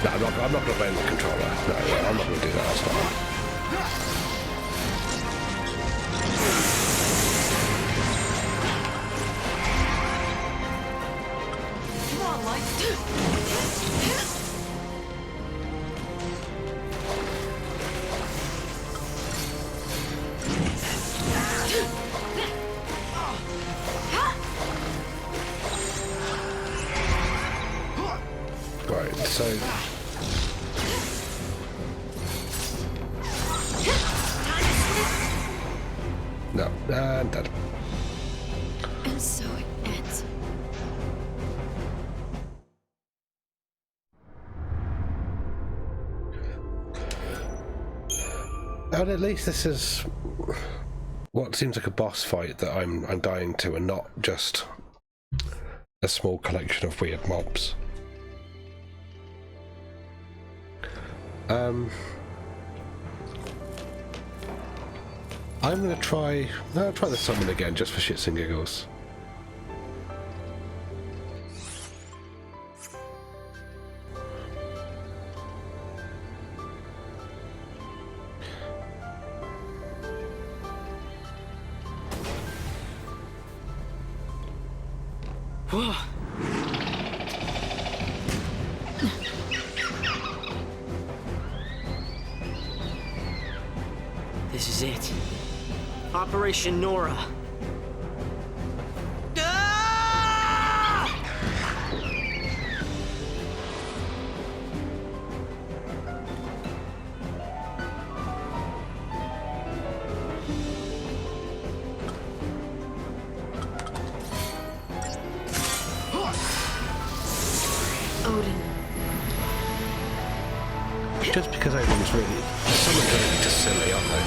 Speaker 1: No, I'm not going to blame the controller. No, I'm not going to do that. That's fine.
Speaker 4: Come on, Light!
Speaker 1: Right, so no, and dead.
Speaker 6: And so it ends.
Speaker 1: And at least this is what seems like a boss fight that I'm dying to, and not just a small collection of weird mobs. I'm gonna try. No, I'll try the summon again just for shits and giggles.
Speaker 2: Whoa. This is it. Operation Nora.
Speaker 1: just because everything's really... Some of them are just silly, aren't they?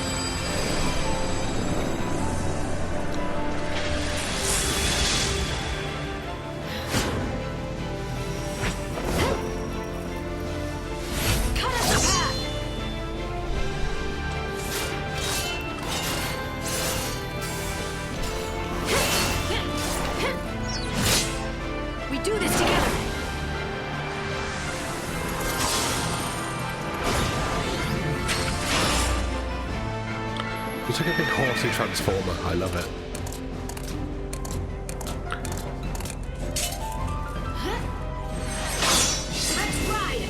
Speaker 1: It's like a big horsey transformer. I love it.
Speaker 3: Let's ride!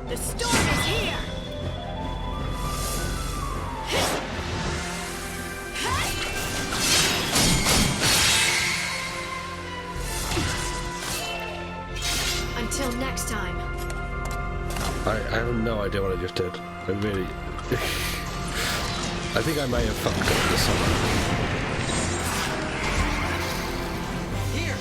Speaker 3: The storm is here! Until next time.
Speaker 1: I have no idea what I just did. I really... I think I may have fucked up this summer.
Speaker 4: Here.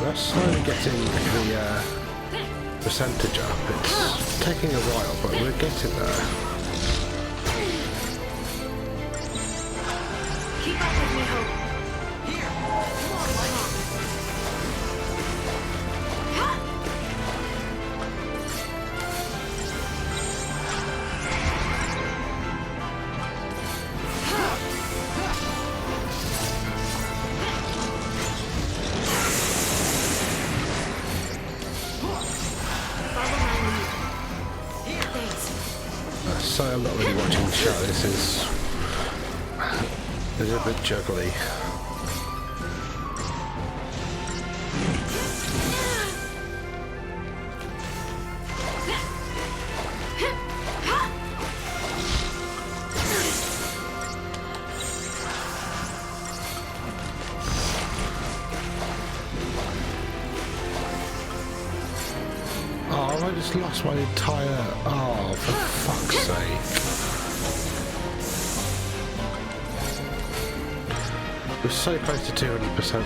Speaker 1: That's slowly getting the percentage up. It's taking a while, but we're getting there.
Speaker 3: Keep up with me, Hope.
Speaker 4: Here. Come on, Light.
Speaker 1: Sorry, I'm not really watching the show. This is a bit juggly. Oh, I just lost my entire... Oh, for fuck's sake. We're so close to 200% then.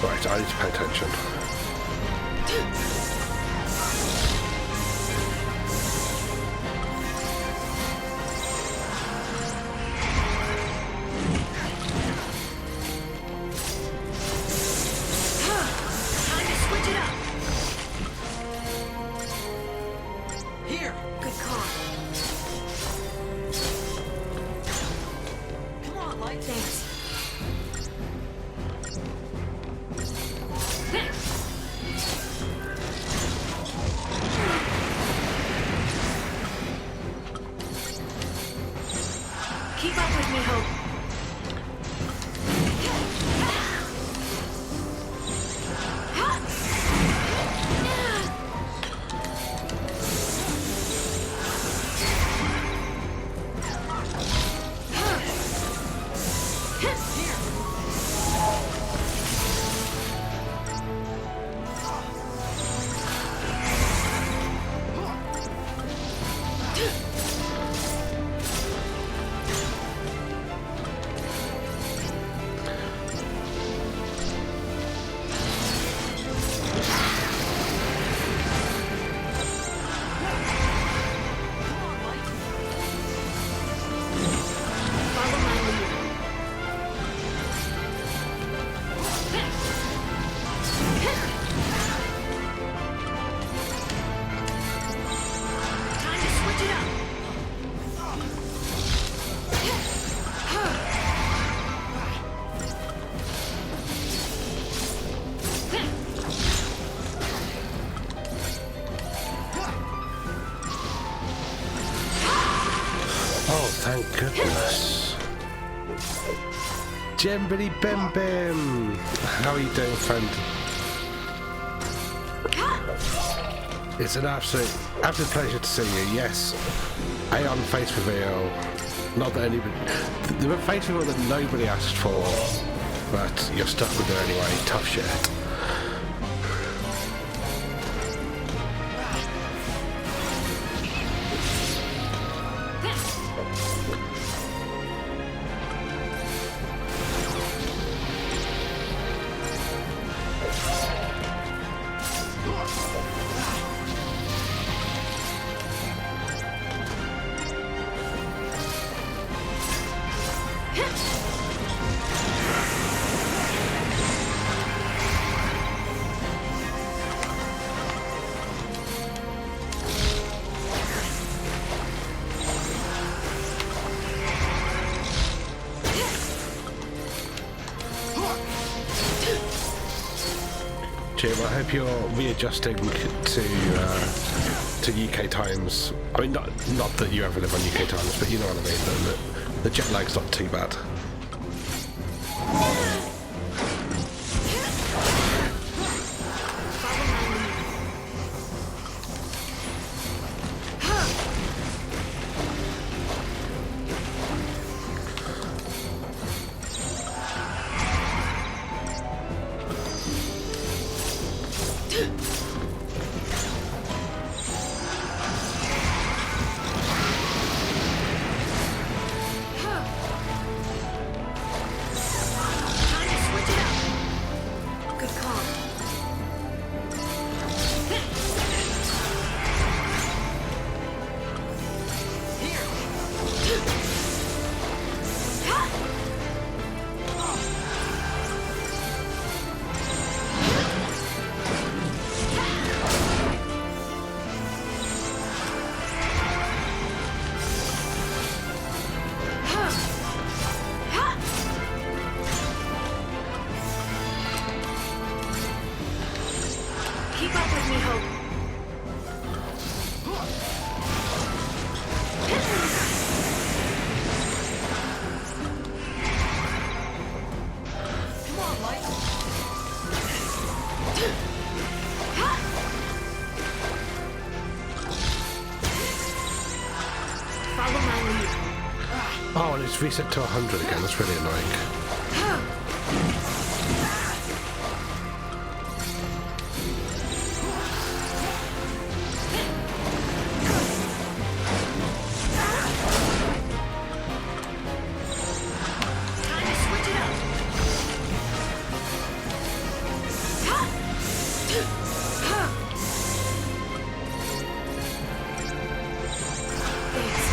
Speaker 1: Right, I need to pay attention. Oh goodness. Jembity Bim Bim! How are you doing, friend? It's an absolute pleasure to see you, yes. Aeon face reveal. Not that anybody... The face reveal that nobody asked for, but you're stuck with it anyway. Tough shit. Jim, I hope you're readjusting to UK times. I mean, not that you ever live on UK times, but you know what I mean. The jet lag's not too bad.
Speaker 3: Keep up with me, Hope.
Speaker 4: Come on, Light.
Speaker 3: Follow my lead.
Speaker 1: Oh, and it's reset to 100 again. That's really annoying.
Speaker 3: Time to switch it up. Thanks.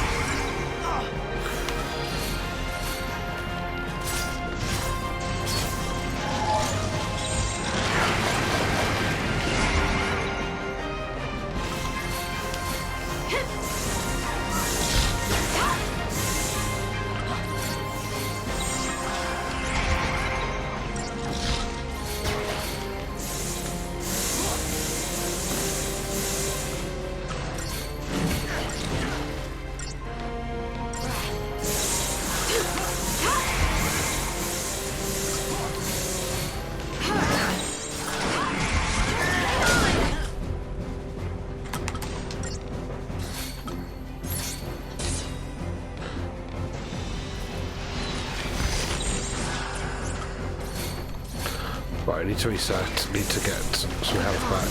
Speaker 1: Right, I need to reset. Need to get some health back.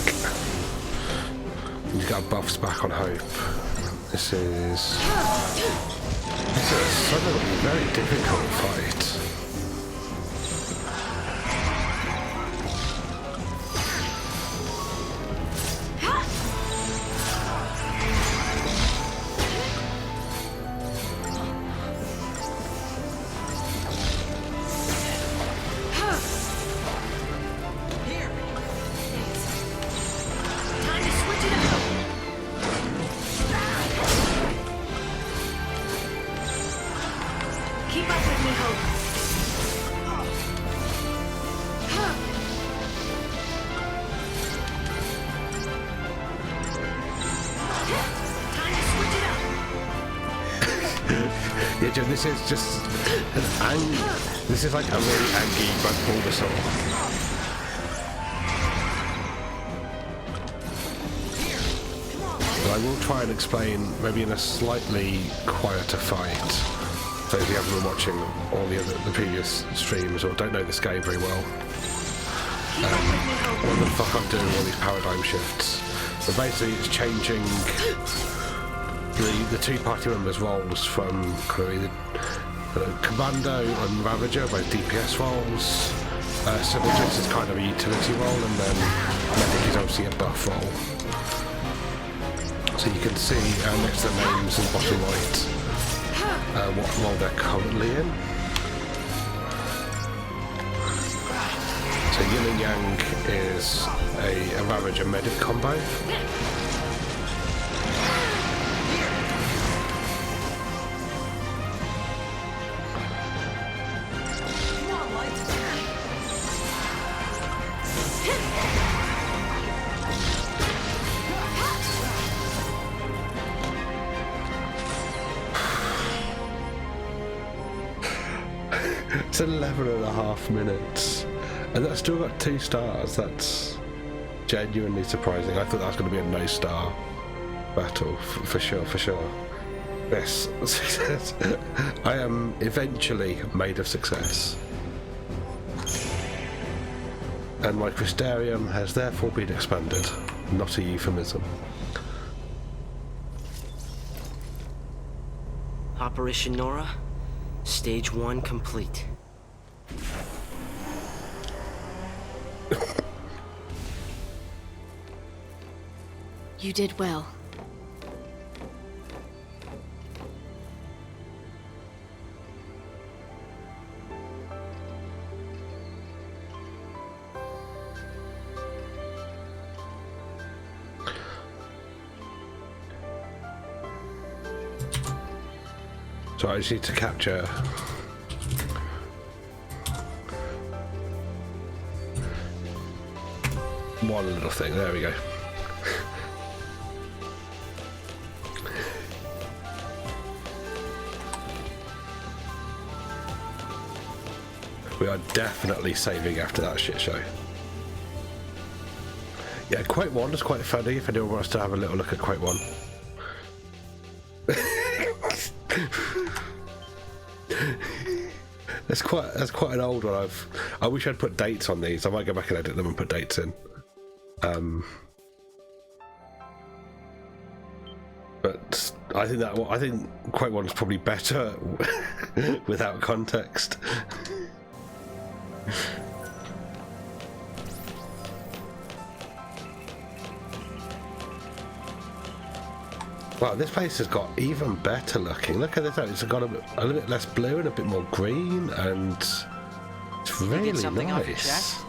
Speaker 1: Need to get our buffs back on Hope. This is suddenly a very difficult fight.
Speaker 4: Here.
Speaker 3: Time to switch it up. Keep up with me, Hope.
Speaker 1: Yeah, Jim, this is just this is like a really angry Bulbasaur. But I will try and explain, maybe in a slightly quieter fight. Those of you who haven't been watching all the previous streams or don't know this game very well. What the fuck I'm doing with all these paradigm shifts. But basically it's changing the two party members' roles from kind of Commando and Ravager, both DPS roles. Synergist is kind of a utility role, and then Medic is obviously a buff role. So you can see next to the names in the bottom right what role they're currently in. So Yin and Yang is a Ravager Medic combo. It's 11.5 minutes. And that's still got 2 stars. That's genuinely surprising. I thought that was going to be a no-star battle, for sure. Yes, success. I am eventually made of success. And my Crystarium has therefore been expanded. Not a euphemism.
Speaker 2: Operation Nora, Stage 1 complete.
Speaker 3: You did well.
Speaker 1: So I just need to capture one little thing. There we go. We are definitely saving after that shit show. Yeah, Quake 1 is quite funny if anyone wants to have a little look at Quake 1. That's quite an old one. I wish I'd put dates on these. I might go back and edit them and put dates in. But I think Quake 1 is probably better without context. Wow, this place has got even better looking. Look at this, it's got a little bit less blue and a bit more green, and it's really nice.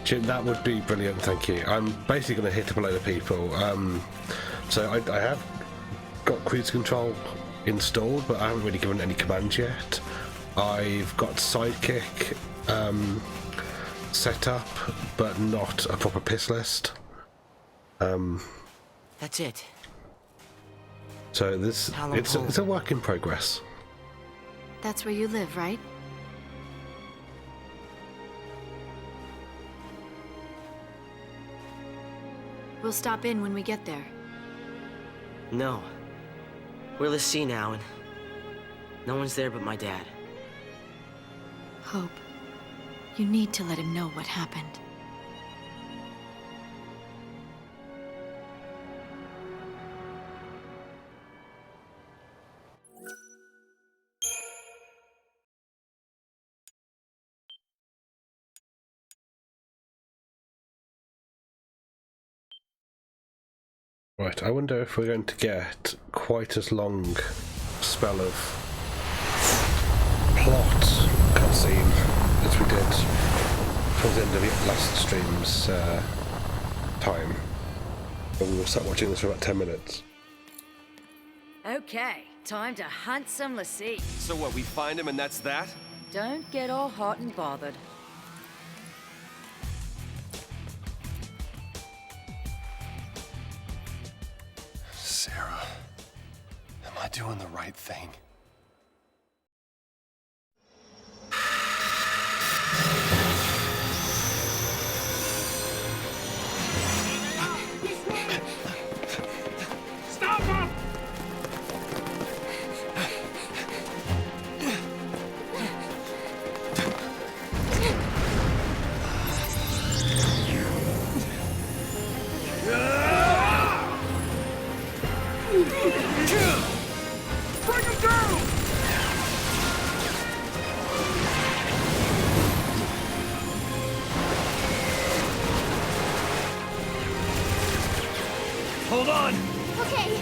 Speaker 1: Jim, that would be brilliant, thank you. I'm basically going to hit up a load of people. So I have got cruise control installed, but I haven't really given any commands yet. I've got Sidekick set up, but not a proper piss list.
Speaker 2: That's it.
Speaker 1: So it's a work in progress.
Speaker 3: That's where you live, right? We'll stop in when we get there.
Speaker 2: No. We're the sea now, and no one's there but my dad.
Speaker 3: Hope, you need to let him know what happened.
Speaker 1: Right, I wonder if we're going to get quite as long spell of plot cutscene as we did towards the end of the last stream's time. And we'll start watching this for about 10 minutes.
Speaker 7: Okay, time to hunt some lassie.
Speaker 8: So what, we find him and that's that?
Speaker 7: Don't get all hot and bothered.
Speaker 8: Sarah, am I doing the right thing?
Speaker 9: Stop him! Bring him down!
Speaker 8: Hold on!
Speaker 6: Okay.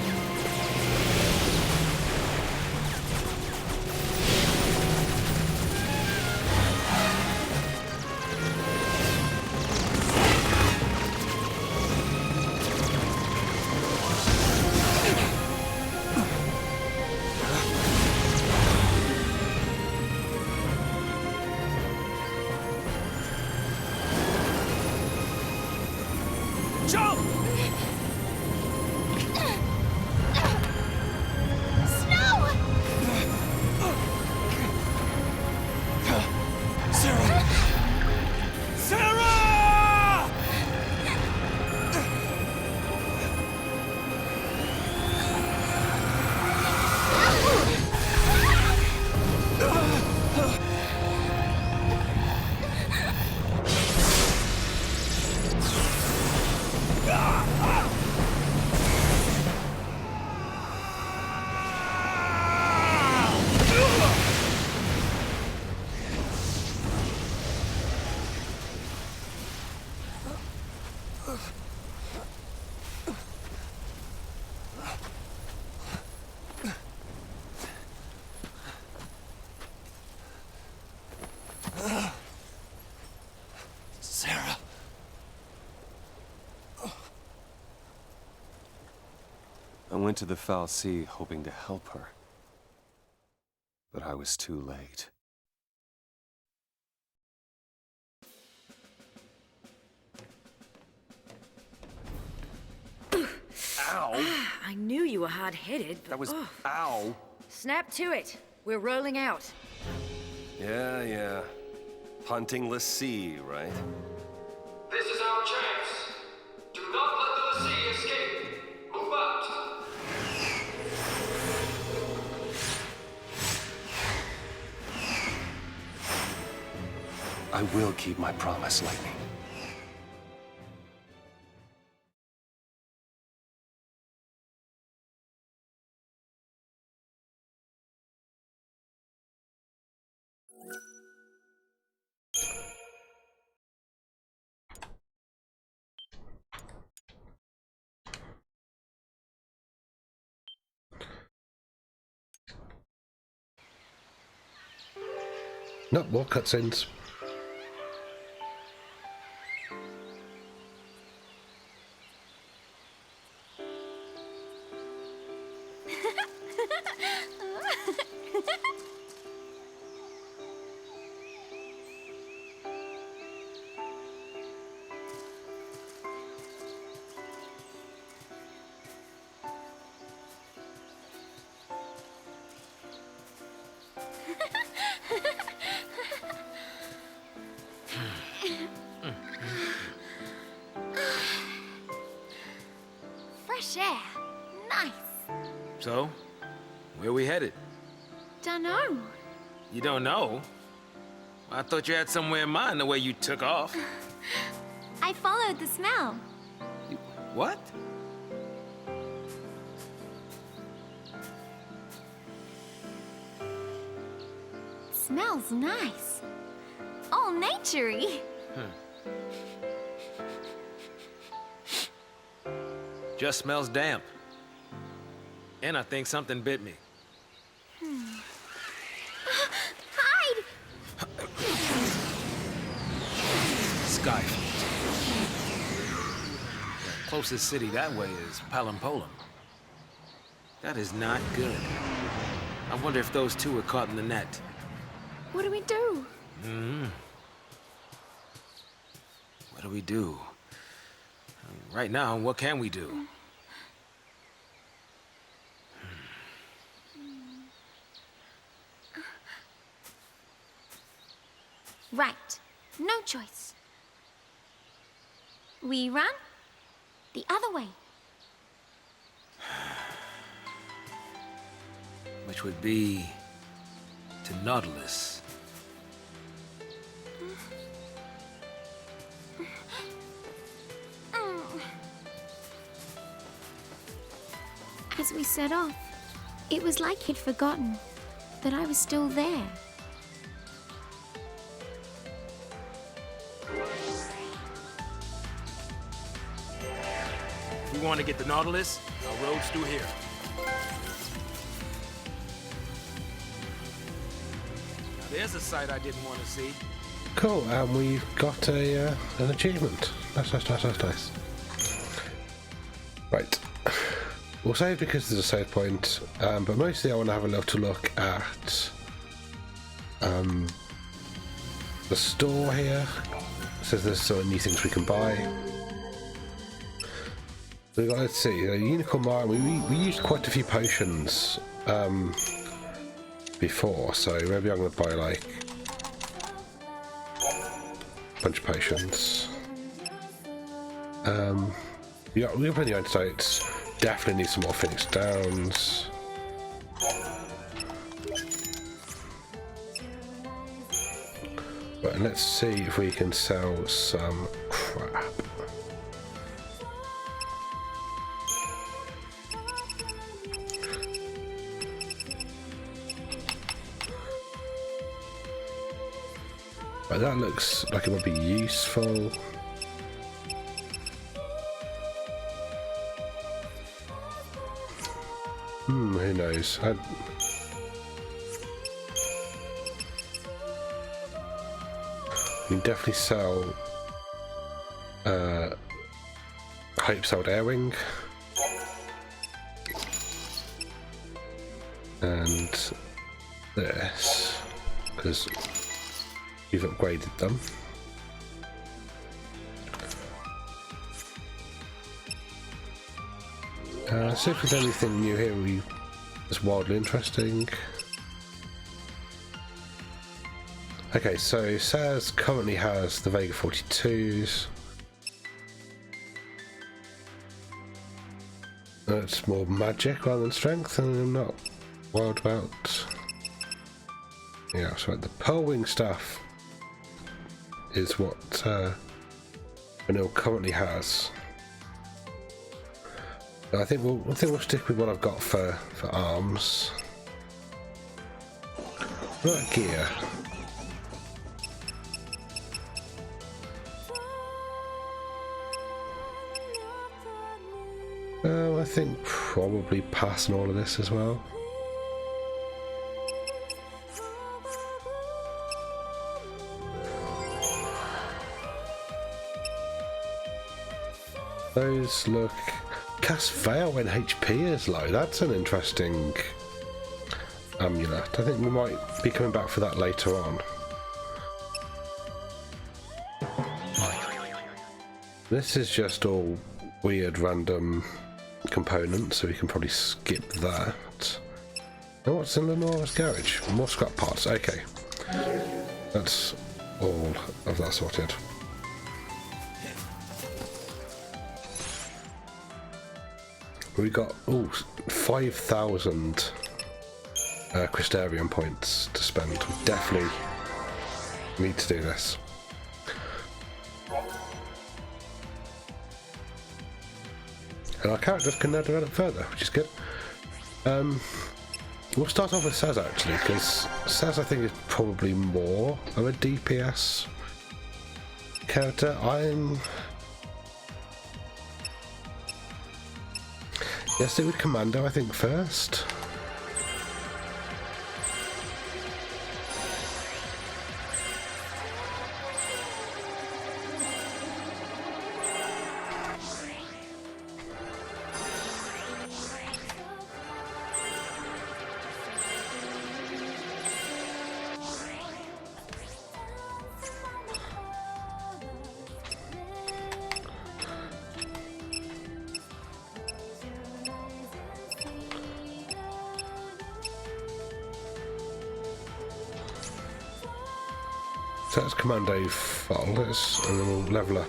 Speaker 9: Jump!
Speaker 6: Snow!
Speaker 9: Sarah! Sarah! Sarah.
Speaker 8: I went to the Foul Sea hoping to help her. But I was too late. Ow!
Speaker 7: I knew you were hard-headed, but
Speaker 8: That was...
Speaker 7: oh.
Speaker 8: Ow!
Speaker 7: Snap to it. We're rolling out.
Speaker 8: Yeah. Hunting lassie, right?
Speaker 10: This is our chance. Do not let the lassie escape. Move out.
Speaker 8: I will keep my promise, Lightning.
Speaker 1: No, more cutscenes.
Speaker 6: Fresh air. Nice.
Speaker 11: So, where we headed?
Speaker 6: Dunno.
Speaker 11: You don't know? I thought you had somewhere in mind the way you took off.
Speaker 6: I followed the smell.
Speaker 11: What?
Speaker 6: Smells nice. All naturey.
Speaker 11: Just smells damp. And I think something bit me.
Speaker 6: Hide!
Speaker 11: Skyfleet. The closest city that way is Palampolam. That is not good. I wonder if those two were caught in the net.
Speaker 6: What do we do?
Speaker 11: What do we do? Right now, what can we do?
Speaker 6: Right. No choice. We run the other way.
Speaker 11: Which would be to Nautilus.
Speaker 6: As we set off, it was like he'd forgotten that I was still there.
Speaker 11: We want to get the Nautilus, our road's through here. Now there's a sight I didn't want to see.
Speaker 1: Cool, and we've got an achievement. Nice. Right. We'll save because there's a save point, but mostly I want to have a little look at the store here. It says there's some new things we can buy. We got, let's see, a unicorn mine. We used quite a few potions before, so maybe I'm going to buy like a bunch of potions. Yeah, we'll play the antidotes. Definitely need some more Phoenix Downs. But let's see if we can sell some crap. Right, that looks like it would be useful. Who knows? You can definitely sell Hope sold Airwing and this because you've upgraded them. See if there's anything new here that's wildly interesting. Okay, so Saz currently has the Vega 42s. That's more magic rather than strength, and I'm not wild about. Yeah, so the Pearlwing stuff is what Vanille currently has. I think we'll stick with what I've got for arms. What about gear? I think probably passing all of this as well. Those look. Cast Veil when HP is low. That's an interesting amulet. I think we might be coming back for that later on. This is just all weird random components, so we can probably skip that. And what's in Lenora's garage? More scrap parts. Okay. That's all of that sorted. We got 5,000 Crystarium points to spend. We definitely need to do this. And our characters can now develop further, which is good. We'll start off with Saz actually, because Saz I think is probably more of a DPS character. Let's stick with Commando, I think, first. So that's Commando Fall, and then we'll level up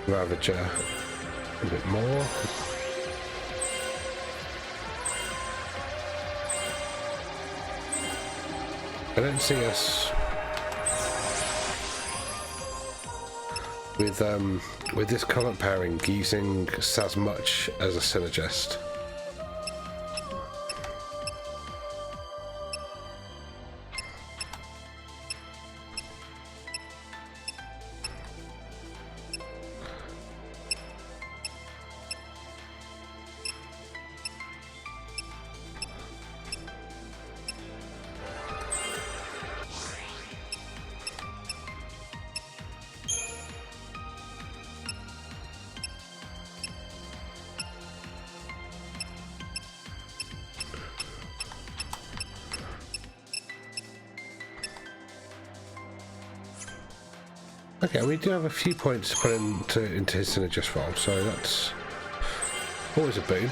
Speaker 1: Ravager a bit more. I don't see us with this current pairing using as much as a synergist. Okay, we do have a few points to put into his synergist roll, so that's always a boon.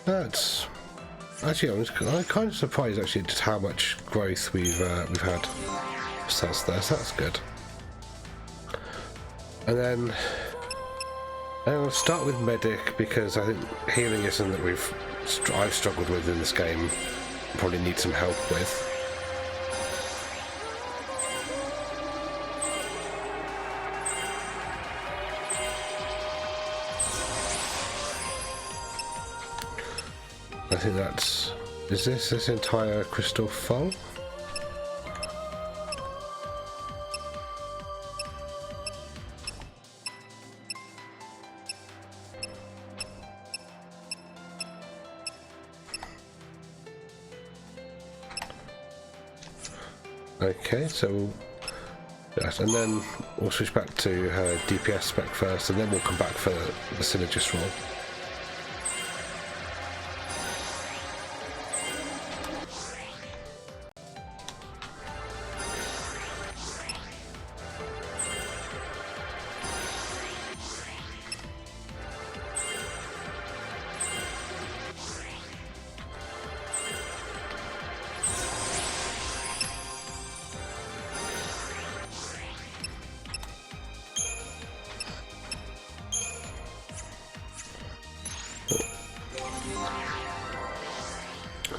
Speaker 1: That's actually, I'm kind of surprised actually just how much growth we've had. So that's good. And then I'll start with medic because I think healing is something that I've struggled with in this game. Probably need some help with. I think is this entire crystal full? Okay, so yes, and then we'll switch back to her DPS spec first, and then we'll come back for the synergist roll.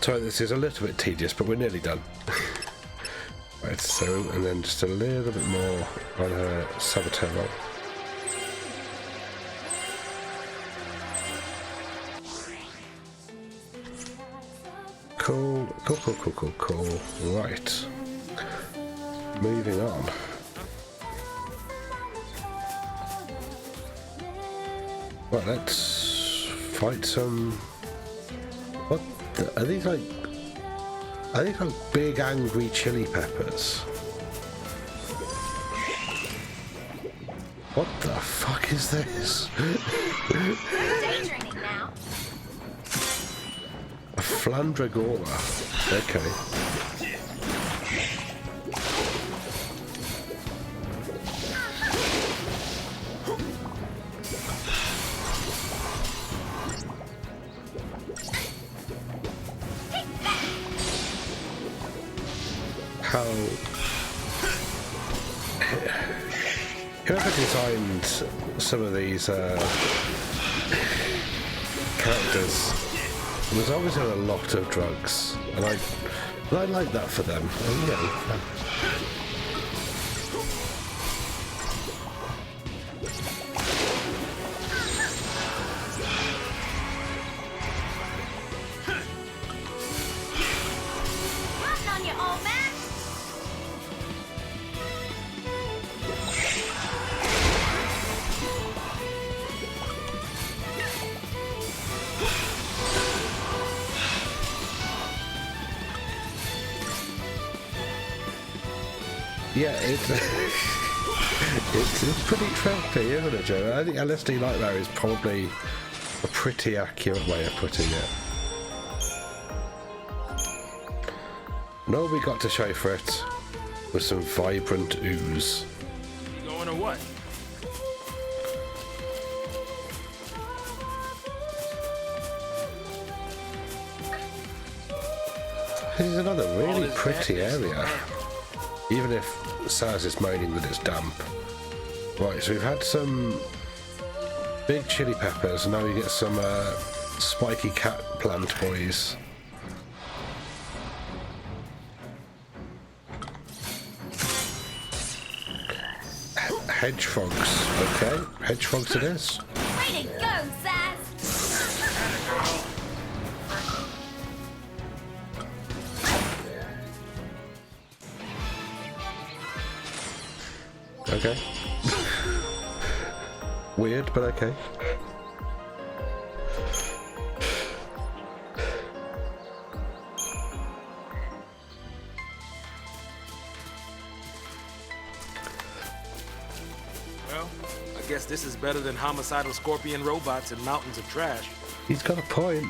Speaker 1: Sorry, this is a little bit tedious, but we're nearly done. Right, so, and then just a little bit more on her saboteur roll. Cool. Right. Moving on. Right, let's fight some... What the, are these like big angry chili peppers? What the fuck is this?
Speaker 6: Daydreaming now.
Speaker 1: A Flandragora. Okay. Whoever designed some of these characters was obviously on a lot of drugs, and I like that for them. And, you know, yeah, it's pretty trippy, isn't it, Joe? I think LSD Nightmare is probably a pretty accurate way of putting it. And all we got to show for it was some vibrant ooze.
Speaker 9: You going or what?
Speaker 1: This is another really pretty area. Even if Saz is moaning that it's damp. Right, so we've had some big chili peppers, and now we get some spiky cat plant boys. Hedge frogs, okay. Hedge frogs it is.
Speaker 5: Way to go, Saz!
Speaker 1: Okay. Weird, but okay.
Speaker 11: Well, I guess this is better than homicidal scorpion robots and mountains of trash.
Speaker 1: He's got a point.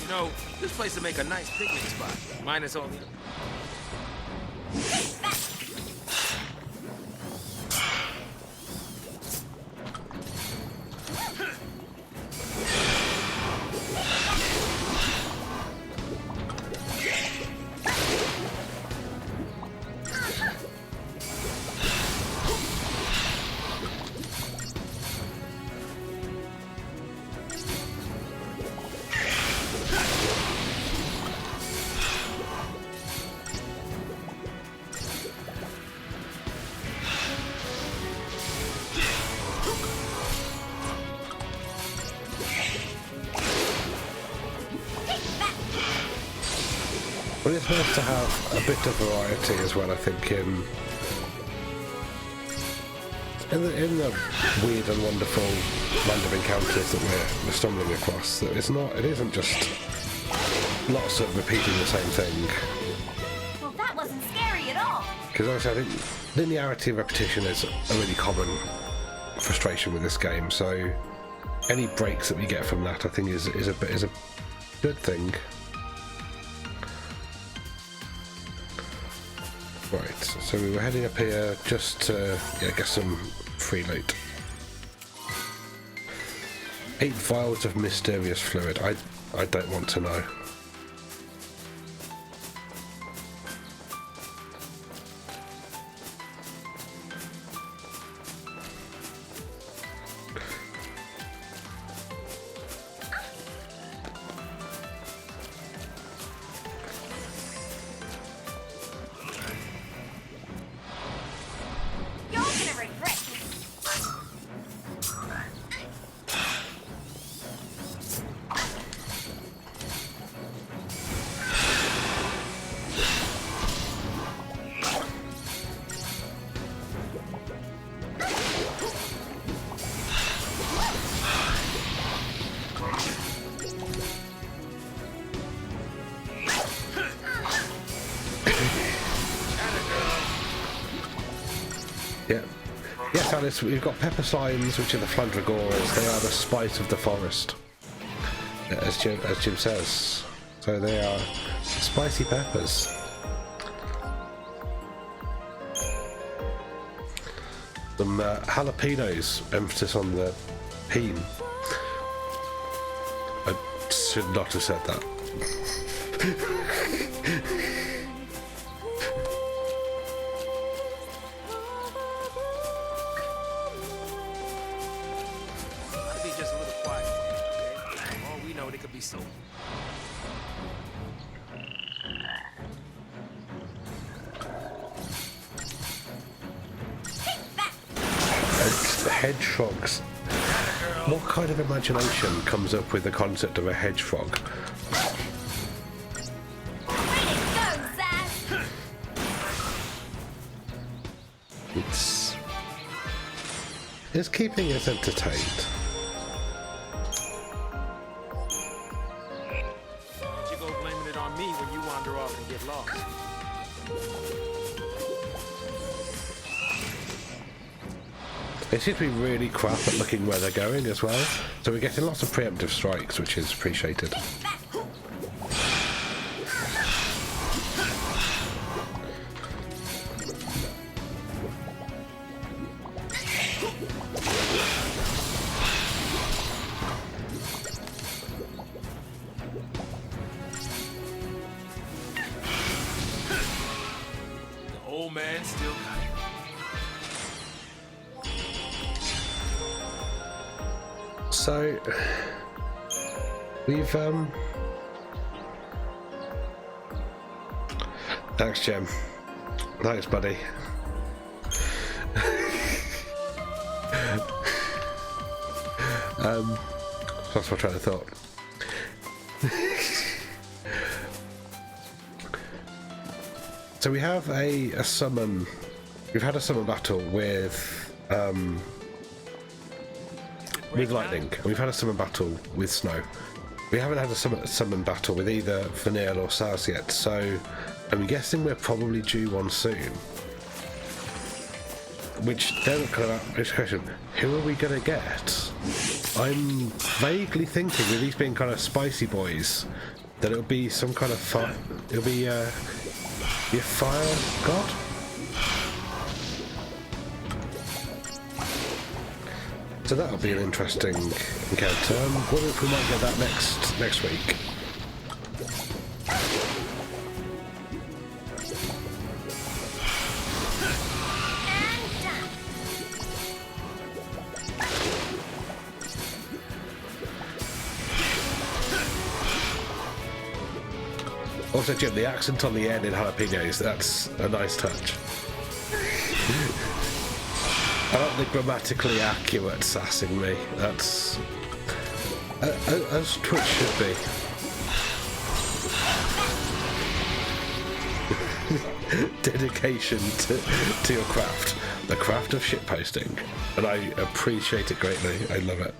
Speaker 11: You know, this place would make a nice picnic spot. Minus all the...
Speaker 1: But it's nice to have a bit of variety as well, I think, in the weird and wonderful random encounters that we're stumbling across. That it isn't just lots of repeating the same thing.
Speaker 5: Well, that wasn't scary at all.
Speaker 1: Because obviously I think linearity and repetition is a really common frustration with this game, so any breaks that we get from that I think is a good thing. Right, so we were heading up here just to get some free loot. 8 vials of mysterious fluid. I don't want to know.
Speaker 5: You're gonna regret this.
Speaker 1: Yeah. Yes, Alice, we've got pepper signs, which are the flandragoras. They are the spice of the forest, as Jim says. So they are spicy peppers. Some jalapenos, emphasis on the peen. I should not have said that.
Speaker 11: Gotta be just a little quiet, okay? For all we know, they could be so...
Speaker 1: Hedgehogs. What kind of imagination comes up with the concept of a hedgehog?
Speaker 5: Go, Zaz!
Speaker 1: It's keeping us entertained.
Speaker 11: Don't you go blaming it on me when you wander off and get lost.
Speaker 1: They seem to be really crap at looking where they're going as well, so we're getting lots of preemptive strikes, which is appreciated.
Speaker 9: old man still got it.
Speaker 1: So we've thanks, Jim. Thanks, buddy. That's my train of thought. So we have a summon. We've had a summon battle with lightning. And we've had a summon battle with snow. We haven't had a summon battle with either Vanille or Saz yet, so I'm guessing we're probably due one soon. Which then kind of makes a question: who are we gonna get? I'm vaguely thinking, with these being kind of spicy boys, that it'll be some kind of fire. It'll be a fire god. So that'll be an interesting encounter. Wonder if we might get that next week. Also, Jim, the accent on the end in jalapenos, that's a nice touch. I like the grammatically accurate sassing me. That's as Twitch should be. Dedication to your craft, the craft of shitposting, and I appreciate it greatly. I love it.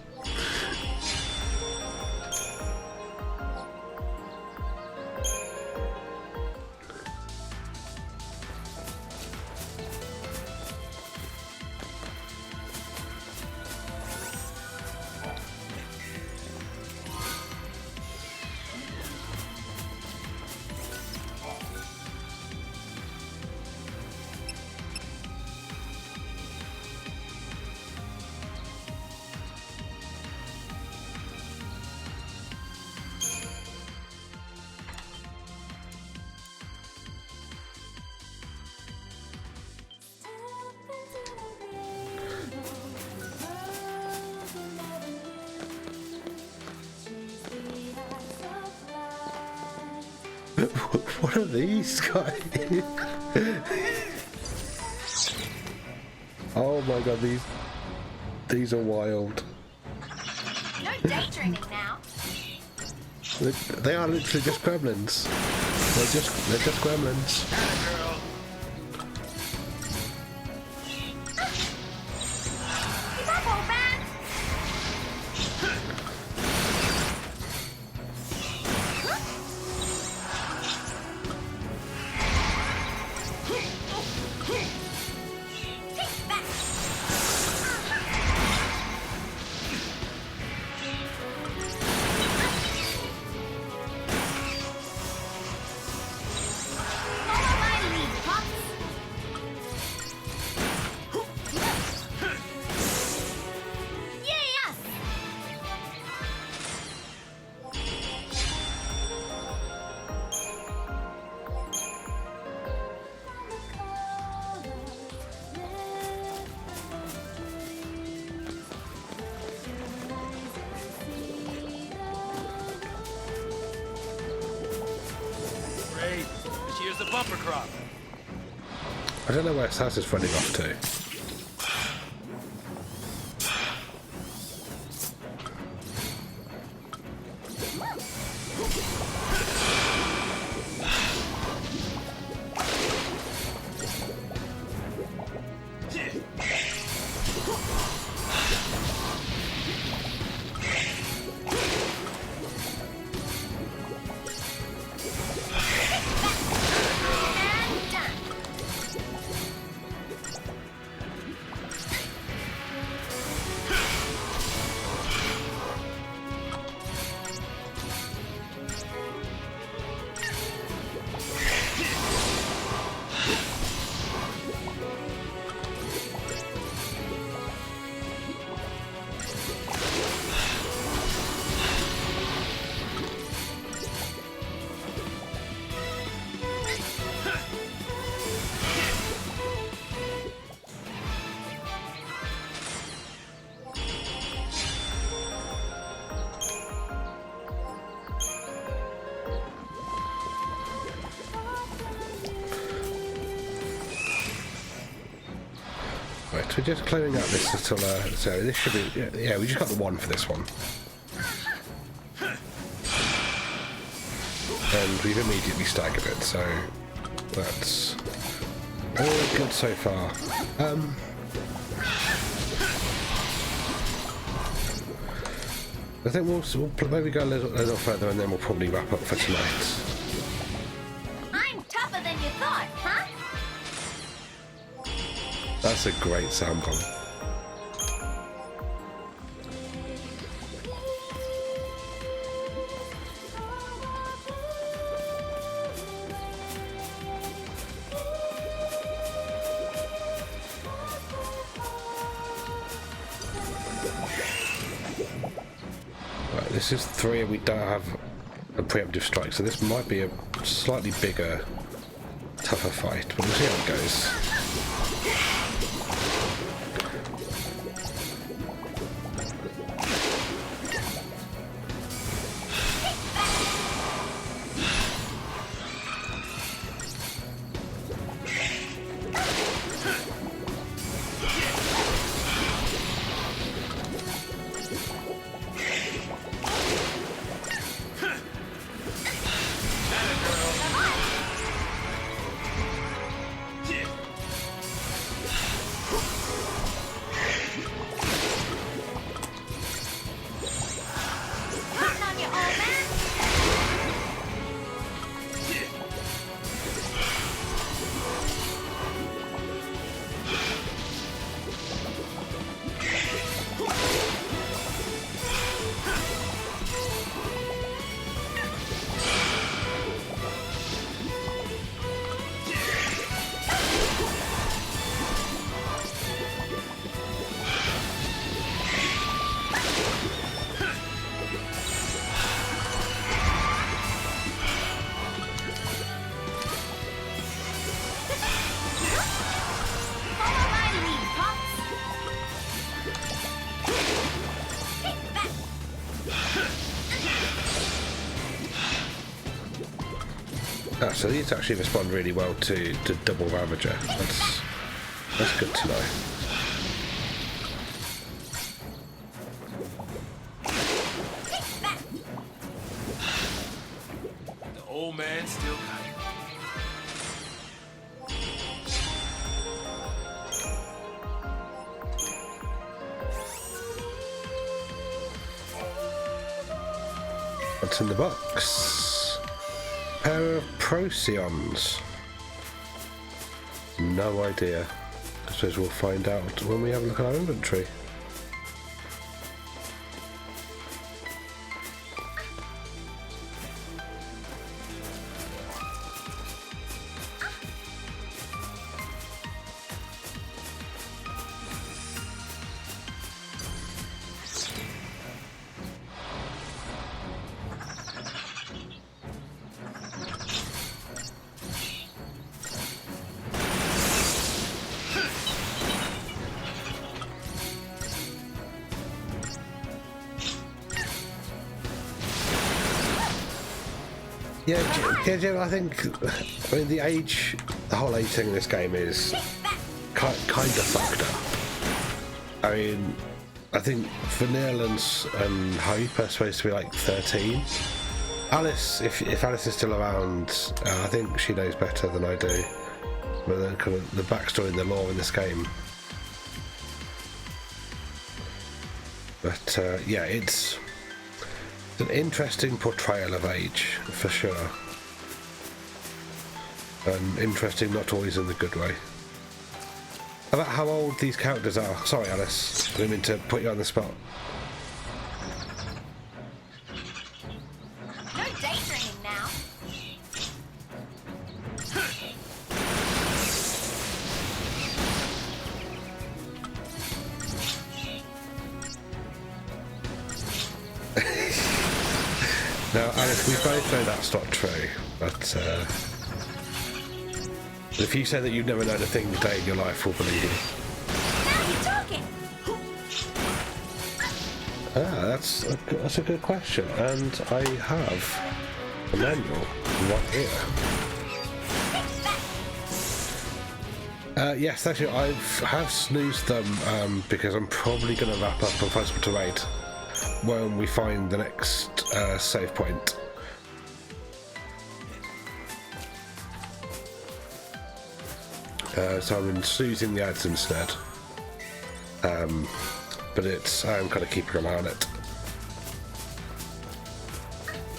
Speaker 1: What are these guys? Oh my god, these are wild.
Speaker 6: No daydreaming now.
Speaker 1: They are literally just gremlins. They're just gremlins.
Speaker 6: Keep up, old man.
Speaker 9: Here's the bumper crop.
Speaker 1: I don't know where Saz is running off to. So we're just clearing up this little, so this should be, yeah, we just got the one for this one. And we've immediately staggered it, so that's all good so far. I think we'll maybe go a little further and then we'll probably wrap up for tonight.
Speaker 6: I'm tougher than you thought, huh?
Speaker 1: That's a great sound bomb. Right, this is 3 and we don't have a preemptive strike, so this might be a slightly bigger, tougher fight, but we'll see how it goes. So these actually respond really well to double Ravager. That's good to know.
Speaker 9: The old man still got it.
Speaker 1: What's in the box? Pair of Procyon. No idea. I suppose we'll find out when we have a look at our inventory. Yeah, Jim, I mean, the whole age thing in this game is kind of fucked up. I mean, I think Vanille and Hope are supposed to be like 13. Alice, if Alice is still around, I think she knows better than I do. But then kind of the backstory and the lore in this game. But yeah, it's an interesting portrayal of age, for sure. And interesting not always in the good way. About how old these characters are. Sorry, Alice. I didn't mean to put you on the spot.
Speaker 6: No daydreaming now.
Speaker 1: Now, Alice, we both know that's not true, but if you say that you've never known a thing day in your life, we'll believe you.
Speaker 6: Now you're talking.
Speaker 1: That's a good question, and I have a manual right here. Yes, actually, I have snoozed them because I'm probably going to wrap up and find something to raid when we find the next save point. So I've been snoozing the ads instead. But I'm kind of keeping an eye on it.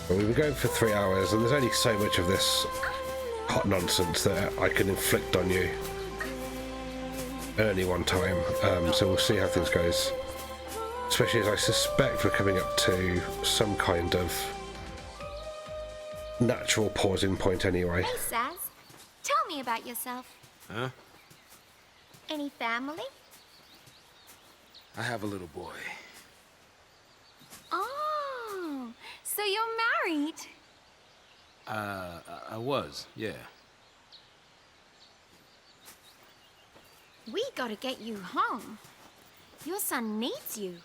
Speaker 1: Well, we've been going for 3 hours, and there's only so much of this hot nonsense that I can inflict on you at any one time. So we'll see how things goes. Especially as I suspect we're coming up to some kind of natural pausing point anyway.
Speaker 6: Hey, Saz. Tell me about yourself.
Speaker 11: Huh?
Speaker 6: Any family?
Speaker 11: I have a little boy.
Speaker 6: Oh, so you're married?
Speaker 11: I was, yeah.
Speaker 6: We gotta get you home. Your son needs you.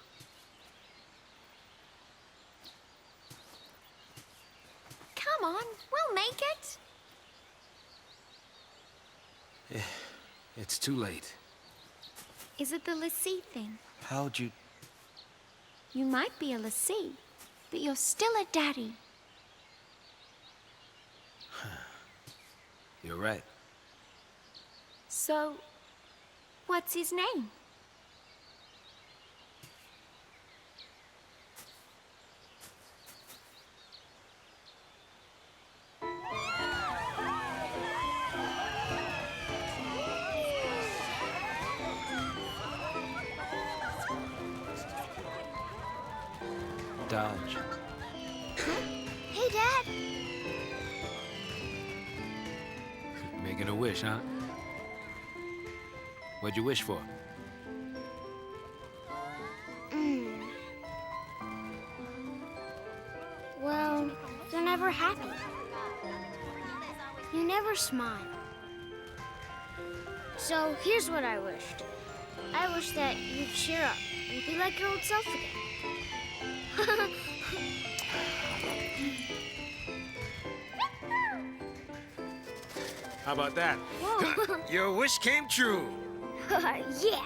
Speaker 6: Come on, we'll make it.
Speaker 11: It's too late.
Speaker 6: Is it the Lassie thing?
Speaker 11: How'd you...
Speaker 6: You might be a Lassie, but you're still a daddy.
Speaker 11: You're right.
Speaker 6: So, what's his name?
Speaker 11: Dodge.
Speaker 6: Hey, Dad.
Speaker 11: Making a wish, huh? What'd you wish for?
Speaker 12: Well, you're never happy. You never smile. So here's what I wished. I wish that you'd cheer up and be like your old self again.
Speaker 11: How about that?
Speaker 12: Whoa.
Speaker 11: Your wish came true.
Speaker 12: Yeah.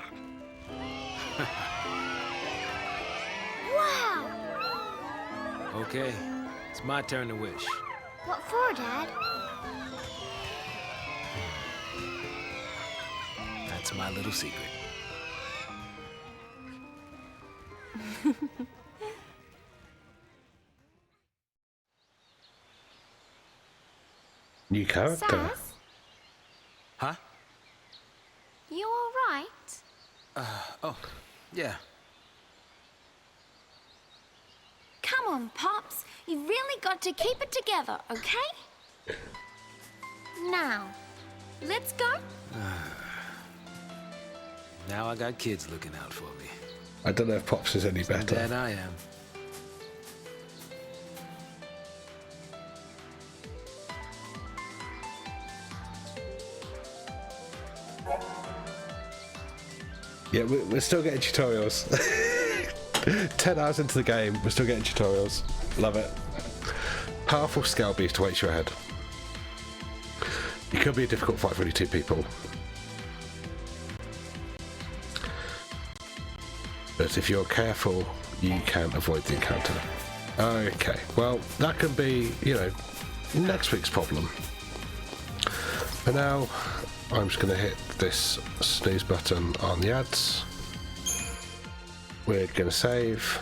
Speaker 12: Wow.
Speaker 11: Okay, it's my turn to wish.
Speaker 12: What for, Dad?
Speaker 11: That's my little secret.
Speaker 1: New character.
Speaker 6: Saz,
Speaker 11: Huh?
Speaker 6: you all right?
Speaker 11: Oh, yeah.
Speaker 6: Come on, Pops. You've really got to keep it together, okay? Now, let's go.
Speaker 11: Now I got kids looking out for me.
Speaker 1: I don't know if Pops is any better.
Speaker 11: Dad, I am.
Speaker 1: Yeah, we're still getting tutorials. 10 hours into the game, we're still getting tutorials. Love it. Powerful scale beast awaits you ahead. It could be a difficult fight for only 2 people. But if you're careful, you can avoid the encounter. Okay, well, that can be, next week's problem. For now, I'm just going to hit this snooze button on the ads. We're going to save,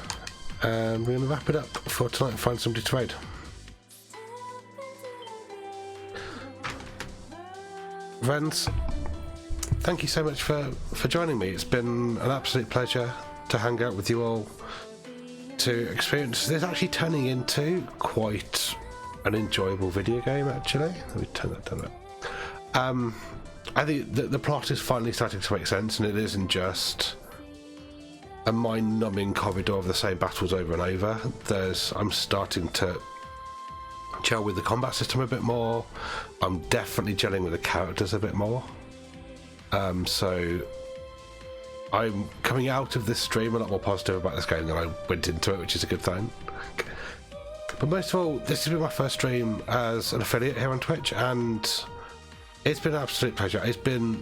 Speaker 1: and we're going to wrap it up for tonight and find somebody to raid. Friends, thank you so much for joining me. It's been an absolute pleasure to hang out with you all, to experience this actually turning into quite an enjoyable video game, actually. Let me turn that down a bit. I think the plot is finally starting to make sense, and it isn't just a mind-numbing corridor of the same battles over and over. I'm starting to gel with the combat system a bit more. I'm definitely gelling with the characters a bit more. So I'm coming out of this stream a lot more positive about this game than I went into it, which is a good thing. But most of all, this has been my first stream as an affiliate here on Twitch, and it's been an absolute pleasure. It's been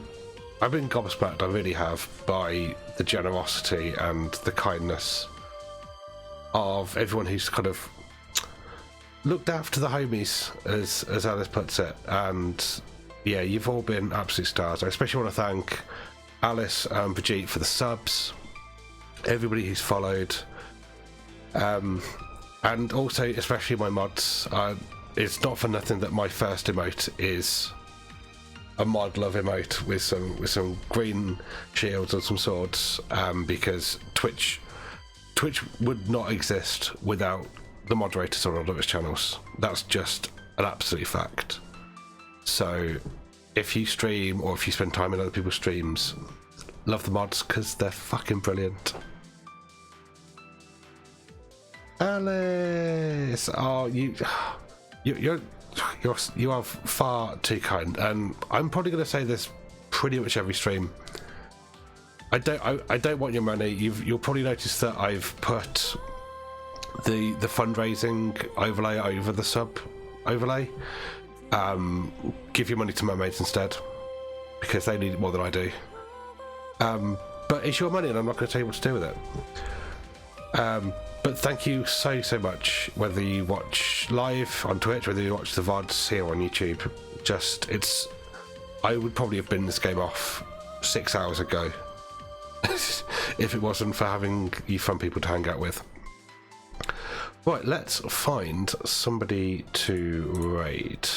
Speaker 1: I've been gobsmacked, I really have, by the generosity and the kindness of everyone who's kind of looked after the homies, as Alice puts it. And yeah, you've all been absolute stars. I especially want to thank Alice and Vijit for the subs, everybody who's followed, and also especially my mods. It's not for nothing that my first emote is a mod love emote with some green shields and some swords, because Twitch would not exist without the moderators on all of its channels. That's just an absolute fact. So if you stream or if you spend time in other people's streams, love the mods because they're fucking brilliant. Alice, oh, you are far too kind, and I'm probably going to say this pretty much every stream. I don't want your money. You'll probably notice that I've put the fundraising overlay over the sub overlay. Give your money to mermaids instead, because they need it more than I do. But it's your money, and I'm not going to tell you what to do with it. But thank you so much, whether you watch live on Twitch, whether you watch the VODs here on YouTube. I would probably have been this game off 6 hours ago if it wasn't for having you fun people to hang out with. Right, let's find somebody to raid.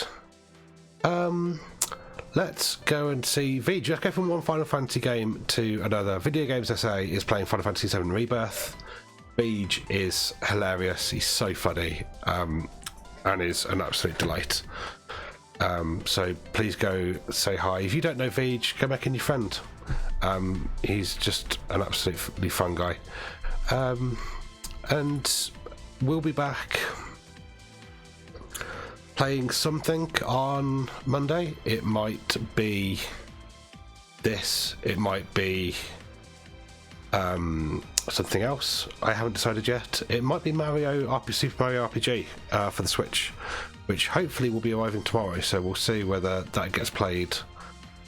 Speaker 1: Let's go and see V. Just go from one Final Fantasy game to another. Video Games SA is playing Final Fantasy VII Rebirth. Beej is hilarious, he's so funny, and is an absolute delight. So please go say hi. If you don't know Beej, go make a new friend. He's just an absolutely fun guy. And we'll be back playing something on Monday. It might be this, it might be something else. I haven't decided yet. It might be Super Mario RPG for the Switch, which hopefully will be arriving tomorrow, so we'll see whether that gets played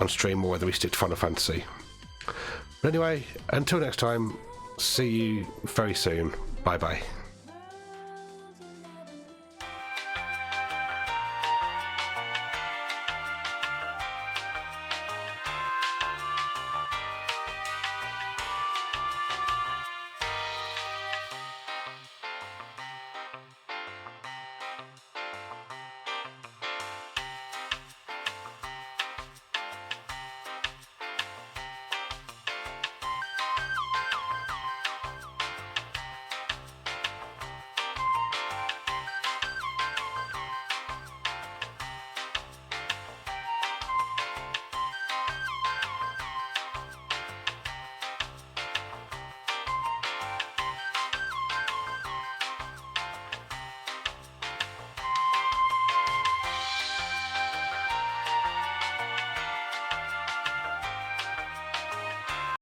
Speaker 1: on stream or whether we stick to Final Fantasy. But anyway, until next time, see you very soon. Bye bye.